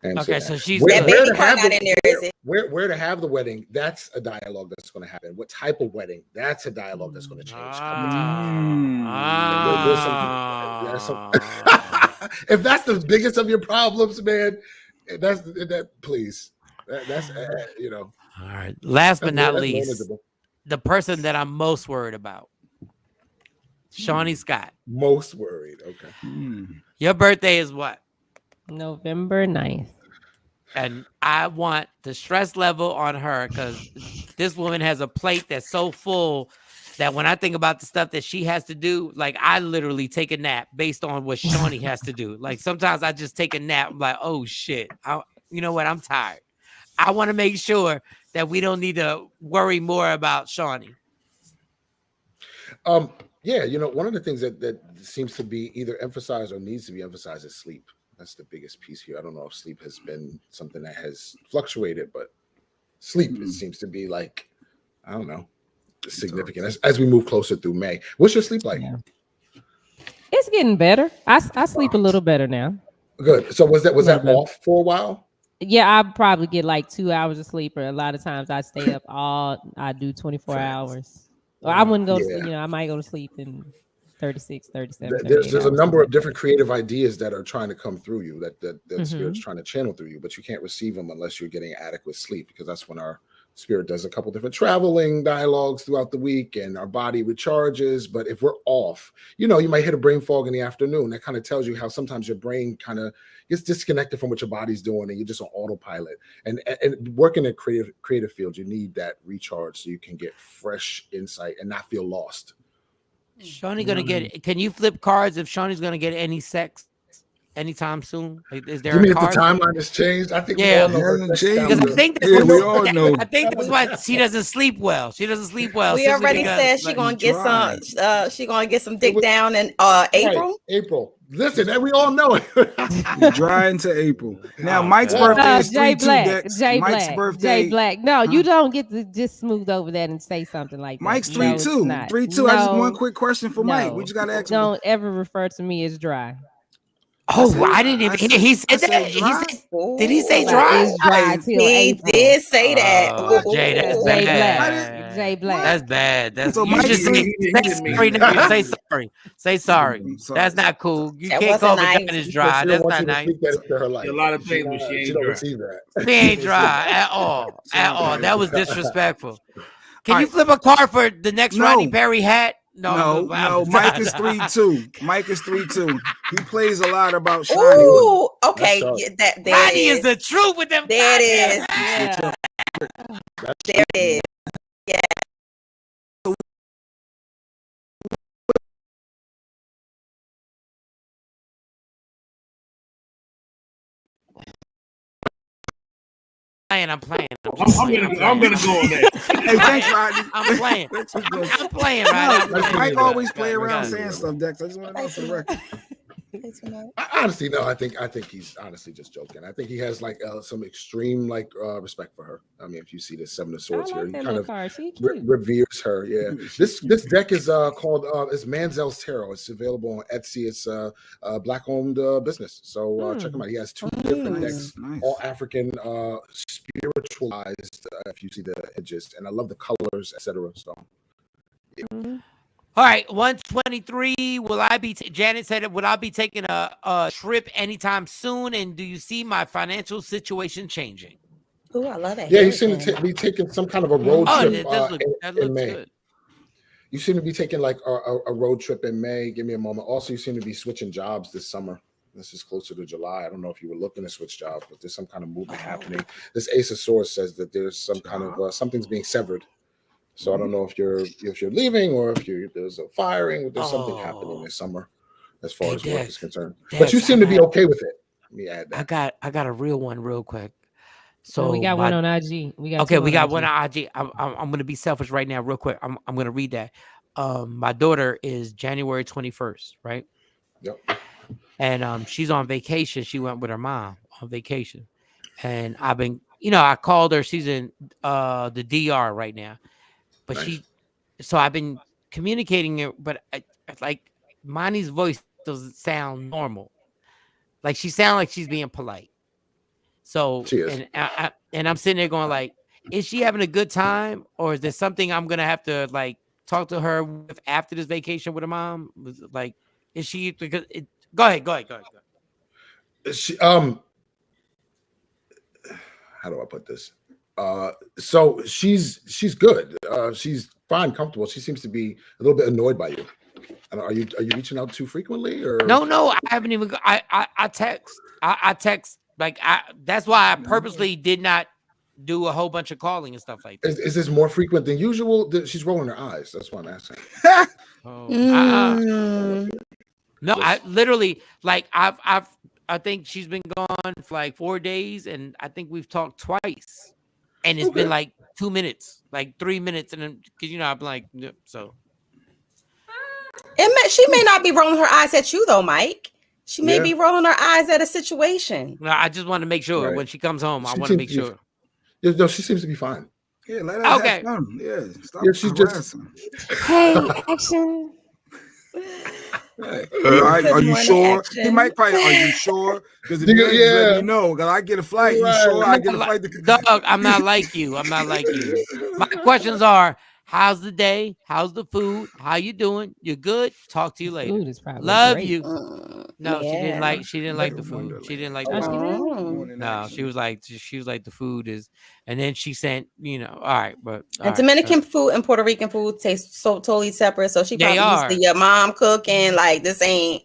And
okay, so she's
that baby card not in there, is it?
Where to have the wedding? That's a dialogue that's going to happen. What type of wedding? That's a dialogue that's going to change. There's some. If that's the biggest of your problems, man, that's that. Please, that's you know.
All right. Last but not least, the person that I'm most worried about, Shawnee Scott.
Most worried. Okay.
Your birthday is what?
November 9th.
And I want the stress level on her because this woman has a plate that's so full that when I think about the stuff that she has to do, like I literally take a nap based on what Shawnee has to do. Like sometimes I just take a nap. I'm like, oh shit. You know what? I'm tired. I want to make sure that we don't need to worry more about Shawnee.
Yeah, you know, one of the things that seems to be either emphasized or needs to be emphasized is sleep. That's the biggest piece here. I don't know if sleep has been something that has fluctuated, but sleep it seems to be like, I don't know, significant as we move closer through May. What's your sleep like?
Yeah. It's getting better. I sleep a little better now.
Good. So was that off for a while?
Yeah, I probably get like 2 hours of sleep, or a lot of times I stay up I do 24 hours. Or I wouldn't go to, I might go to sleep in 36, 37.
There's a number of different creative ideas that are trying to come through you that Spirit's trying to channel through you, but you can't receive them unless you're getting adequate sleep, because that's when our Spirit does a couple different traveling dialogues throughout the week and our body recharges. But if we're off, you might hit a brain fog in the afternoon. That kind of tells you how sometimes your brain kind of gets disconnected from what your body's doing and you're just on autopilot. And working in creative fields, you need that recharge so you can get fresh insight and not feel lost.
Shawnee gonna get? Can you flip cards if Shawnee's gonna get any sex anytime soon? Like, is there?
You mean if the timeline has changed? I think
we all
know.
Because I think that's
we all know.
I think that's why she doesn't sleep well. She doesn't sleep well.
We already said she gonna get some. She gonna get some dick down in April.
Right. April. Listen, we all know it.
Dry into April. Now Mike's birthday is
Jay Black.
Mike's birthday.
Jay Black. No, you don't get to just smooth over that and say something like that.
Mike's 3-2. 3-2. I just one quick question for Mike. We just gotta ask.
Don't ever refer to me as dry.
Oh, I didn't even hear. He said that. He said, did he say dry?
It's dry till
he
April.
did say that.
Jay, that's
Jay
bad.
Black. Jay Black.
That's bad. That's
So
you
Mike
just say sorry. Say sorry. That's not cool. You
That
can't call
wasn't
vagina
nice.
is dry. That's not nice.
A lot of things, but she ain't dry.
She ain't dry at all. At all. That was disrespectful. Can you flip a card for the next Rodney Perry hat?
No. Mike is 3-2. Mike is 3-2. He plays a lot about Shawnee.
Ooh, okay. There
Rodney
it
is the truth with them.
There it is.
Yeah.
There it is. Yeah.
I'm playing.
I'm gonna go on that.
Hey, thanks, Rodney.
I'm playing. I'm playing, right?
Mike always play around saying stuff, Dex. I just want to know for the record.
Honestly, no. I think he's honestly just joking. I think he has like some extreme respect for her. I mean, if you see the Seven of Swords here, he kind of reveres her. Yeah. This deck is called it's Manzel's Tarot. It's available on Etsy. It's a black-owned business. So check him out. He has two different decks, all African, spiritualized. If you see the edges, and I love the colors, etc. So. Yeah.
All right, 123. Will I be? Janet said, "Will I be taking a trip anytime soon?" And do you see my financial situation changing?
Oh, I love that.
Yeah, you seem to be taking some kind of a road trip in May.
Good.
You seem to be taking like a road trip in May. Give me a moment. Also, you seem to be switching jobs this summer. This is closer to July. I don't know if you were looking to switch jobs, but there's some kind of movement happening. This Ace of Swords says that there's some kind of something's being severed. So I don't know if you're leaving or if there's a firing, but there's something happening this summer as far as work is concerned. But you seem to be okay with it. Let me add that.
I got a real one real quick.
So we got one on IG. We got one on IG. I'm gonna be selfish right now, real quick. I'm gonna read that. My daughter is January 21st, right?
Yep.
And she's on vacation. She went with her mom on vacation. And I've been, I called her. She's in the DR right now. But so I've been communicating it, but like Mani's voice doesn't sound normal. Like she sounds like she's being polite.
So, and I'm sitting there going like, is she having a good time, or is there something I'm gonna have to like talk to her with after this vacation with her mom? Like, is she? Because go ahead.
She, how do I put this? So she's good. She's fine, comfortable. She seems to be a little bit annoyed by you. Are you reaching out too frequently, or
no? I haven't even. I text. I text like that's why I purposely did not do a whole bunch of calling and stuff like that.
Is this more frequent than usual? She's rolling her eyes. That's what I'm asking.
No, I literally like I think she's been gone for like 4 days, and I think we've talked twice, and it's been like 2 minutes, like 3 minutes, and then because I'm like so.
She may not be rolling her eyes at you though, Mike. She may be rolling her eyes at a situation.
No, I just want to make sure when she comes home. I want to make sure.
No, she seems to be fine.
Yeah, let her have fun. Yeah, stop
she's just.
Hey, action.
Are you sure? He might probably. Are you sure? Because if you let me know, because I get a flight. You sure? I get a flight.
Dog, I'm not like you. My questions are: how's the day? How's the food? How you doing? You're good. Talk to you later.
Food is probably
love
great.
you. No, she didn't like the food. She didn't like the food. No, she was like the food is, and then she sent all right, but
Dominican food and Puerto Rican food taste so totally separate. So she probably used to your mom cooking. Like this ain't.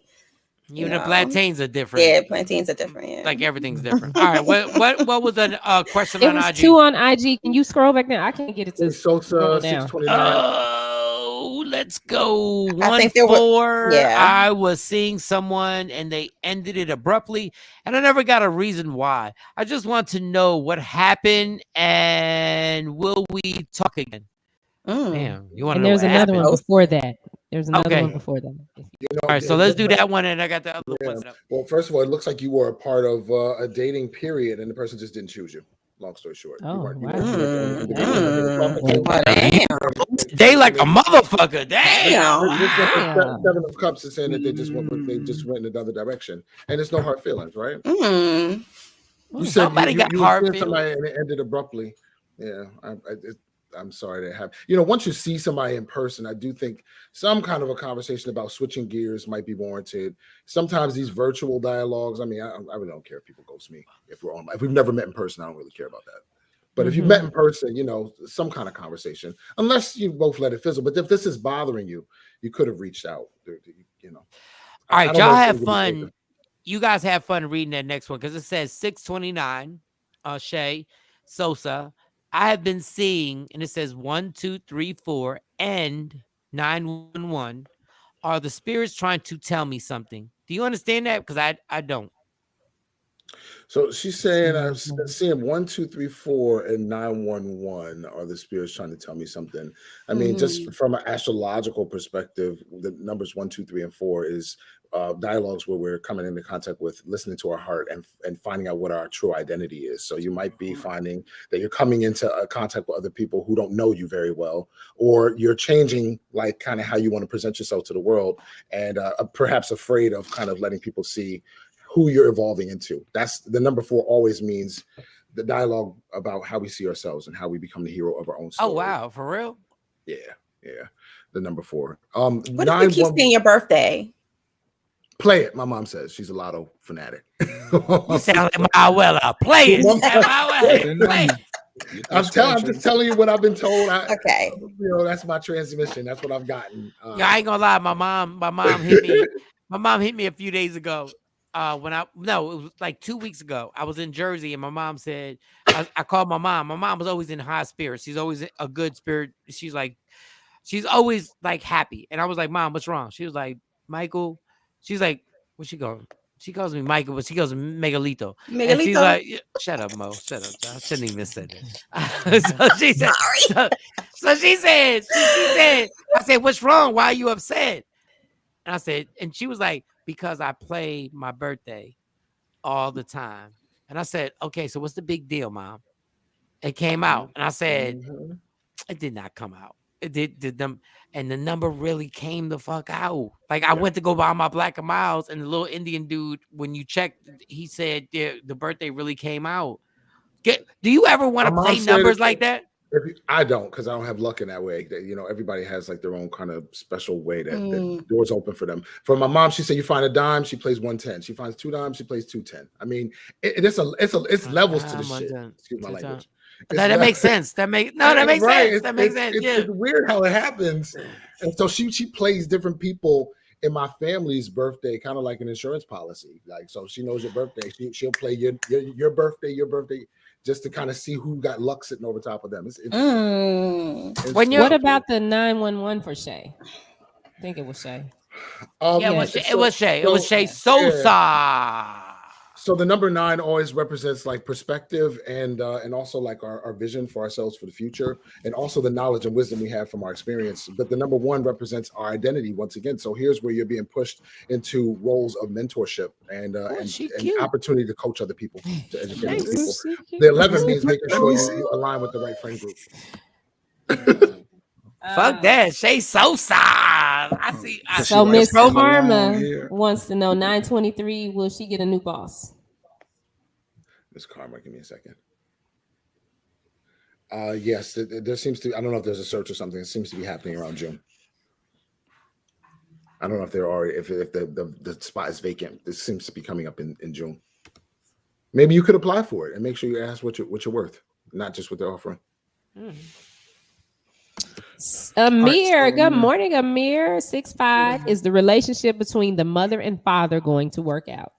Even the plantains are different.
Yeah, plantains are different. Yeah.
Like everything's different. All right, what was the question
it
on
was
IG?
2 on IG. Can you scroll back down? I can't get it to
Sosa 629.
Let's go 1-4. I was seeing someone and they ended it abruptly, and I never got a reason why. I just want to know what happened and will we talk again? Damn, you want to know?
There's another one before that. There's another one before that.
All right, so let's do that one, and I got the other ones up.
Well, first of all, it looks like you were a part of a dating period, and the person just didn't choose you. Long story short,
they like a motherfucker. Damn.
7 of Cups is saying that they just went in another direction, and it's no hard feelings, right? You said
somebody got hard feelings,
and it ended abruptly. Yeah, I'm sorry that happened. Once you see somebody in person, I do think some kind of a conversation about switching gears might be warranted. Sometimes these virtual dialogues, I really don't care if people ghost me if we've never met in person. I don't really care about that. But if you've met in person, some kind of conversation, unless you both let it fizzle. But if this is bothering you, you could have reached out. All
right, y'all have fun. You guys have fun reading that next one because it says 629. Shay Sosa. I have been seeing, and it says 1, 2, 3, 4, and 911. Are the spirits trying to tell me something? Do you understand that? Because I don't.
So she's saying I'm seeing 1, 2, 3, 4, and 911 are the spirits trying to tell me something. I mean, just from an astrological perspective, the numbers 1, 2, 3, and 4 is dialogues where we're coming into contact with listening to our heart and finding out what our true identity is. So you might be finding that you're coming into contact with other people who don't know you very well, or you're changing like kind of how you want to present yourself to the world, and perhaps afraid of kind of letting people see who you're evolving into. That's the number 4 always means the dialogue about how we see ourselves and how we become the hero of our own story.
Oh, wow. For real?
Yeah. The number 4.
What if we keep saying your birthday?
Play it. My mom says she's a lotto fanatic.
You sound like my abuela. Play it.
I'm just telling you what I've been told.
Okay.
That's my transmission. That's what I've gotten.
I ain't gonna lie. My mom hit me. My mom hit me a few days ago. It was like 2 weeks ago. I was in Jersey, and my mom said, I called my mom. My mom was always in high spirits. She's always a good spirit. She's always like happy. And I was like, Mom, what's wrong? She was like, Michael. She's like, what's she going? She calls me Michael, but she goes Megalito. And she's like, shut up, Mo. Shut up. I shouldn't even said that. So she said, I said, what's wrong? Why are you upset? And I said, and she was like, because I play my birthday all the time. And I said, okay, so what's the big deal, Mom? It came out. And I said, it did not come out. And the number really came the fuck out. Like I went to go buy my Black and Miles, and the little Indian dude, when you checked, he said the birthday really came out. Do you ever want to play numbers like that?
I don't, because I don't have luck in that way. You know, everybody has like their own kind of special way that doors open for them. For my mom, she said you find a dime, she plays 110. She finds 2 dimes, she plays 210. I mean, it's levels to the shit. Excuse my language.
That makes sense. That makes sense. That makes sense.
It's weird how it happens. And so she plays different people in my family's birthday, kind of like an insurance policy. Like, so she knows your birthday. She'll play your birthday, just to kind of see who got luck sitting over top of them. It's
what about the 911 for Shay? I think it was Shay.
It was Shay. It was Shay Sosa.
Yeah. So the number 9 always represents like perspective and also like our vision for ourselves for the future, and also the knowledge and wisdom we have from our experience. But the number 1 represents our identity once again. So here's where you're being pushed into roles of mentorship and opportunity to coach other people, to educate other people. The 11 means making sure you align with the right friend group.
Fuck that, Shay Sosa. I see.
So Miss Karma wants to know 923. Will she get a new boss?
Miss Karma, give me a second. Yes, there seems to. I don't know if there's a search or something. It seems to be happening around June. I don't know if there are. If the spot is vacant, this seems to be coming up in June. Maybe you could apply for it and make sure you ask what you're worth, not just what they're offering.
Amir, good morning, Amir. 6'5". Is the relationship between the mother and father going to work out?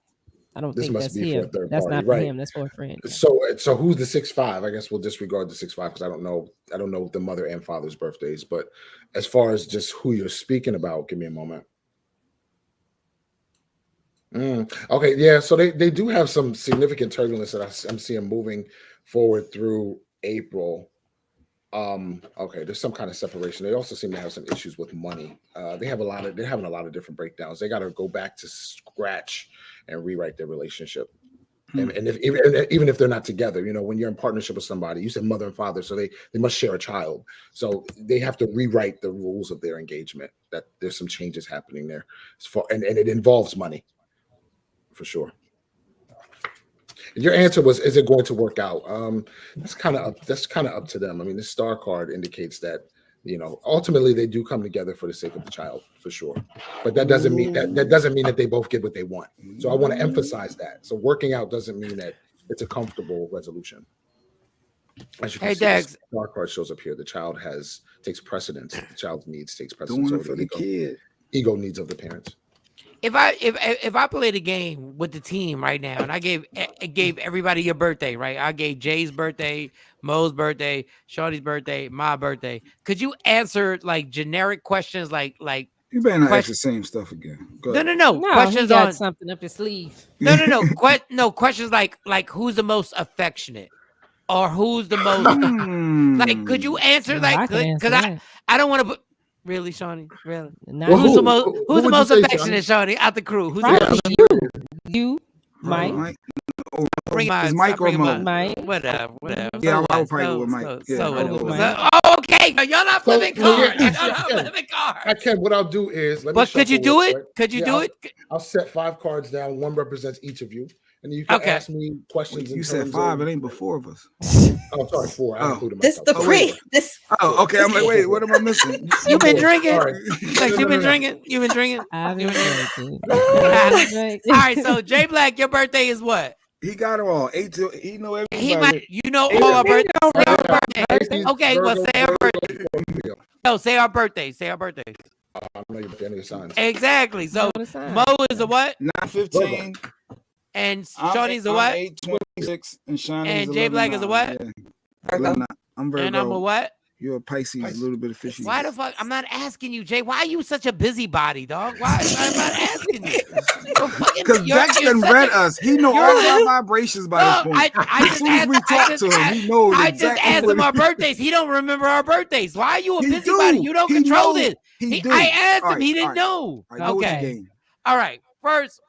I don't think that's him. That's not for him. That's for a friend.
So who's the 6'5"? I guess we'll disregard the 6'5" because I don't know the mother and father's birthdays. But as far as just who you're speaking about, give me a moment. Okay, yeah. So they do have some significant turbulence that I'm seeing moving forward through April. Okay, there's some kind of separation. They also seem to have some issues with money. They're having a lot of different breakdowns. They got to go back to scratch and rewrite their relationship. And even if they're not together, you know, when you're in partnership with somebody, you said mother and father, so they must share a child. So they have to rewrite the rules of their engagement. That there's some changes happening there, and it involves money, for sure. Your answer was, is it going to work out? That's kind of up to them. I mean, this star card indicates that, you know, ultimately they do come together for the sake of the child, for sure. But that doesn't mean that they both get what they want. So I want to emphasize that. So working out doesn't mean that it's a comfortable resolution. As you can see, the star card shows up here. The child takes precedence. The child's needs takes precedence over the ego needs of the parents.
If I played a game with the team right now and I gave everybody your birthday, right? I gave Jay's birthday, Mo's birthday, Shawty's birthday, my birthday. Could you answer like generic questions like
you better not ask the same stuff again.
No. Questions
he got
on
something up his sleeve.
No. Questions like who's the most affectionate or who's the most like? Could you answer because I don't want to put. Really, Shawnee? Really? Who's the most affectionate, Shawnee, out the crew? Who's
you, Mike?
Is Mike or Mo?
Mike?
Whatever.
Yeah, I'll probably go with Mike.
Okay. Y'all not flipping cards.
I can. What I'll do is
could you do it? Could you do it?
I'll set 5 cards down. One represents each of you. And you can ask me questions.
You said 5. It ain't but 4 of us.
Oh, sorry, 4. I included
myself. This.
Oh, okay. I'm like, wait. What am I missing?
You've been drinking. You've been drinking.
I've been drinking.
All right. So Jay Black, your birthday is what?
He got it all. 8 till he know everybody.
You know all our birthdays. Okay. Well, say our birthday. No, say our birthday. Say our birthday.
I know your birthday signs.
Exactly. So Mo is a what?
9/15.
And Shawty's a what?
8/26. And Shawnee
and Jay Black is a what?
Yeah. I'm Virgo.
And I'm a what?
You're a Pisces, a little bit of fishy.
Why the fuck? I'm not asking you, Jay. Why are you such a busybody, dog? Why? I'm not asking you.
Because Dexter read us. He know all of our vibrations by this point. As soon as we talk to him, he knows.
I just asked him our birthdays. He don't remember our birthdays. Why are you a busybody? You don't control this. I asked him. He didn't know. Okay. All right. First.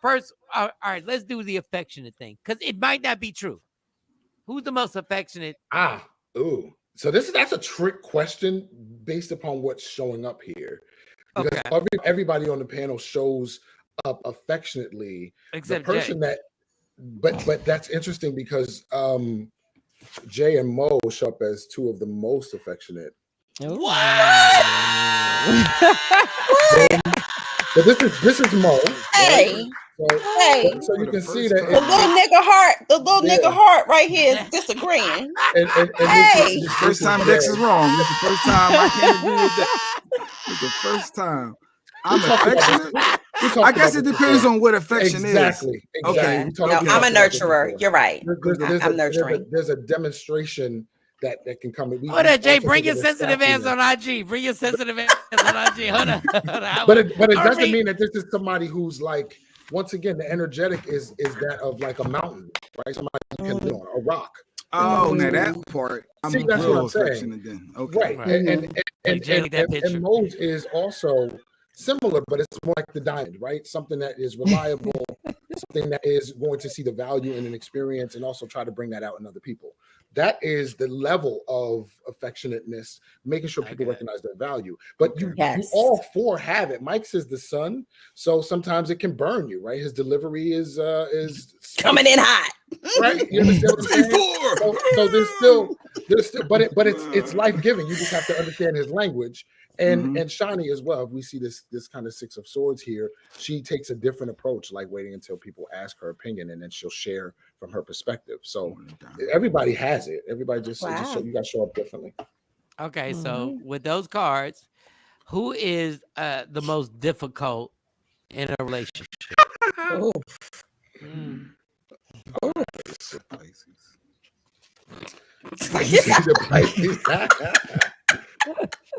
All right. Let's do the affectionate thing because it might not be true. Who's the most affectionate?
So that's a trick question based upon what's showing up here. Because everybody on the panel shows up affectionately.
Except
the person
Jay.
that, but that's interesting because Jay and Mo show up as two of the most affectionate. But this is Mo.
Hey,
right? So you can see that
the little nigga heart right here is disagreeing.
And
hey,
this first time Dex is wrong. This is the first time I can't agree with that. It's the first time. I'm affectionate. I guess it depends on what affection is.
Exactly.
Okay. No, I'm a nurturer. You're right. I'm nurturing.
There's a demonstration that can come.
Hold on, Jay. Bring your sensitive ass on IG. Bring your sensitive ass on IG. Hold on.
But it doesn't mean that this is somebody who's like. Once again, the energetic is that of like a mountain, right? Somebody can be on a rock.
Oh, now that part.
See, that's what I'm saying.
Then. Okay.
Right. And Mo's is also similar, but it's more like the diamond, right? Something that is reliable, something that is going to see the value in an experience and also try to bring that out in other people. That is the level of affectionateness, making sure people recognize their value. But you all four have it. Mike's is the sun, so sometimes it can burn you, right? His delivery is
coming in hot,
right? You understand what I'm saying? So there's still, but it's life giving. You just have to understand his language. And Shawnee as well. If we see this kind of Six of Swords here, she takes a different approach, like waiting until people ask her opinion, and then she'll share from her perspective. So everybody has it. Everybody just you got to show up differently.
Okay, so with those cards, who is the most difficult in a relationship?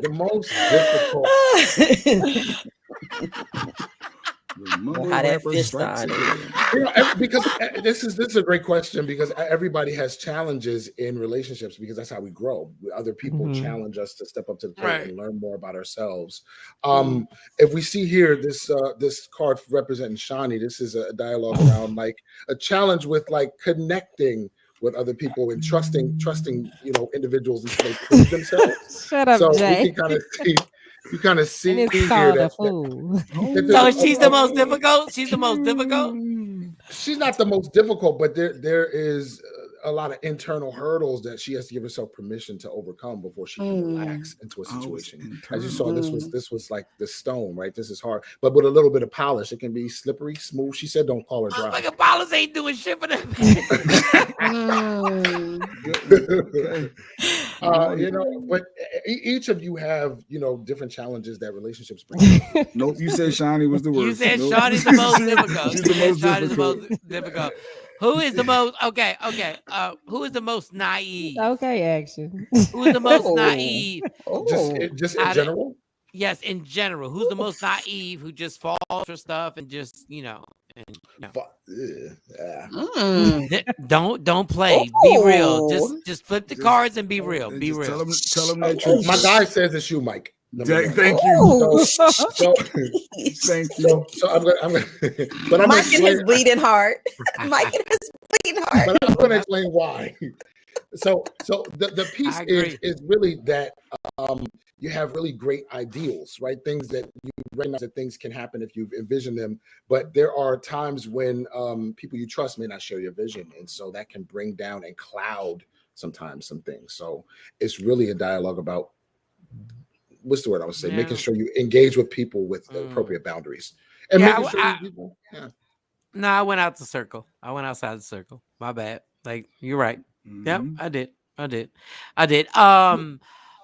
The most difficult.
How that fish started.
Because this is a great question, because everybody has challenges in relationships, because that's how we grow. Other people challenge us to step up to the plate and learn more about ourselves. If we see here this card representing Shawnee, this is a dialogue around like a challenge with like connecting with other people and trusting individuals until they prove themselves.
Shut up,
so
Jay.
You kind of see
and it's
here
called
that,
a fool.
So she's the most difficult. She's the most difficult.
She's not the most difficult, but there is a lot of internal hurdles that she has to give herself permission to overcome before she can relax into a situation. As you saw, this was like the stone, right? This is hard, but with a little bit of polish, it can be slippery, smooth. She said, "Don't call her dry."
Like a polish ain't doing shit for them.
But each of you have different challenges that relationships bring.
Nope, you said Shawnee was the worst.
You said
nope.
Shawnee's the most difficult.
She's the most
difficult. Who is the most okay? Who is the most naive?
Okay, action.
Who is the most naive?
Just in general?
Yes, in general. Who's the most naive? Who just falls for stuff and just Don't play. Be real. Just flip the cards and be real. Be real.
Tell them that truth.
My guy says it's you, Mike.
Thank you. Thank you.
So I'm gonna but I'm
Mike and his bleeding heart. Mike and his bleeding heart.
But I'm gonna explain why. So the piece is really that you have really great ideals, right? Things that you recognize that things can happen if you envision them. But there are times when people you trust may not share your vision. And so that can bring down and cloud sometimes some things. So it's really a dialogue about, what's the word I would say? Making sure you engage with people with the appropriate boundaries. And making sure people,
No, I went out the circle. I went outside the circle. My bad. Like, you're right. Yep, I did.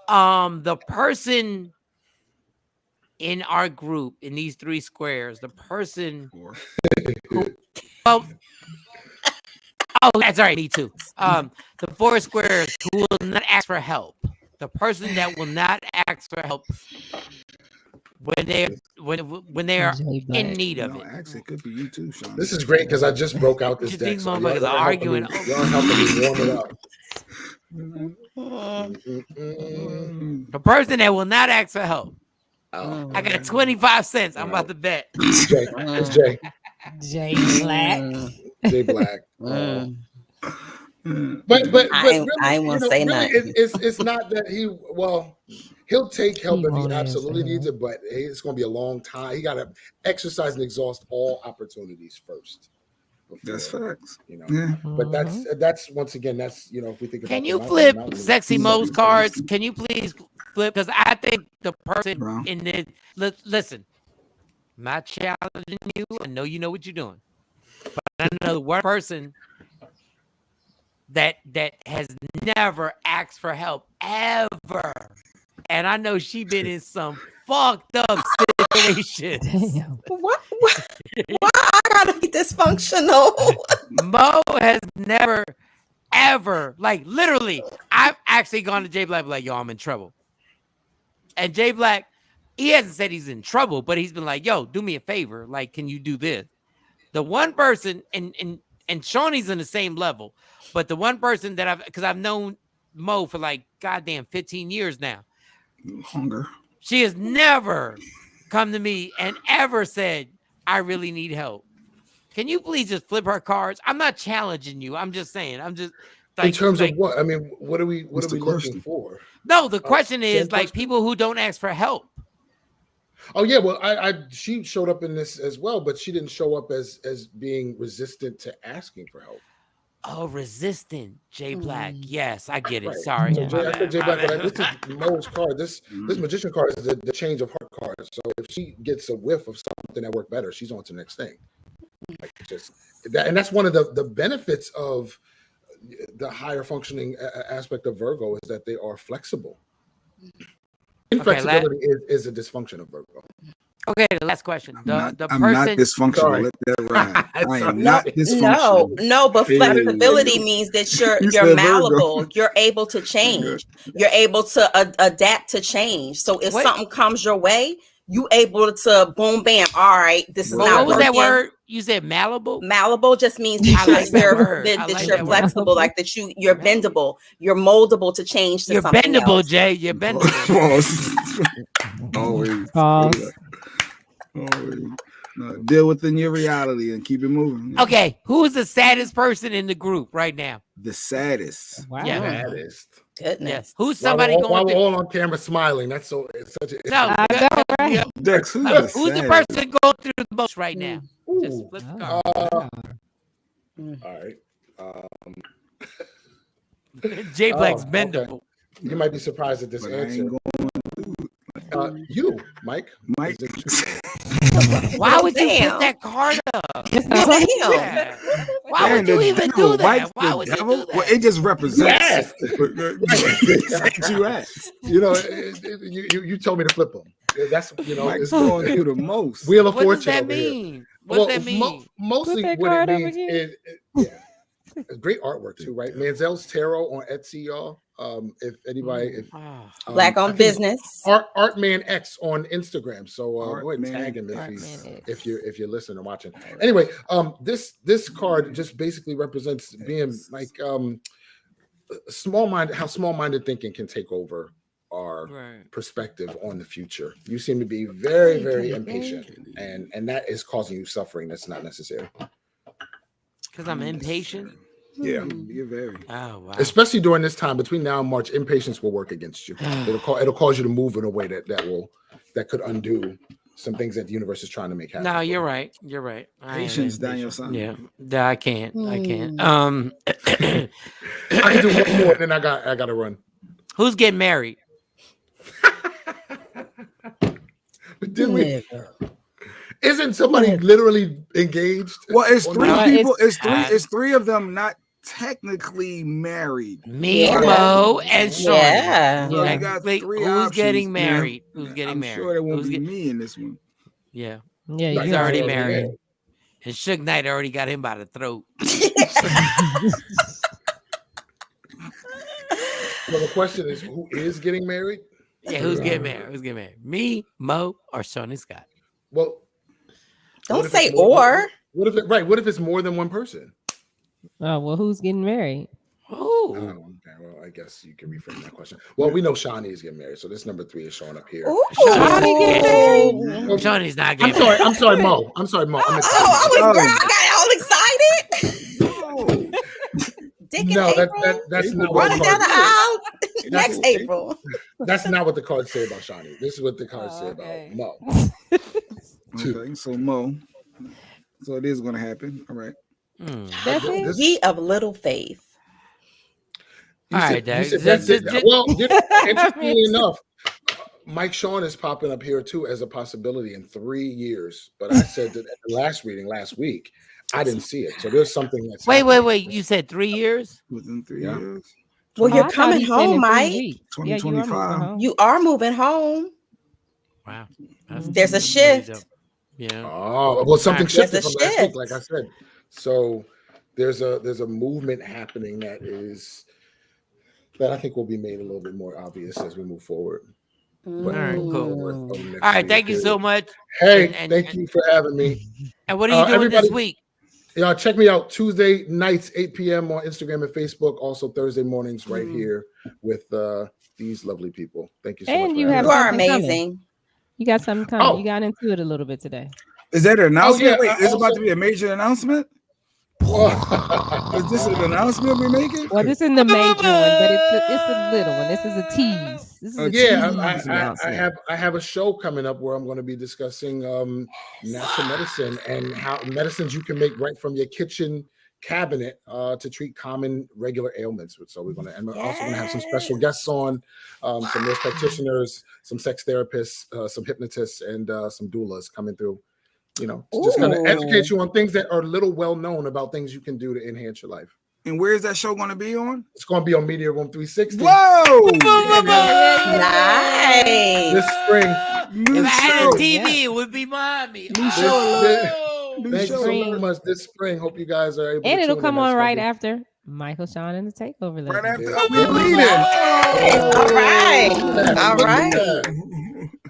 The person in our group, in these three squares, the person who, that's right, me too. The four squares who will not ask for help. The person that will not ask for help when they are in need of it.
Actually, it could be you too, Shawn.
This is great because I just broke out this deck.
These motherfuckers are arguing.
Y'all helping me warm it up.
The person that will not ask for help. I got 25 cents. I'm about to bet.
It's Jay.
Jay Black.
Jay Black. But
I ain't want to say nothing.
It's not that He'll take help if he absolutely needs it, but it's going to be a long time. He got to exercise and exhaust all opportunities first.
That's facts.
But that's once again, that's if we think about.
Can you flip Sexy Mo's cards? Can you please flip? Because I think the person in this. Listen, I'm not challenging you. I know you know what you're doing, but I know the one person that has never asked for help ever, and I know she been in some fucked up situations.
Damn.
What? Why I gotta be dysfunctional?
Mo has never, ever, like literally, I've actually gone to Jay Black like, yo, I'm in trouble. And Jay Black, he hasn't said he's in trouble, but he's been like, yo, do me a favor. Like, can you do this? The one person, and Shawnee's in the same level, but the one person that because I've known Mo for like goddamn 15 years now.
Hunger.
She has never come to me and ever said, I really need help. Can you please just flip her cards? I'm not challenging you. I'm just saying. I'm just like,
in terms of what? I mean, what are we looking for?
No, the question is like people who don't ask for help.
Oh yeah, well, she showed up in this as well, but she didn't show up as being resistant to asking for help.
Oh, resistant, Jay Black. Yes, I get it.
Right.
Sorry.
So Jay Black, this is Mo's card. This magician card is the change of heart card. So if she gets a whiff of something that worked better, she's on to the next thing. Like and that's one of the benefits of the higher functioning aspect of Virgo is that they are flexible. Inflexibility is a dysfunction of Virgo.
Okay, the last question.
I'm not dysfunctional.
Sorry.
Let that ride. I am not dysfunctional.
No, but flexibility means that you're malleable. Virgo. You're able to change. You're able to adapt to change. So if something comes your way, you able to boom, bam. All right, this is not
what was
working.
that word? You said malleable?
Malleable just means that you're flexible, like that you're bendable, you're moldable to change to
you're
something
bendable,
else.
Jay. You're bendable.
Always.
Pause.
No, deal within your reality and keep it moving.
Okay, who's the saddest person in the group right now?
The saddest.
Wow.
Yeah.
Saddest.
Goodness.
Yes. Who's somebody
while
going
we're all on camera smiling? That's so. It's such a.
No.
I know, right?
Dex,
Who's the person going through the most right now? Just flip the card.
All right.
Jay Black's bendable.
You might be surprised at this answer. You, Mike.
Mike.
Why would you put that card up?
Damn.
Why would you even do that? Why would you do that?
Well, it just represents. You asked.
You told me to flip them. That's
Mike's going through the most.
Wheel of
What
Fortune.
does that mean? What does that mean?
Mostly what it means is great artwork too, right? Manzel's Tarot on Etsy, y'all. If anybody,
Black on business,
Artman X on Instagram. So go ahead and tag him if you're listening or watching. Anyway, this card just basically represents being like how small-minded thinking can take over our perspective on the future. You seem to be very, very impatient, and that is causing you suffering. That's not necessary.
Because I'm impatient.
Yeah,
you're very.
Oh wow!
Especially during this time between now and March, impatience will work against you. It'll cause you to move in a way that could undo some things that the universe is trying to make happen.
No, you're right. You're right.
Patience, Daniel. Son.
Yeah, I can't. I can't.
I can do one more, and then I got to run.
Who's getting married?
But did we? Isn't somebody literally engaged?
Well, it's three people. It's three of them not technically married.
Me, Mo, and Shawn.
Yeah.
So you got three
Who's
options,
getting
man.
married? Who's getting married?
I'm sure it won't be me in this one.
Yeah.
Yeah,
he's already married. And Suge Knight already got him by the throat.
So the question is, who is getting married?
Yeah, who's getting married? Who's getting married? Me, Mo, or Shawn and Scott?
Well,
don't say or.
What if it's more than one person?
Oh, well, who's getting married?
Oh,
okay. Well, I guess you can reframe that question. Well, we know Shawnee is getting married, so this number 3 is showing up here.
Shawnee getting married? Shawnee's not getting married.
I'm sorry, Mo. I was
all excited.
No, that's not
running down the aisle. Next April.
That's not what the cards say about Shawnee. This is what the cards say about Mo.
Okay, so Mo. So it is going to happen. All right.
That's it.
Ye of little faith.
All right,
that's it. Well, interestingly enough, Mike Shawn is popping up here too as a possibility in 3 years. But I said that at the last reading last week, I didn't see it. So there's something that's
wait. You said 3 years?
Within 3 years.
Well, you're coming home, Mike.
2025.
You are moving home.
Wow.
There's a shift.
Yeah.
Oh, well, something shifted from last week,
shift.
like I said. So there's a movement happening that I think will be made a little bit more obvious as we move forward.
All right, cool. All right, thank you so much.
Hey, thank you for having me.
And what are you doing this week?
Yeah, check me out Tuesday nights, 8 p.m. on Instagram and Facebook. Also Thursday mornings right here with these lovely people. Thank you so much.
You are amazing.
You got something coming. You got into it a little bit today.
Is that an announcement?
Yeah,
Wait, is it about to be a major announcement? Is this an announcement we're making?
Well, this isn't the major one, but it's a little one. This is a tease. This is a tease.
I have a show coming up where I'm going to be discussing natural medicine and how medicines you can make right from your kitchen cabinet to treat common regular ailments. So we're going to, and we're also going to have some special guests on, some nurse practitioners, some sex therapists, some hypnotists, and some doulas coming through. You know, just kind of educate you on things that are little well known about things you can do to enhance your life.
And where is that show going to be on?
It's going to be on Media Room 360.
Whoa!
Nice.
This spring.
If I had a TV, it would be mommy.
Thank you so much. This spring. Hope you guys are able
and
to
it'll
tune
come
in.
on right after Michael Shawn and the Takeover.
Right after.
All right.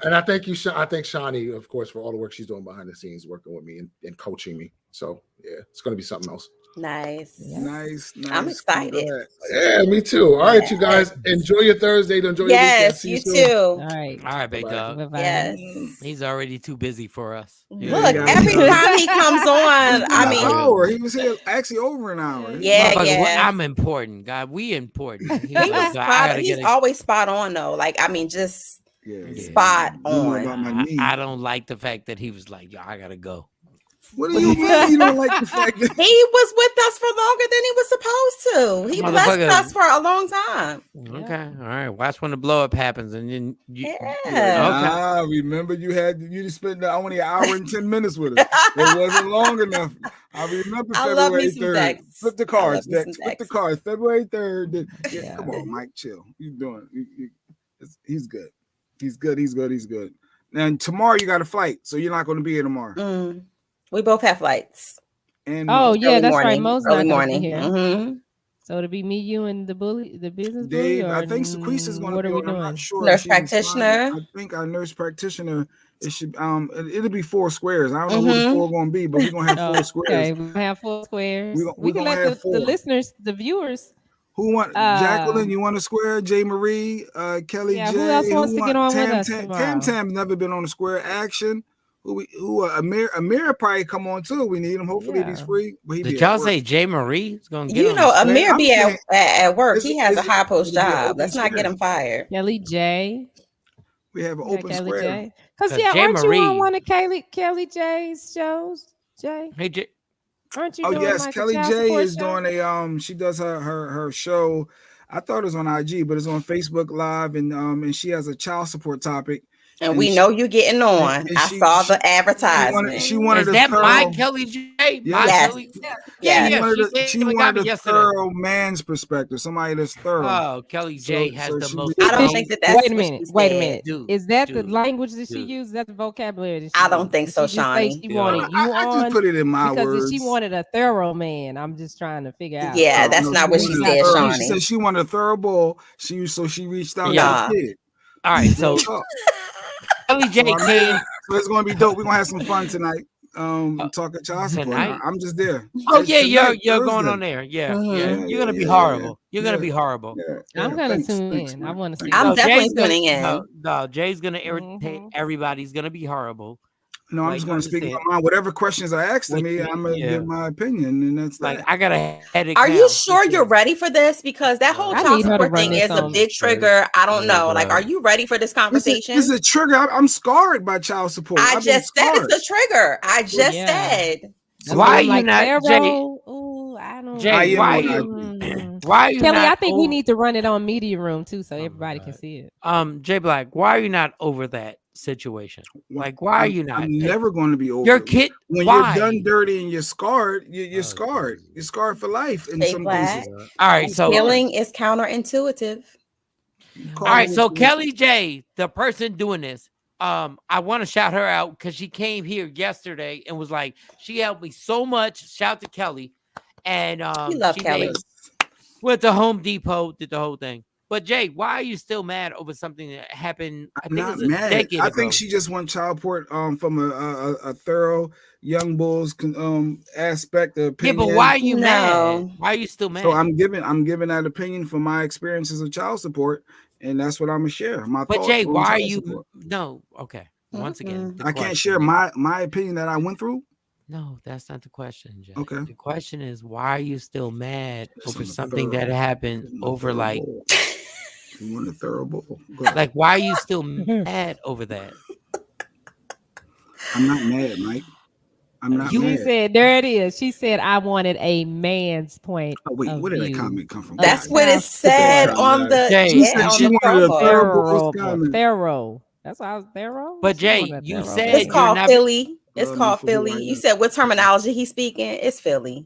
And I thank you. I thank Shawnee, of course, for all the work she's doing behind the scenes, working with me and coaching me. So yeah, it's going to be something else.
Nice.
I'm
excited.
Yeah, me too. All right, you guys, enjoy your Thursday. Enjoy your weekend.
You too.
All right,
big dog.
Bye-bye.
Yes.
He's already too busy for us.
Look, every time he comes on, I mean,
he was here actually over an hour.
Yeah.
I'm important, God. We important.
He's always spot on though. Like, I mean, just spot on.
I don't like the fact that he was like, yo, I gotta go.
What do you mean you don't like the fact that
he was with us for longer than he was supposed to? He blessed us for a long time.
Okay, all right. Watch when the blow up happens, and then
remember you spent only an hour and 10 minutes with us. It wasn't long enough. I remember February 3rd. Flip the cards, Dex. Flip the cards. February 3rd. Come on, Mike, chill. You doing? He's good. He's good. Now tomorrow you got a flight, so you're not going to be here tomorrow.
We both have flights.
And
that's right. Mo's not
early
morning here.
Mm-hmm.
So it'll be me, you, and the business
Dave.
bully.
I think Sequise is going to be on. I'm not sure.
Nurse practitioner.
I think our nurse practitioner. It should. It'll be 4 squares. I don't know who the 4 going to be, but we're going to have 4 squares.
Okay, we're gonna have 4 squares. We can let the listeners, the viewers.
Who want Jacqueline? You want a square? J. Marie, Kelly J.
Who else wants to get on with us tomorrow?
Tam's never been on a square. Action. Amir probably come on too. We need him. Hopefully he's free. But
did y'all say J. Marie is going to get
on Amir be at work. He has a high post job. Let's not get him fired.
Kelly J.
We have an open square.
Because aren't you on one of Kelly J's shows? Jay.
Hey Jay.
Aren't you?
Oh yes,
like
Kelly J is doing a she does her show. I thought it was on IG, but it's on Facebook Live, and she has a child support topic.
And we know you're getting on. I saw the advertisement.
She wanted
is that my Kelly J?
Yes.
She wanted a thorough man's perspective. Somebody that's thorough.
Oh, Kelly J has the most.
I don't think that's.
Wait a minute. Is that the language that she used? Is that the vocabulary that she
I don't think so, Shawnee.
She wanted you
I just put it in my words.
Because she wanted a thorough man. I'm just trying to figure out.
Yeah, that's not what she said, Shawnee.
She said she wanted a thorough bull. She reached out to the kid.
All right, so Kelly J came.
So it's gonna be dope. We're gonna have some fun tonight. Talking child support. I'm just there.
Oh yeah, you're going on there. Yeah. You're gonna be horrible. You're gonna be horrible.
I'm gonna tune in. I want to see.
I'm definitely tuning in.
No, Jay's gonna irritate everybody. He's gonna be horrible.
No, I'm just going to speak my mind. Whatever questions are asked of me, I'm going to give my opinion, and that's
like
that.
I got a headache.
Are you sure you're ready for this? Because that whole child support thing is a big trigger. I don't know. Like, are you ready for this conversation?
This is a trigger. I'm scarred by child support.
I just said it's a trigger. I just said.
Why are you not, Jay?
Oh, I don't.
Jay, why are you
Kelly?
not
I think we need to run it on Media Room too, so everybody can see it.
Jay Black, why are you not over that situation? Like, why are you not?
I'm never going to be over
your kid.
When you're done dirty and you're scarred, you're scarred. You're scarred for life in some cases.
All right, so
healing is counterintuitive.
All right, so Kelly J, the person doing this, I want to shout her out because she came here yesterday and was like, she helped me so much. Shout to Kelly. And
we love Kelly.
Went to Home Depot, did the whole thing. But Jay, why are you still mad over something that happened? I think it was a decade ago.
I think she just wants child support from a thorough young bulls aspect of opinion.
Yeah, but why are you mad? Why are you still mad?
So I'm giving that opinion from my experiences of child support, and that's what I'm gonna share.
But Jay, why are you okay? Once again,
I can't share my opinion that I went through.
No, that's not the question, Jay.
Okay.
The question is, why are you still mad over something that happened over like
you want a thorough bowl?
Like, why are you still mad over that?
I'm not mad, Mike. I'm not
mad. She said, there it is. She said, I wanted a man's point.
Oh, wait, where did that comment come from?
That's what it said on the.
She said she wanted a
thorough. That's why I was thorough.
But Jay, you said
it's called Philly. It's called Philly. You said what terminology he's speaking? It's Philly.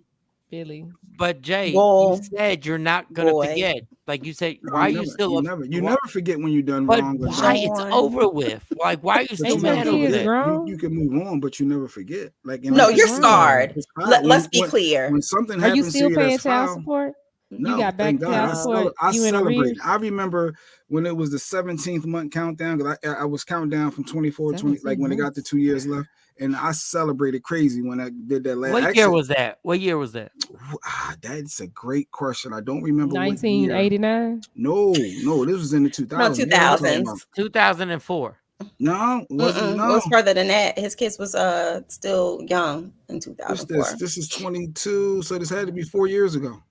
Philly.
But Jay, you said you're not gonna forget. Like you said, why are you still?
You never forget when you're done wrong.
But why it's over with? Like, why are you still mad over that?
You can move on, but you never forget. Like,
no, you're scarred. Let's be clear.
When something
are
happens,
you still
to
paying child support?
No,
you got back child support.
I celebrated. I remember when it was the 17th month countdown because I was counting down from 24, 20, like when it got to 2 years left. And I celebrated crazy when I did that last.
What year was that? What year was that?
That's a great question. I don't remember.
1989?
No, this was in the 2000s.
No, 2000s.
2004.
No, it wasn't. No.
It was further than that. His kids was still young in 2004.
This is 22, so this had to be 4 years ago.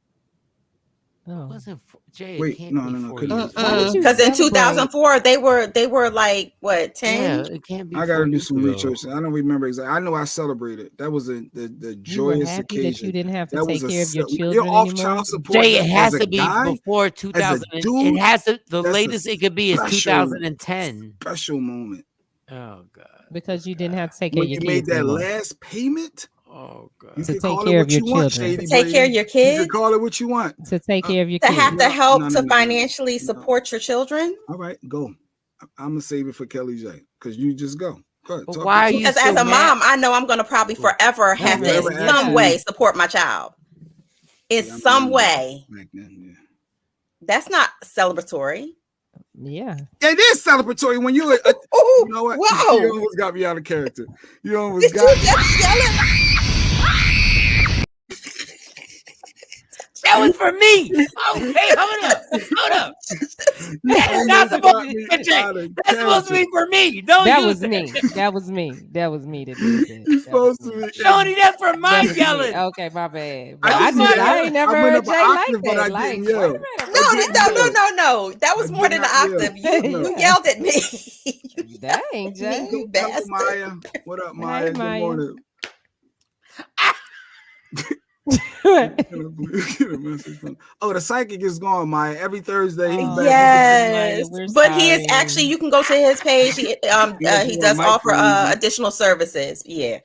No. It wasn't Jay.
Wait, no.
Because in 2004 they were like what 10?
Yeah, it can't be.
I gotta do some research. I don't remember exactly. I know I celebrated. That was the joyous occasion.
That you didn't have to take care of your children
You're off
anymore.
child support.
Jay, it has to be before 2000. It has to. The latest it could be is 2010.
Special moment.
Oh God.
Because you didn't have to take care of your kids.
You made that last payment.
Oh God.
To take care of your children.
To take care of your kids.
You can call it what you want.
To take care of your kids.
To have to help to financially support your children.
All right, go. I'm gonna save it for Kelly J. Because you just go. Go ahead,
why are you?
Because as a mom, I know I'm gonna probably forever have to in some way support my child. In some way. That's not celebratory.
Yeah,
it is celebratory when you. You know what?
Whoa.
You almost got me out of character. You almost got me.
That was for me. Okay, hold up. That's not supposed to be. That's supposed to be for me.
That was me. That was me that did that.
You're supposed to be.
Shoney, that's for my yelling.
Okay, my bad. But I ain't never heard Jay like that. Like,
No. That was more than an octave. You yelled at me.
Dang, Jay.
You bastard.
Maya. What up, Maya?
Hey, Maya.
Good morning. The psychic is gone, Maya. Every Thursday he's back.
Yes, but he is actually. You can go to his page. He does offer additional services. Yeah.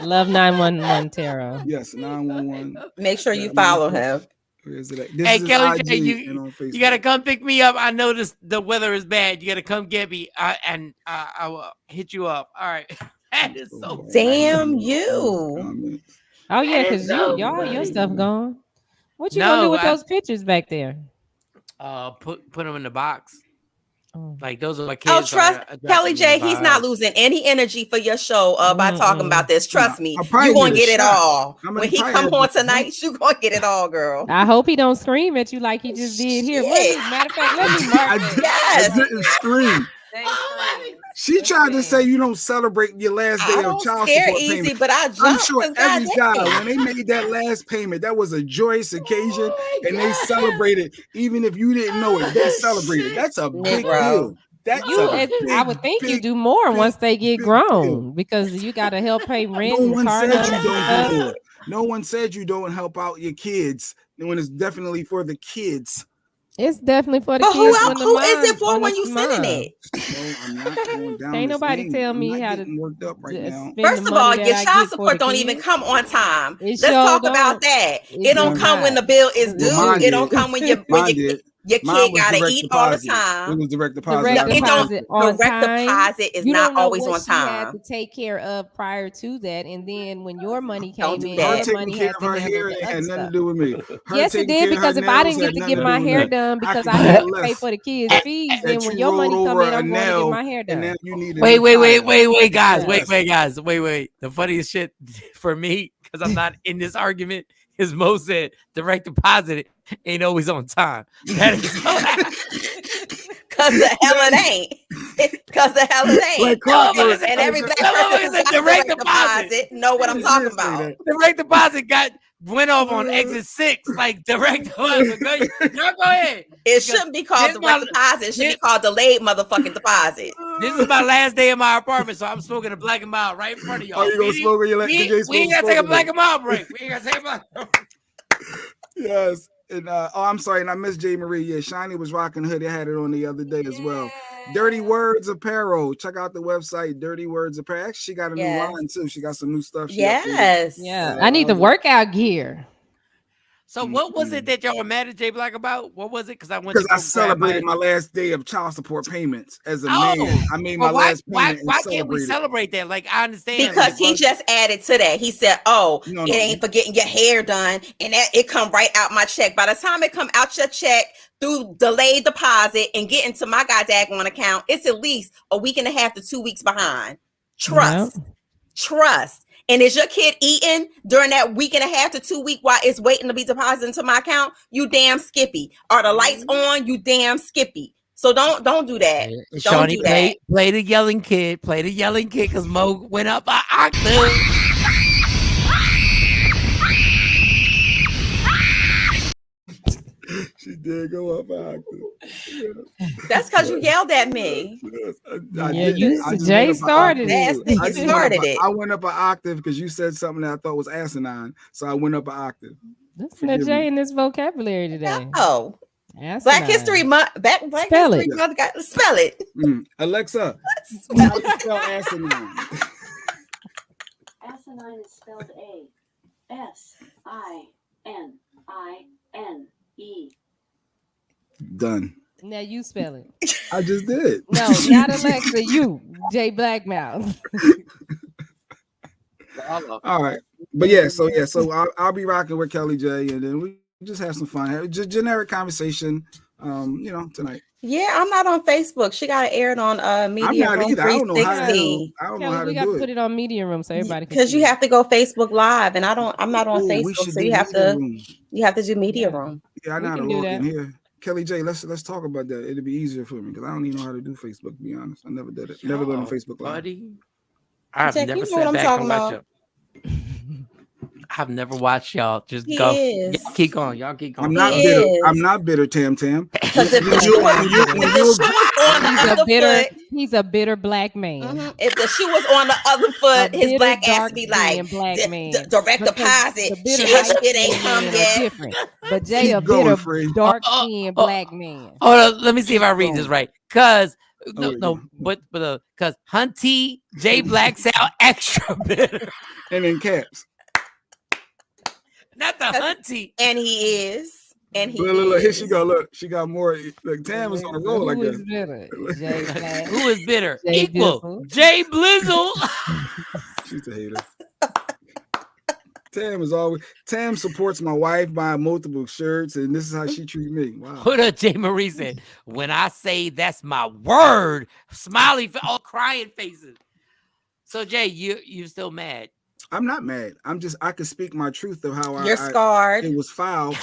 Love 911 Tarot.
Yes, 911.
Make sure you follow him.
Hey Kelly, you gotta come pick me up. I know the weather is bad. You gotta come get me, and I will hit you up. All right. That is so.
Damn you.
Oh yeah, because your stuff gone. What you gonna do with those pictures back there?
Put them in the box.
Oh.
Like those are my kids.
Oh, trust Kelly J. He's not losing any energy for your show by talking about this. Trust me, you gonna get it all. When he come on tonight, you gonna get it all, girl.
I hope he don't scream at you like he just did here. Matter of fact, let me mark it.
Yes,
I didn't scream. She tried to say you don't celebrate your last day of child support payment.
But
I'm sure every guy, when they made that last payment, that was a joyous occasion, and they celebrated. Even if you didn't know it, they celebrated. That's a big deal.
I would think you do more once they get grown because you got to help pay rent.
No one said you don't do more. No one said you don't help out your kids. When it's definitely for the kids.
It's definitely for the kids.
Who is it for when you sending it?
I'm not going down.
Ain't nobody tell me how to
worked up right now.
First of all, your child support don't even come on time. Let's talk about that. It don't come when the bill is due. It don't come when your kid gotta eat all the time.
It was direct deposit.
Direct deposit is not always on time.
You had to take care of prior to that, and then when your money came in,
her
that money
taking care of her hair had nothing to do with me.
Yes, it did, because if I didn't get to get my hair done because I had to pay for the kids' fees, then when your money come in, I'm going to get my hair done.
Wait, guys. Wait. The funniest shit for me, because I'm not in this argument, is Mo said direct deposit ain't always on time. That is
Cause the hell it ain't. And every black person who got direct deposit know what I'm talking about.
Direct deposit went off on exit 6, like direct deposit. Y'all go ahead.
It shouldn't be called direct deposit. It should be called delayed motherfucking deposit.
This is my last day in my apartment, so I'm smoking a Black and Mild right in front of y'all.
Oh, you gonna smoke your
we ain't gotta take a Black and Mild break. We ain't gotta take a Black and Mild.
Yes. And I'm sorry, and I missed J. Marie. Yeah, Shiny was rocking hoodie. I had it on the other day as well. Dirty Words Apparel. Check out the website, Dirty Words Apparel. Actually, she got a new line too. She got some new stuff.
Yeah. I need the workout gear.
So what was it that y'all were mad at Jay Black about? What was it? Because
I celebrated my last day of child support payments as a man. I made my last payment.
Why can't we celebrate that? Like, I understand.
Because he just added to that. He said, it ain't for getting your hair done. And that it come right out my check. By the time it come out your check through delayed deposit and get into my goddamn account, it's at least a week and a half to 2 weeks behind. Trust. And is your kid eating during that week and a half to 2 week while it's waiting to be deposited into my account? You damn skippy. Are the lights on? You damn skippy. So don't do that. Don't do that.
Play the yelling kid. Because Mo went up an octave.
She did go up an octave.
That's because you yelled at me.
Jay started
it.
I went up an octave because you said something that I thought was asinine. So I went up an octave.
Listen to Jay in this vocabulary today.
Oh. Black History Month. Black History Month. Spell it.
Alexa, how do you spell asinine?
Asinine is spelled A-S-I-N-I-N-E.
Done.
Now you spell it.
I just did.
No, not Alexa. You, Jay Blackmouth.
All right, but so I'll be rocking with Kelly J, and then we just have some fun, just generic conversation, tonight.
Yeah, I'm not on Facebook. She got to air it on Media Room 360.
I don't know how to
we got to put it on Media Room so everybody can.
Because you have to go Facebook Live, and I'm not on Facebook, so you have to do Media Room.
Yeah, I know how to log in here. Kelly J, let's talk about that. It'll be easier for me because I don't even know how to do Facebook. To be honest, I never did it. Never go on Facebook Live.
Buddy, I've never sat back and watched it. I've never watched y'all. Just go. Y'all keep going.
I'm not bitter. I'm not bitter, Tam.
He's a bitter black man.
Mm-hmm. If the shoe was on the other foot, his black ass would be like direct deposit. Shit ain't come yet.
Different. But Jay, a bitter dark skinned black man.
Hold on, let me see if I read this right. Because because Hunty J Black sound extra bitter.
And in caps.
Not the Hunty.
And he is.
Look, here she go. Look, she got more. Like Tam is on the roll like that.
Who is bitter? Equal. Jay Blizzle.
She's a hater. Tam supports my wife buying multiple shirts, and this is how she treats me. Wow.
What up, J. Marie said? When I say that's my word, smiley, all crying faces. So Jay, you still mad?
I'm not mad. I could speak my truth of how
You're scarred.
It was foul,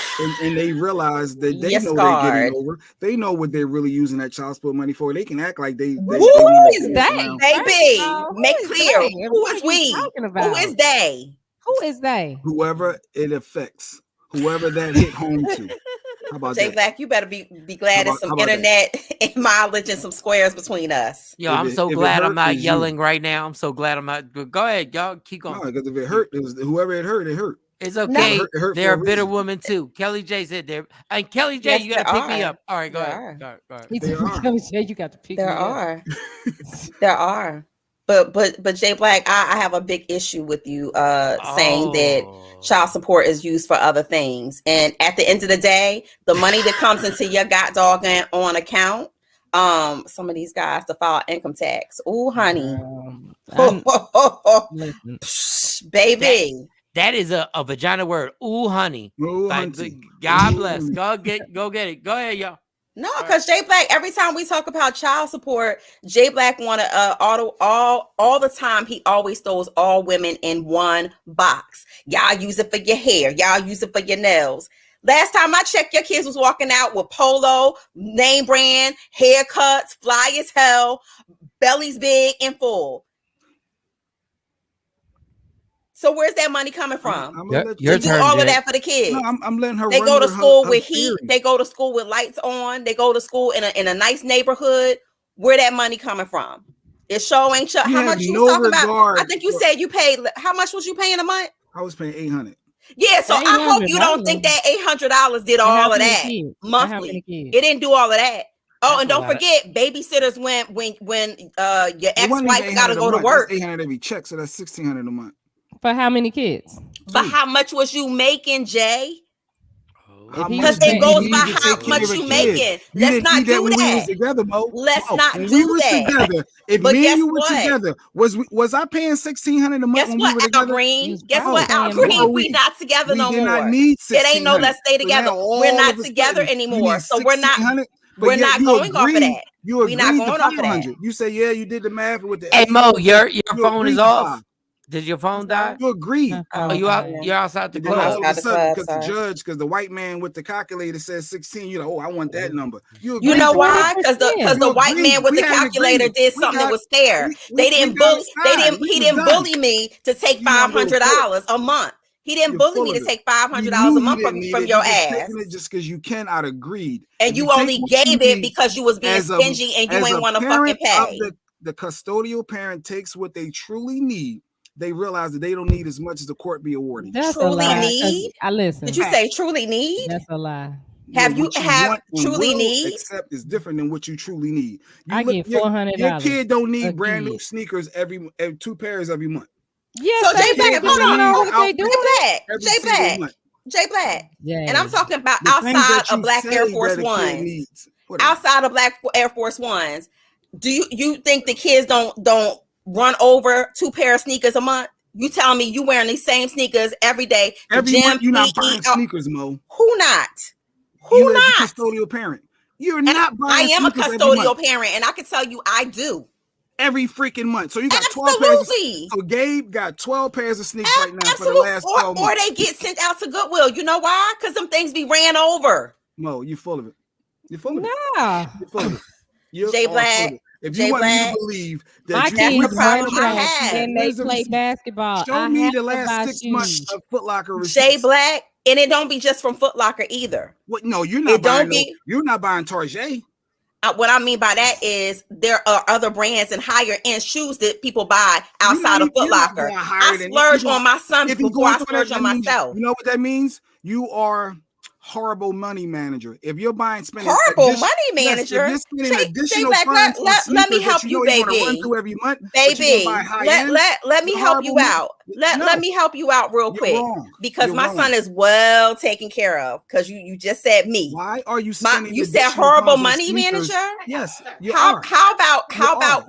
and they realize that they
You're
know
scarred.
they're getting over. They know what they're really using that child support money for. They can act like they
Who is they?
Baby, make clear. Who is we?
Who
is they?
Who is they?
Whoever it affects, whoever that hit home to. How about
Jay
that?
Black, you better be glad there's some internet and mileage and some squares between us.
Yo, I'm so glad I'm not yelling right now. I'm so glad I'm not. Go ahead, y'all. Keep going.
No, because if it hurt, it was whoever it hurt, it hurt.
It's okay.
It hurt
they're a bitter woman too. Kelly J said there. And Kelly J,
Yes,
you got to pick me
are.
up. All right, go
There
ahead.
are.
Go ahead.
He said, Kelly J, you got to pick me up.
There are. But Jay Black, I have a big issue with you saying that child support is used for other things. And at the end of the day, the money that comes into your on account, some of these guys to file income tax. Ooh, honey. Baby.
That is a vagina word. Ooh, honey.
Ooh,
God bless. Go get it. Go ahead, y'all.
No, because Jay Black, every time we talk about child support, Jay Black wanted all the time. He always throws all women in one box. Y'all use it for your hair. Y'all use it for your nails. Last time I checked, your kids was walking out with polo, name brand, haircuts, fly as hell, bellies big and full. So where's that money coming from?
Your
to do all of that for the kids.
No, I'm letting her.
They go to school with heat. They go to school with lights on. They go to school in a nice neighborhood. Where that money coming from? It sure ain't sure. How much you was talking about? I think you said you paid. How much was you paying a month?
I was paying $800.
Yeah, so I hope you don't think that $800 did all of that monthly. It didn't do all of that. Oh, and don't forget, babysitters when your ex-wife got to go to work.
That's $800 every check, so that's $1,600 a month.
For how many kids?
But how much was you making, Jay? Because it goes by how much you making. Let's not do that.
Together, Mo.
Let's not do that.
Together, if me and you were together, was I paying $1,600 a month?
Guess what, Al Green? Guess what, Al Green? We not together no more. It ain't no let's stay together. We're not together anymore. So we're not going off of that. We're not going off of that.
You say, yeah, you did the math with the.
Hey Mo, your phone is off. Did your phone die?
You agree?
Oh, you're outside the club.
Because the judge, because the white man with the calculator says 16. You're like, oh, I want that number.
You know why? Because the white man with the calculator did something that was fair. They didn't bully. He didn't bully me to take $500 a month. He didn't bully me to take $500 a month from your ass.
Just because you can out of greed,
and you only gave it because you was being stingy and you ain't want to fucking pay.
The custodial parent takes what they truly need. They realize that they don't need as much as the court be awarding.
That's
truly
a lie.
Need?
I listen.
Did you say truly need?
That's a lie.
Have you truly need?
Except is different than what you truly need.
I get $400.
Your kid don't need brand new sneakers every 2 pairs every month.
Yeah.
So Jay Black, hold on. Jay Black.
Yeah.
And I'm talking about outside of Black Air Force Ones. Outside of Black Air Force Ones, do you think the kids don't run over 2 pair of sneakers a month? You tell me you wearing these same sneakers every day.
Every month you're not buying sneakers, Mo.
Who not? Who not?
As a custodial parent. You're not buying
I am a custodial parent, and I can tell you I do.
Every freaking month. So you got 12 pairs. So Gabe got 12 pairs of sneakers right now for the last 12 months.
Or they get sent out to Goodwill. You know why? Because them things be ran over.
Mo, you full of it. You're full of it.
Nah.
You're full of it.
Jay Black.
If you want me to believe that
my kids run track and they play basketball,
show me the last 6 months of Foot Locker receipts.
Jay Black, and it don't be just from Foot Locker either.
What? No, you're not buying. You're not buying Target.
What I mean by that is there are other brands and higher end shoes that people buy outside of Foot Locker. I splurge on my son before I splurge on myself.
You know what that means? You are horrible money manager. If you're spending
horrible money manager,
additional
funds let me help you, baby.
Run through every month,
baby, let me help you out. Let me help you out real quick because my son is well taken care of. Because you just said me.
Why are you?
You said horrible money manager.
Yes.
How about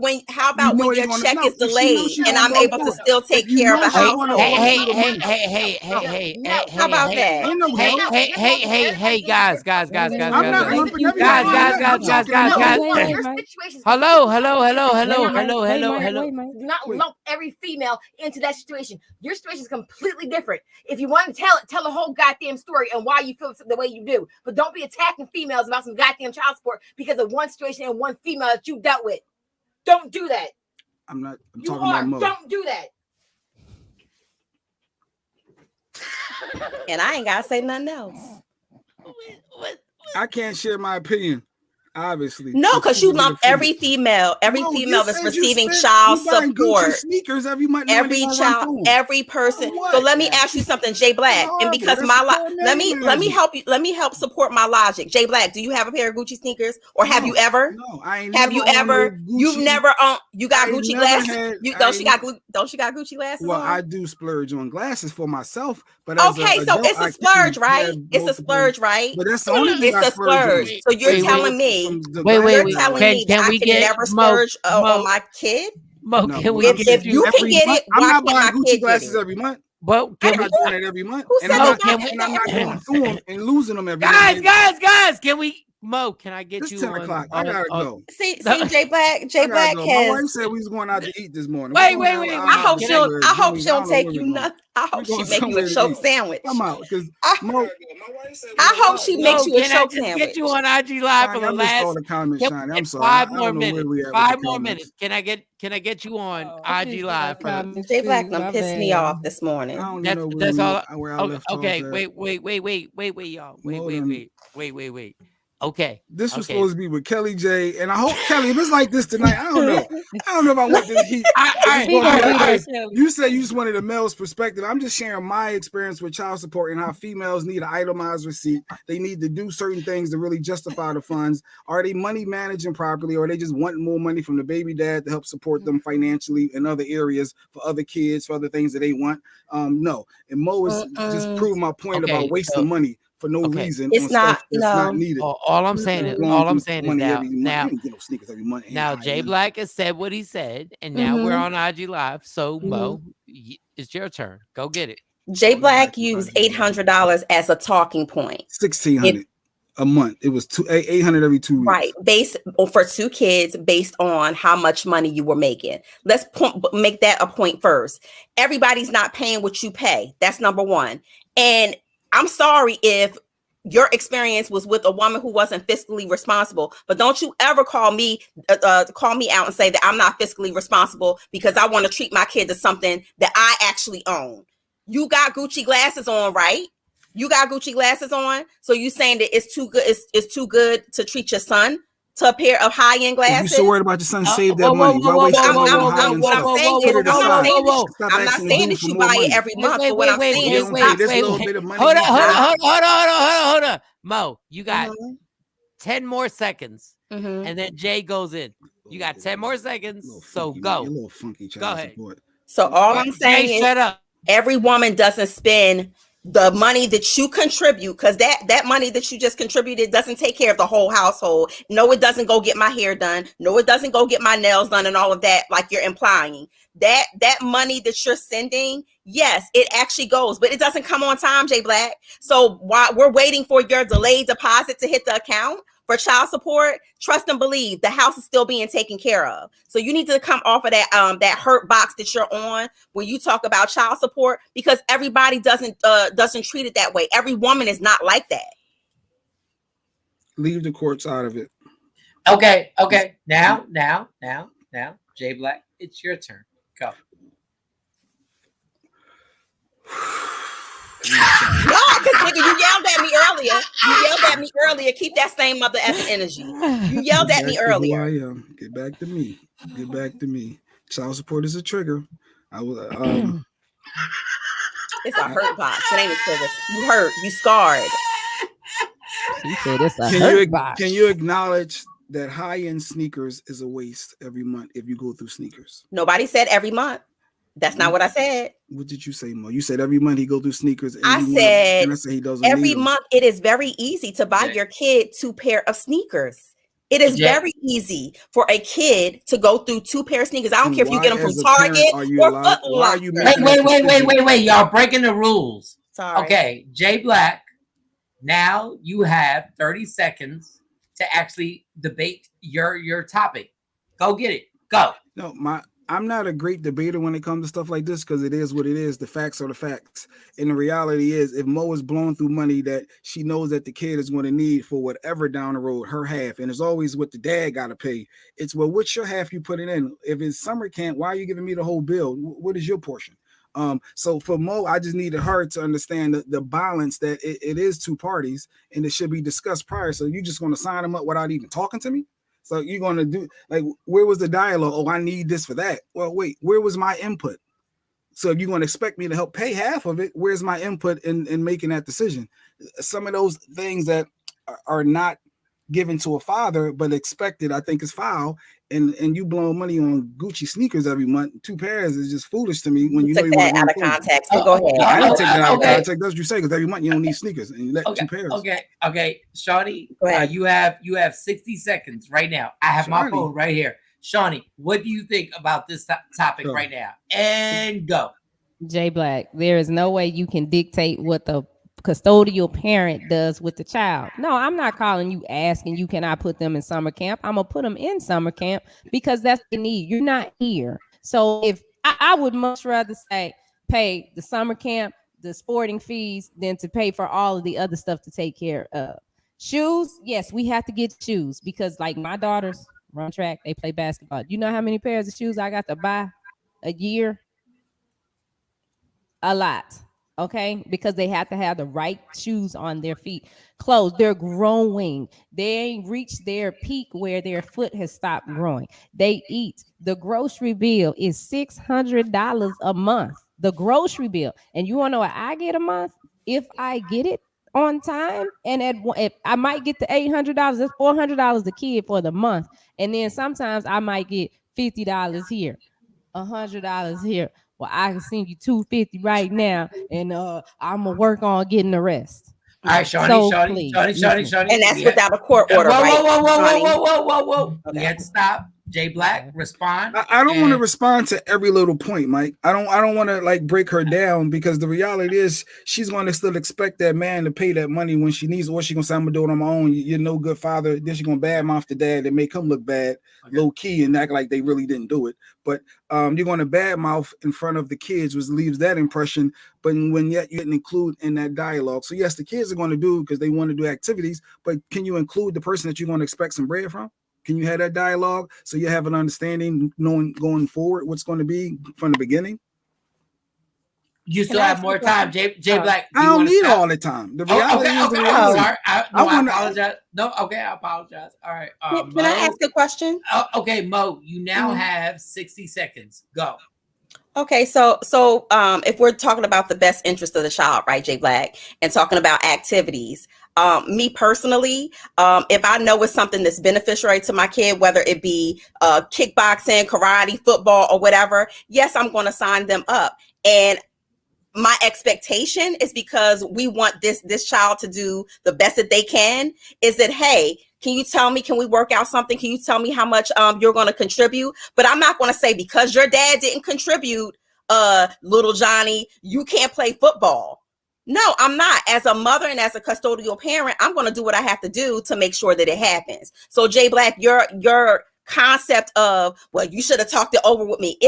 when your check is delayed and I'm able to still take care of a house?
Hey,
how about that?
Hey, guys.
I'm not lumping everybody.
Guys. Hello.
Do not lump every female into that situation. situation. Your situation is completely different. If you want to tell a whole goddamn story and why you feel the way you do. But don't be attacking females about some goddamn child support because of one situation and one female that you dealt with. Don't do that.
I'm talking about Mo.
Don't do that.
And I ain't gotta say nothing else.
I can't share my opinion. Obviously,
no, because you lump every female that's receiving child support.
Sneakers every month.
Every child, every person. So let me ask you something, Jay Black. And because let me help you. Let me help support my logic. Jay Black, do you have a pair of Gucci sneakers, or have you ever?
No, I ain't.
Have you ever? You've never owned. You got Gucci glasses. Don't you got Gucci glasses?
Well, I do splurge on glasses for myself, but
okay, so it's a splurge, right? It's a splurge, right?
But that's the only thing
it's a splurge. So you're telling me.
Wait.
Can we get never splurge on my kid?
Mo,
no,
can we
if you can get it,
I'm
why
not
can't
buying
my
Gucci
kid
glasses
get it?
every month.
Well,
I'm not doing it every month. And I'm not going through them and losing them every month.
Guys, can we? Mo, can I get
it's
you
10 o'clock. I gotta go.
See, Jay Black has.
My wife said we was going out to eat this morning.
Wait.
I hope she don't take you nothing. I hope she make you a choke sandwich.
I'm out because
I hope she makes you a choke sandwich.
Get you on IG Live for the last.
All the comments, Shawn. I'm sorry.
5 more minutes. 5 more minutes. Can I get you on IG Live?
Jay Black done pissed me off this morning.
That's all. Okay, wait, y'all. Wait. Okay.
This was supposed to be with Kelly J, and I hope Kelly, if it's like this tonight, I don't know. I don't know if I want this heat. You say you just wanted a male's perspective. I'm just sharing my experience with child support and how females need an itemized receipt. They need to do certain things to really justify the funds. Are they money managing properly, or are they just wanting more money from the baby dad to help support them financially in other areas for other kids, for other things that they want? No. And Mo is just proving my point about wasting money for no reason.
It's not
needed.
All I'm saying is now Jay Black has said what he said, and now we're on IG Live. So Mo, it's your turn. Go get it.
Jay Black used $800 as a talking point.
$1,600 a month. It was $800 every 2 weeks.
Right, based for 2 kids, based on how much money you were making. Let's make that a point first. Everybody's not paying what you pay. That's number one. And I'm sorry if your experience was with a woman who wasn't fiscally responsible, but don't you ever call me out and say that I'm not fiscally responsible because I want to treat my kid to something that I actually own. You got Gucci glasses on, right? You got Gucci glasses on. So you saying that it's too good? It's too good to treat your son to a pair of high-end glasses?
If you're so worried about your son, save that money.
What I'm saying is, I'm not saying that you buy it every month. But what I'm saying is,
hold on. Mo, you got 10 more seconds, and then Jay goes in. You got 10 more seconds, so go.
A little funky child
go ahead.
Support.
So all I'm saying is,
shut up.
Every woman doesn't spend the money that you contribute, because that money that you just contributed doesn't take care of the whole household. No, it doesn't go get my hair done. No, it doesn't go get my nails done and all of that, like you're implying. That money that you're sending, yes, it actually goes, but it doesn't come on time, Jay Black. So while we're waiting for your delayed deposit to hit the account for child support, trust and believe the house is still being taken care of. So you need to come off of that hurt box that you're on when you talk about child support, because everybody doesn't treat it that way. Every woman is not like that.
Leave the courts out of it.
Okay. Now, Jay Black, it's your turn. Go.
No, because nigga, you yelled at me earlier. Keep that same mother effing energy. You yelled at me earlier.
I am. Get back to me. Child support is a trigger. I was.
It's a hurt box. It ain't a trigger. You hurt. You scarred.
She said it's a hurt box.
Can you acknowledge that high-end sneakers is a waste every month if you go through sneakers?
Nobody said every month. That's not what I said.
What did you say, Mo? You said every month he go through sneakers.
I said he doesn't every month. It is very easy to buy your kid 2 pair of sneakers. It is very easy for a kid to go through 2 pair of sneakers. I don't care if you get them from Target or Foot Locker.
Wait, y'all breaking the rules.
Sorry.
Okay, Jay Black, now you have 30 seconds to actually debate your topic. Go get it. Go.
No, I'm not a great debater when it comes to stuff like this because it is what it is. The facts are the facts. And the reality is, if Mo is blowing through money that she knows that the kid is going to need for whatever down the road, her half, and it's always what the dad got to pay. It's, well, what's your half you put it in? If it's summer camp, why are you giving me the whole bill? What is your portion? So for Mo, I just needed her to understand the balance that it is two parties and it should be discussed prior. So you just going to sign them up without even talking to me? So you're going to do, like, where was the dialogue? Oh, I need this for that. Well, wait, where was my input? So if you're going to expect me to help pay half of it, where's my input in making that decision? Some of those things that are not given to a father, but expected, I think is foul. And you blow money on Gucci sneakers every month. 2 pairs is just foolish to me when you know you want
that out of context. But go ahead.
I didn't take that out of context. That's what you say, because every month you don't need sneakers and you let 2 pairs.
Okay. Shawnee, you have 60 seconds right now. I have my phone right here. Shawnee, what do you think about this topic right now? And go.
J Black, there is no way you can dictate what the custodial parent does with the child. No, I'm not calling you asking you, can I put them in summer camp? I'm gonna put them in summer camp because that's the need. You're not here. So if I would much rather say pay the summer camp, the sporting fees, than to pay for all of the other stuff to take care of. Shoes, yes, we have to get shoes because, like, my daughters run track, they play basketball. You know how many pairs of shoes I got to buy a year? A lot. Okay, because they have to have the right shoes on their feet. Clothes, they're growing. They ain't reached their peak where their foot has stopped growing. They eat. The grocery bill is $600 a month. The grocery bill. And you want to know what I get a month? If I get it on time, and if I might get the $800, that's $400 a kid for the month. And then sometimes I might get $50 here, $100 here. Well, I can send you $250 right now, and I'm gonna work on getting the rest.
All right, Shawnee.
And that's without a court order, right?
Whoa. Okay. We had to stop. J Black, respond.
I don't want to respond to every little point, Mike. I don't want to like break her down, because the reality is she's going to still expect that man to pay that money when she needs it, or she's going to say, I'm going to do it on my own. You're no good father. Then she's going to badmouth the dad and make him look bad, low key, and act like they really didn't do it. But you're going to badmouth in front of the kids, which leaves that impression. But when yet you didn't include in that dialogue. So yes, the kids are going to do because they want to do activities, but can you include the person that you're going to expect some bread from? Can you have that dialogue so you have an understanding, knowing going forward what's going to be from the beginning?
You still have more time, J Black.
I don't need all the time. The reality is the reality.
Sorry. I apologize. No, okay, I apologize. All right.
Can I ask a question?
Okay, Mo, you now have 60 seconds. Go.
Okay, so if we're talking about the best interest of the child, right, J Black, and talking about activities, me personally, if I know it's something that's beneficial to my kid, whether it be kickboxing, karate, football, or whatever, yes, I'm going to sign them up. And my expectation is, because we want this child to do the best that they can, is that, hey, can you tell me, can we work out something? Can you tell me how much you're going to contribute? But I'm not going to say, because your dad didn't contribute, little Johnny, you can't play football. No, I'm not. As a mother and as a custodial parent, I'm going to do what I have to do to make sure that it happens. So J Black, your concept of, well, you should have talked it over with me.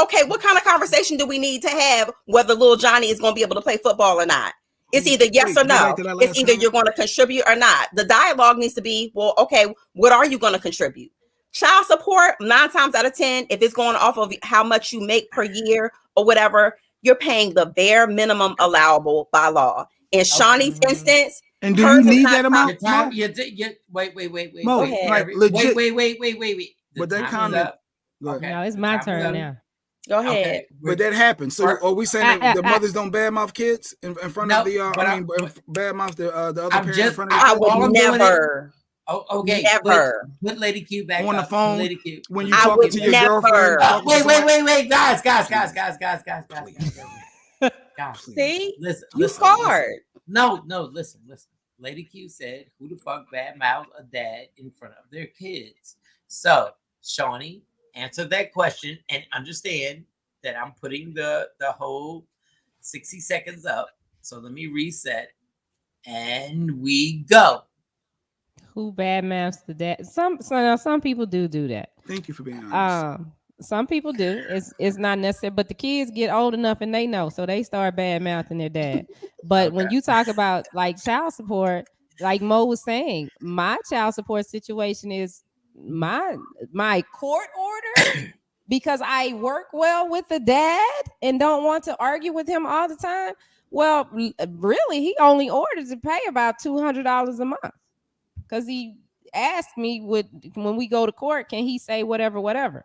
Okay, what kind of conversation do we need to have whether little Johnny is going to be able to play football or not? It's either yes or no. It's either you're going to contribute or not. The dialogue needs to be, well, okay, what are you going to contribute? Child support, 9 times out of 10, if it's going off of how much you make per year or whatever, you're paying the bare minimum allowable by law. In Shawnee's instance,
and do you need that amount?
Wait.
Mo, like, legit.
Wait.
But that comment.
Okay. No, it's my turn now.
Go ahead.
Okay. But that happens. So are we saying that the mothers don't badmouth kids in front of the badmouth the other parent in front of the
kids? I would never.
Okay.
Never.
Put Lady Q back
on the phone.
Lady Q.
When you talking to your girlfriend.
Wait, guys.
See?
Listen,
you scarred.
No, listen. Lady Q said, who the fuck badmouth a dad in front of their kids? So, Shawnee, answer that question and understand that I'm putting the whole 60 seconds up. So let me reset and we go. Who
badmouths the dad? Some people do that.
Thank you for being honest.
Some people do. It's not necessary, but the kids get old enough and they know, so they start bad mouthing their dad. But when you talk about like child support, like Mo was saying, my child support situation is my court order because I work well with the dad and don't want to argue with him all the time. Well, really, he only ordered to pay about $200 a month because he asked me when we go to court, can he say whatever.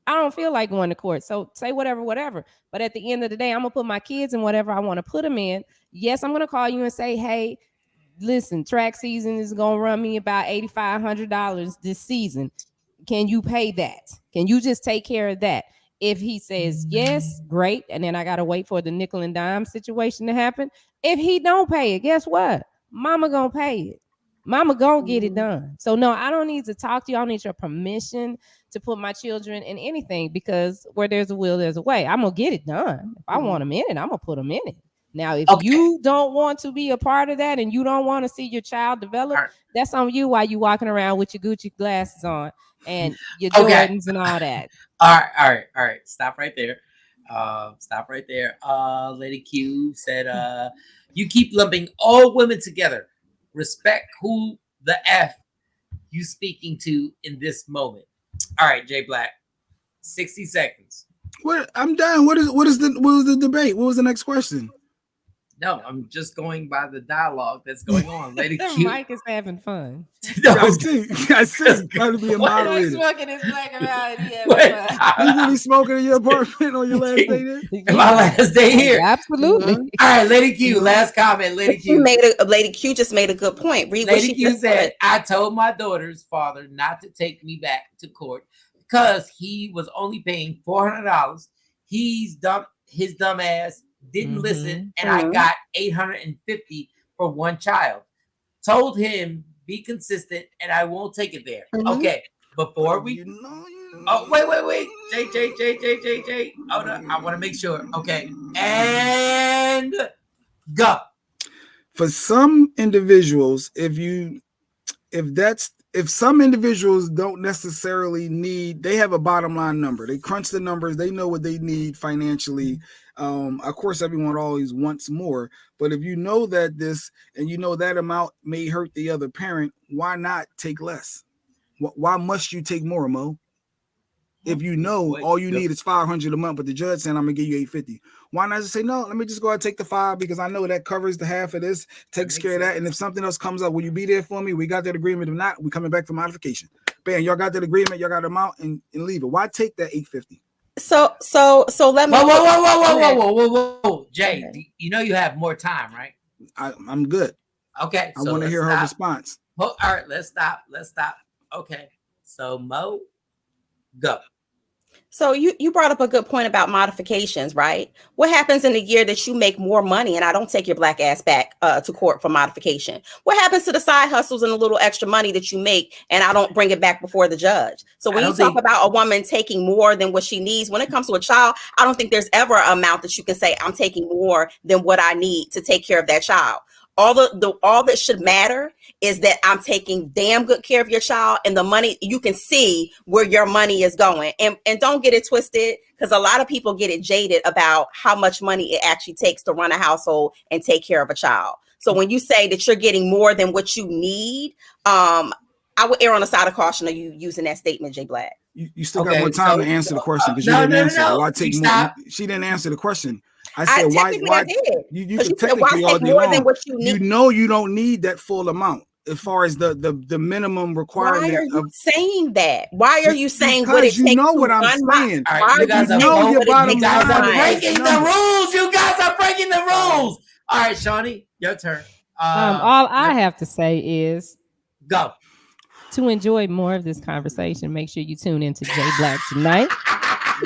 I don't feel like going to court. So say whatever. But at the end of the day, I'm going to put my kids in whatever I want to put them in. Yes, I'm going to call you and say, hey, listen, track season is going to run me about $8,500 this season. Can you pay that? Can you just take care of that? If he says yes, great. And then I got to wait for the nickel and dime situation to happen. If he don't pay it, guess what? Mama going to pay it. Mama gonna get it done. So no, I don't need to talk to you. I don't need your permission to put my children in anything because where there's a will, there's a way. I'm gonna get it done. If I want them in it, I'm gonna put them in it. Now, if you don't want to be a part of that and you don't want to see your child develop, that's on you while you walking around with your Gucci glasses on and your Jordans and all that.
All right. Stop right there. Lady Q said, you keep lumping all women together. Respect who the F you speaking to in this moment. All right, Jay Black, 60 seconds.
What? I'm done. What was the debate? What was the next question?
No, I'm just going by the dialogue that's going on. Lady Q.
Mike is having fun.
I see. Trying to be a moderator.
He's smoking his black around.
You really smoking in your apartment on your last day there?
My last day here.
Absolutely.
All right, Lady Q. Last comment. Lady Q.
Lady Q just made a good point. Read
Lady
what she
Q said, I told my daughter's father not to take me back to court because he was only paying $400. His dumb ass didn't listen, and I got $850 for one child. Told him be consistent, and I won't take it there. Okay, before we. Oh wait, Jay. Hold on, I want to make sure. Okay, and go.
For some individuals, if some individuals don't necessarily need, they have a bottom line number. They crunch the numbers. They know what they need financially. Of course, everyone always wants more. But if you know that this and you know that amount may hurt the other parent, why not take less? Why must you take more, Mo? If you know all you need is $500 a month, but the judge saying I'm gonna give you $850, why not just say no? Let me just go ahead and take the $5 because I know that covers the half of this, takes care of that. And if something else comes up, will you be there for me? We got that agreement. If not, we coming back for modification. Bam, y'all got that agreement. Y'all got the amount and leave it. Why take that $850?
So let me.
Whoa, Jay. You know you have more time, right?
I'm good.
Okay,
I want to hear her response.
All right, let's stop. Okay, so Mo, go.
So you brought up a good point about modifications, right? What happens in the year that you make more money and I don't take your black ass back to court for modification? What happens to the side hustles and the little extra money that you make and I don't bring it back before the judge? So when you talk about a woman taking more than what she needs, when it comes to a child, I don't think there's ever an amount that you can say I'm taking more than what I need to take care of that child. All that should matter is that I'm taking damn good care of your child, and the money, you can see where your money is going. And don't get it twisted, because a lot of people get it jaded about how much money it actually takes to run a household and take care of a child. So when you say that you're getting more than what you need, I would err on the side of caution of you using that statement, Jay Black.
You still got more time to answer the question because you didn't answer. Why take more? She didn't answer the question. I said, why you can technically all day long. You know you don't need that full amount as far as the minimum requirement.
Why are you saying that? Why are you saying what it takes?
You know what I'm saying.
Right, you guys are breaking the rules. You guys are breaking the rules. All right, Shawnee, your turn.
All I have to say is
go.
To enjoy more of this conversation, make sure you tune into Jay Black tonight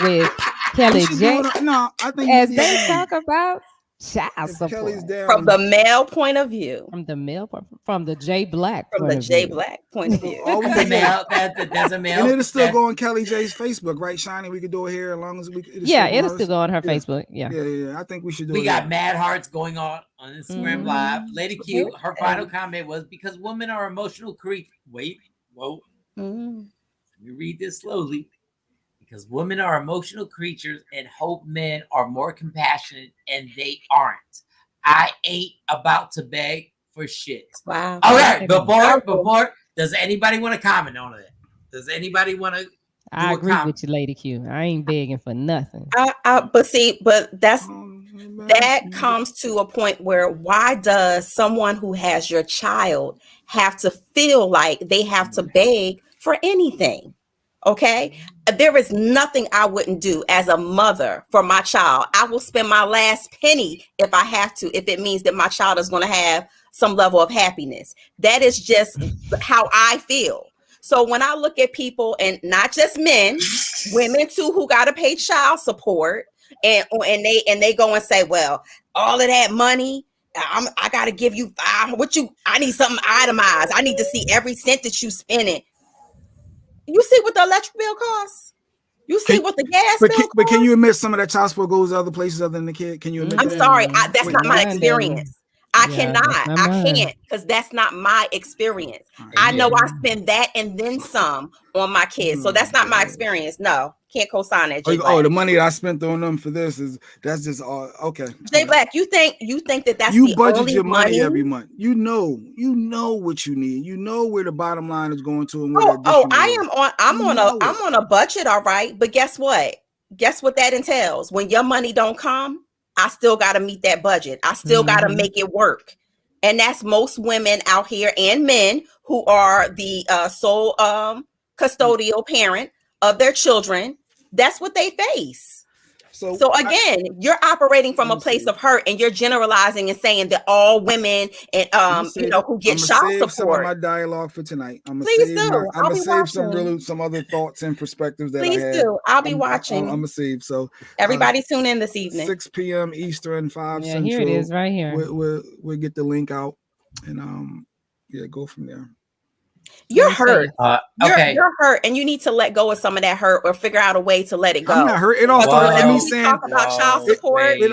with Kelly J.
No, I think
as they talk about child support
from the male point of view.
From the Jay Black.
From the Jay Black point of view.
There's a male.
And it'll still go on Kelly J's Facebook, right, Shiny? We could do it here as long as we.
It'll still go on her Facebook. Yeah.
I think we should do it.
We got mad hearts going on Instagram Live. Lady Q, her final comment was because women are emotional creatures. Whoa. Let me read this slowly. because women are emotional creatures and hope men are more compassionate, and they aren't. I ain't about to beg for shit.
Wow.
Okay, before, does anybody want to comment on it? Does anybody want to?
I agree with you, Lady Q. I ain't begging for nothing.
But that comes to a point where why does someone who has your child have to feel like they have to beg for anything? Okay, there is nothing I wouldn't do as a mother for my child. I will spend my last penny if I have to, if it means that my child is going to have some level of happiness. That is just how I feel. So when I look at people, and not just men, women too, who got to pay child support, and they go and say, well, all of that money, I got to give you I need something itemized. I need to see every cent that you spending. You see what the electric bill costs? You see what the gas bill costs?
But can you admit some of that child support goes to other places other than the kid? Can you admit
I'm
that?
sorry, that's not my experience. I can't, because that's not my experience. I know I spend that and then some on my kids. So that's not my experience. No, can't co-sign that.
Oh, the money that I spent on them for this that's just all okay.
J Black, you think that's
you
the
budget
only
your money every month. You know what you need. You know where the bottom line is going to, and where
I'm on a budget, all right. But guess what? Guess what that entails? When your money don't come, I still got to meet that budget. I still got to make it work. And that's most women out here and men who are the sole custodial parent of their children. That's what they face. So again, you're operating from a place of hurt, and you're generalizing and saying that all women and who get child support.
Some of my dialogue for tonight. I'm gonna save some other thoughts and perspectives that
Please
I had.
do. I'll be watching.
I'm gonna save. So
everybody tune in this evening.
6 p.m. Eastern, 5 Central.
Here it is, right here.
We'll get the link out and go from there.
You're hurt.
Okay.
You're hurt, and you need to let go of some of that hurt, or figure out a way to let it go.
I'm not hurt. It all started with me saying
talk about child support.
Wait.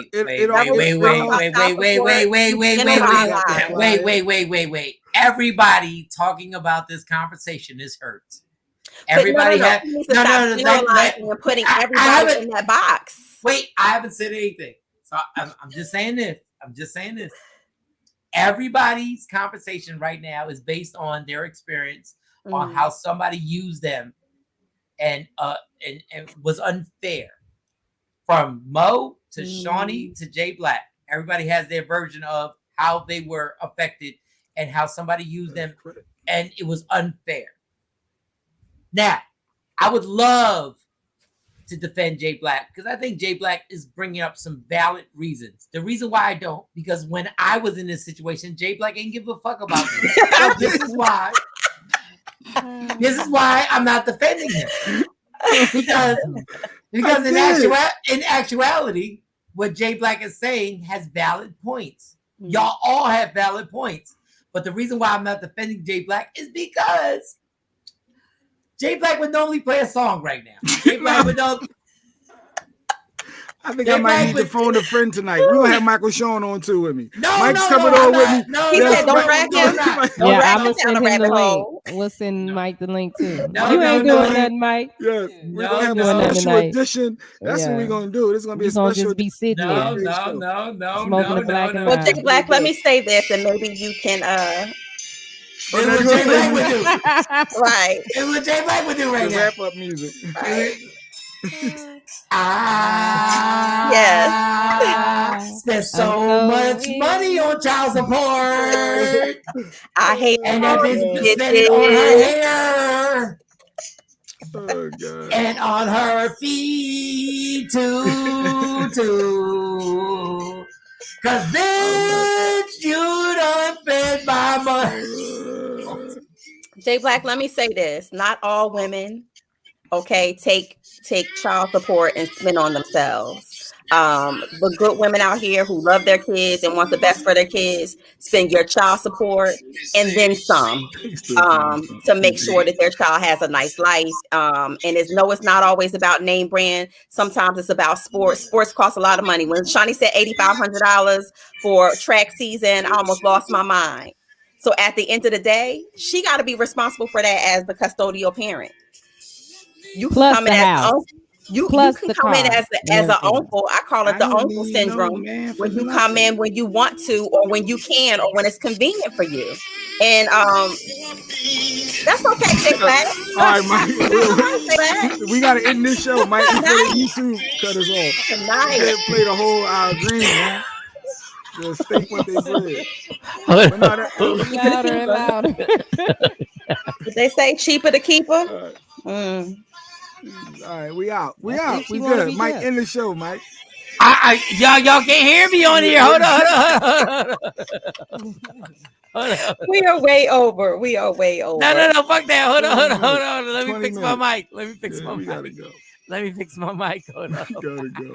Everybody talking about this conversation is hurt. Everybody has
and putting everybody in that box.
Wait, I haven't said anything. So I'm just saying this. Everybody's conversation right now is based on their experience on how somebody used them and was unfair. From Mo to Shawnee to J Black, everybody has their version of how they were affected and how somebody used them, and it was unfair. Now, I would love to defend J Black because I think J Black is bringing up some valid reasons. The reason why I don't, because when I was in this situation, J Black ain't give a fuck about me. So this is why I'm not defending him. Because in actuality, what J Black is saying has valid points. Y'all all have valid points. But the reason why I'm not defending J Black is because J Black would normally play a song right now. J Black would know.
I think I might need to phone a friend tonight. We're gonna have Michael Shawn on too with me. Mike's coming on with me.
He said don't drag him.
I'm gonna send him the link. We'll send Mike the link too. You ain't doing nothing, Mike.
Yeah, we're gonna have a special edition. That's what we're gonna do. This is gonna be a special.
Just be sitting there.
Smoking the black and white. J Black, let me say this, and maybe you can
It was J Black would do.
Right.
It was J Black would do right now.
Wrap up music.
Right.
Yes. Spent so much money on child support.
I hate
and that bitch spent it on her hair.
Oh, God.
And on her feet too. Cause bitch, you done spent my money.
J Black, let me say this. Not all women, take child support and spend on themselves. The good women out here who love their kids and want the best for their kids, spend your child support and then some to make sure that their child has a nice life. And it's not always about name brand. Sometimes it's about sports. Sports cost a lot of money. When Shawnee said $8,500 for track season, I almost lost my mind. So at the end of the day, she got to be responsible for that as the custodial parent. You
plus
come
the
in
house.
You
Plus
can
the
come in
car.
as an uncle. I call it the uncle syndrome. When you come in when you want to, or when you can, or when it's convenient for you. And that's okay, Chick Fil-A.
All right, Mike. We gotta end this show, Mike, before the YouTube cut us off.
Tonight.
You can't play the whole green, man. The steak with they bread.
Louder and louder.
Did they say cheaper to keeper?
All right, we out. We out. We good. Mike, end the show, Mike.
Y'all can't hear me on here. Hold on.
We are way over. No,
fuck that. Hold on. Let me fix my mic. Let me fix my mic.
Gotta go.
Let me fix my mic. Hold on.
Gotta go.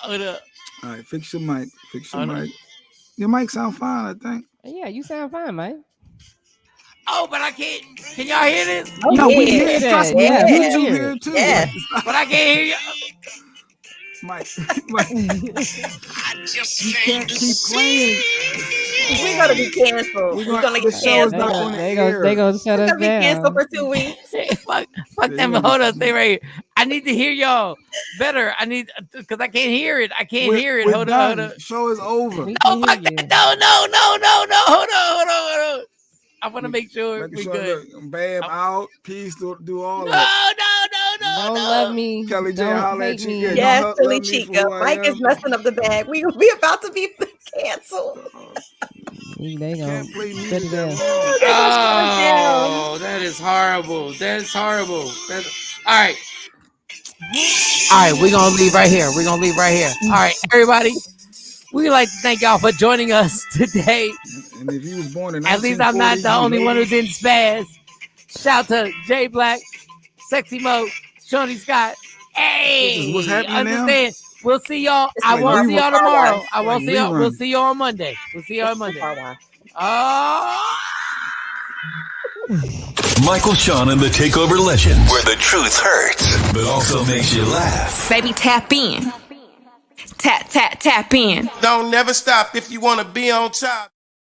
Hold up.
All right, fix your mic. Your mic sound fine, I think.
Yeah, you sound fine, Mike.
Oh, but I can't. Can y'all hear this?
Oh, no, we hear that.
Yeah,
YouTube here too.
Yeah.
But I can't hear you.
Mike. You can't keep playing.
We're gonna be canceled. We're gonna get canceled.
They gonna shut us down.
Be canceled for 2 weeks.
Fuck them. Hold on, stay right here. I need to hear y'all better. I need because I can't hear it. Hold on.
Show is over.
No, fuck that. No. Hold on. I want to make sure we good.
Bam out. Peace. Do all
No.
that.
Don't love me.
Kelly J.
Don't
holla
hate
at
me.
you.
Yes, Philly Chica. Mike is messing up the bag. We about to be canceled.
They gonna
play music
shut it down.
Oh, that is horrible. All right. We're gonna leave right here. All right, everybody. We'd like to thank y'all for joining us today.
And if you was born in
at least I'm not the only one who didn't spaz. Shout to Jay Black, Sexy Mo, Shawnee Scott. Hey,
what's happening
understand?
Now?
We'll see y'all. I won't see y'all tomorrow. I won't see y'all. We'll see y'all on Monday.
Michael Shawn and the Takeover Legends, where the truth hurts, but also makes you laugh.
Baby, tap in. Tap in.
Don't never stop if you want to be on top.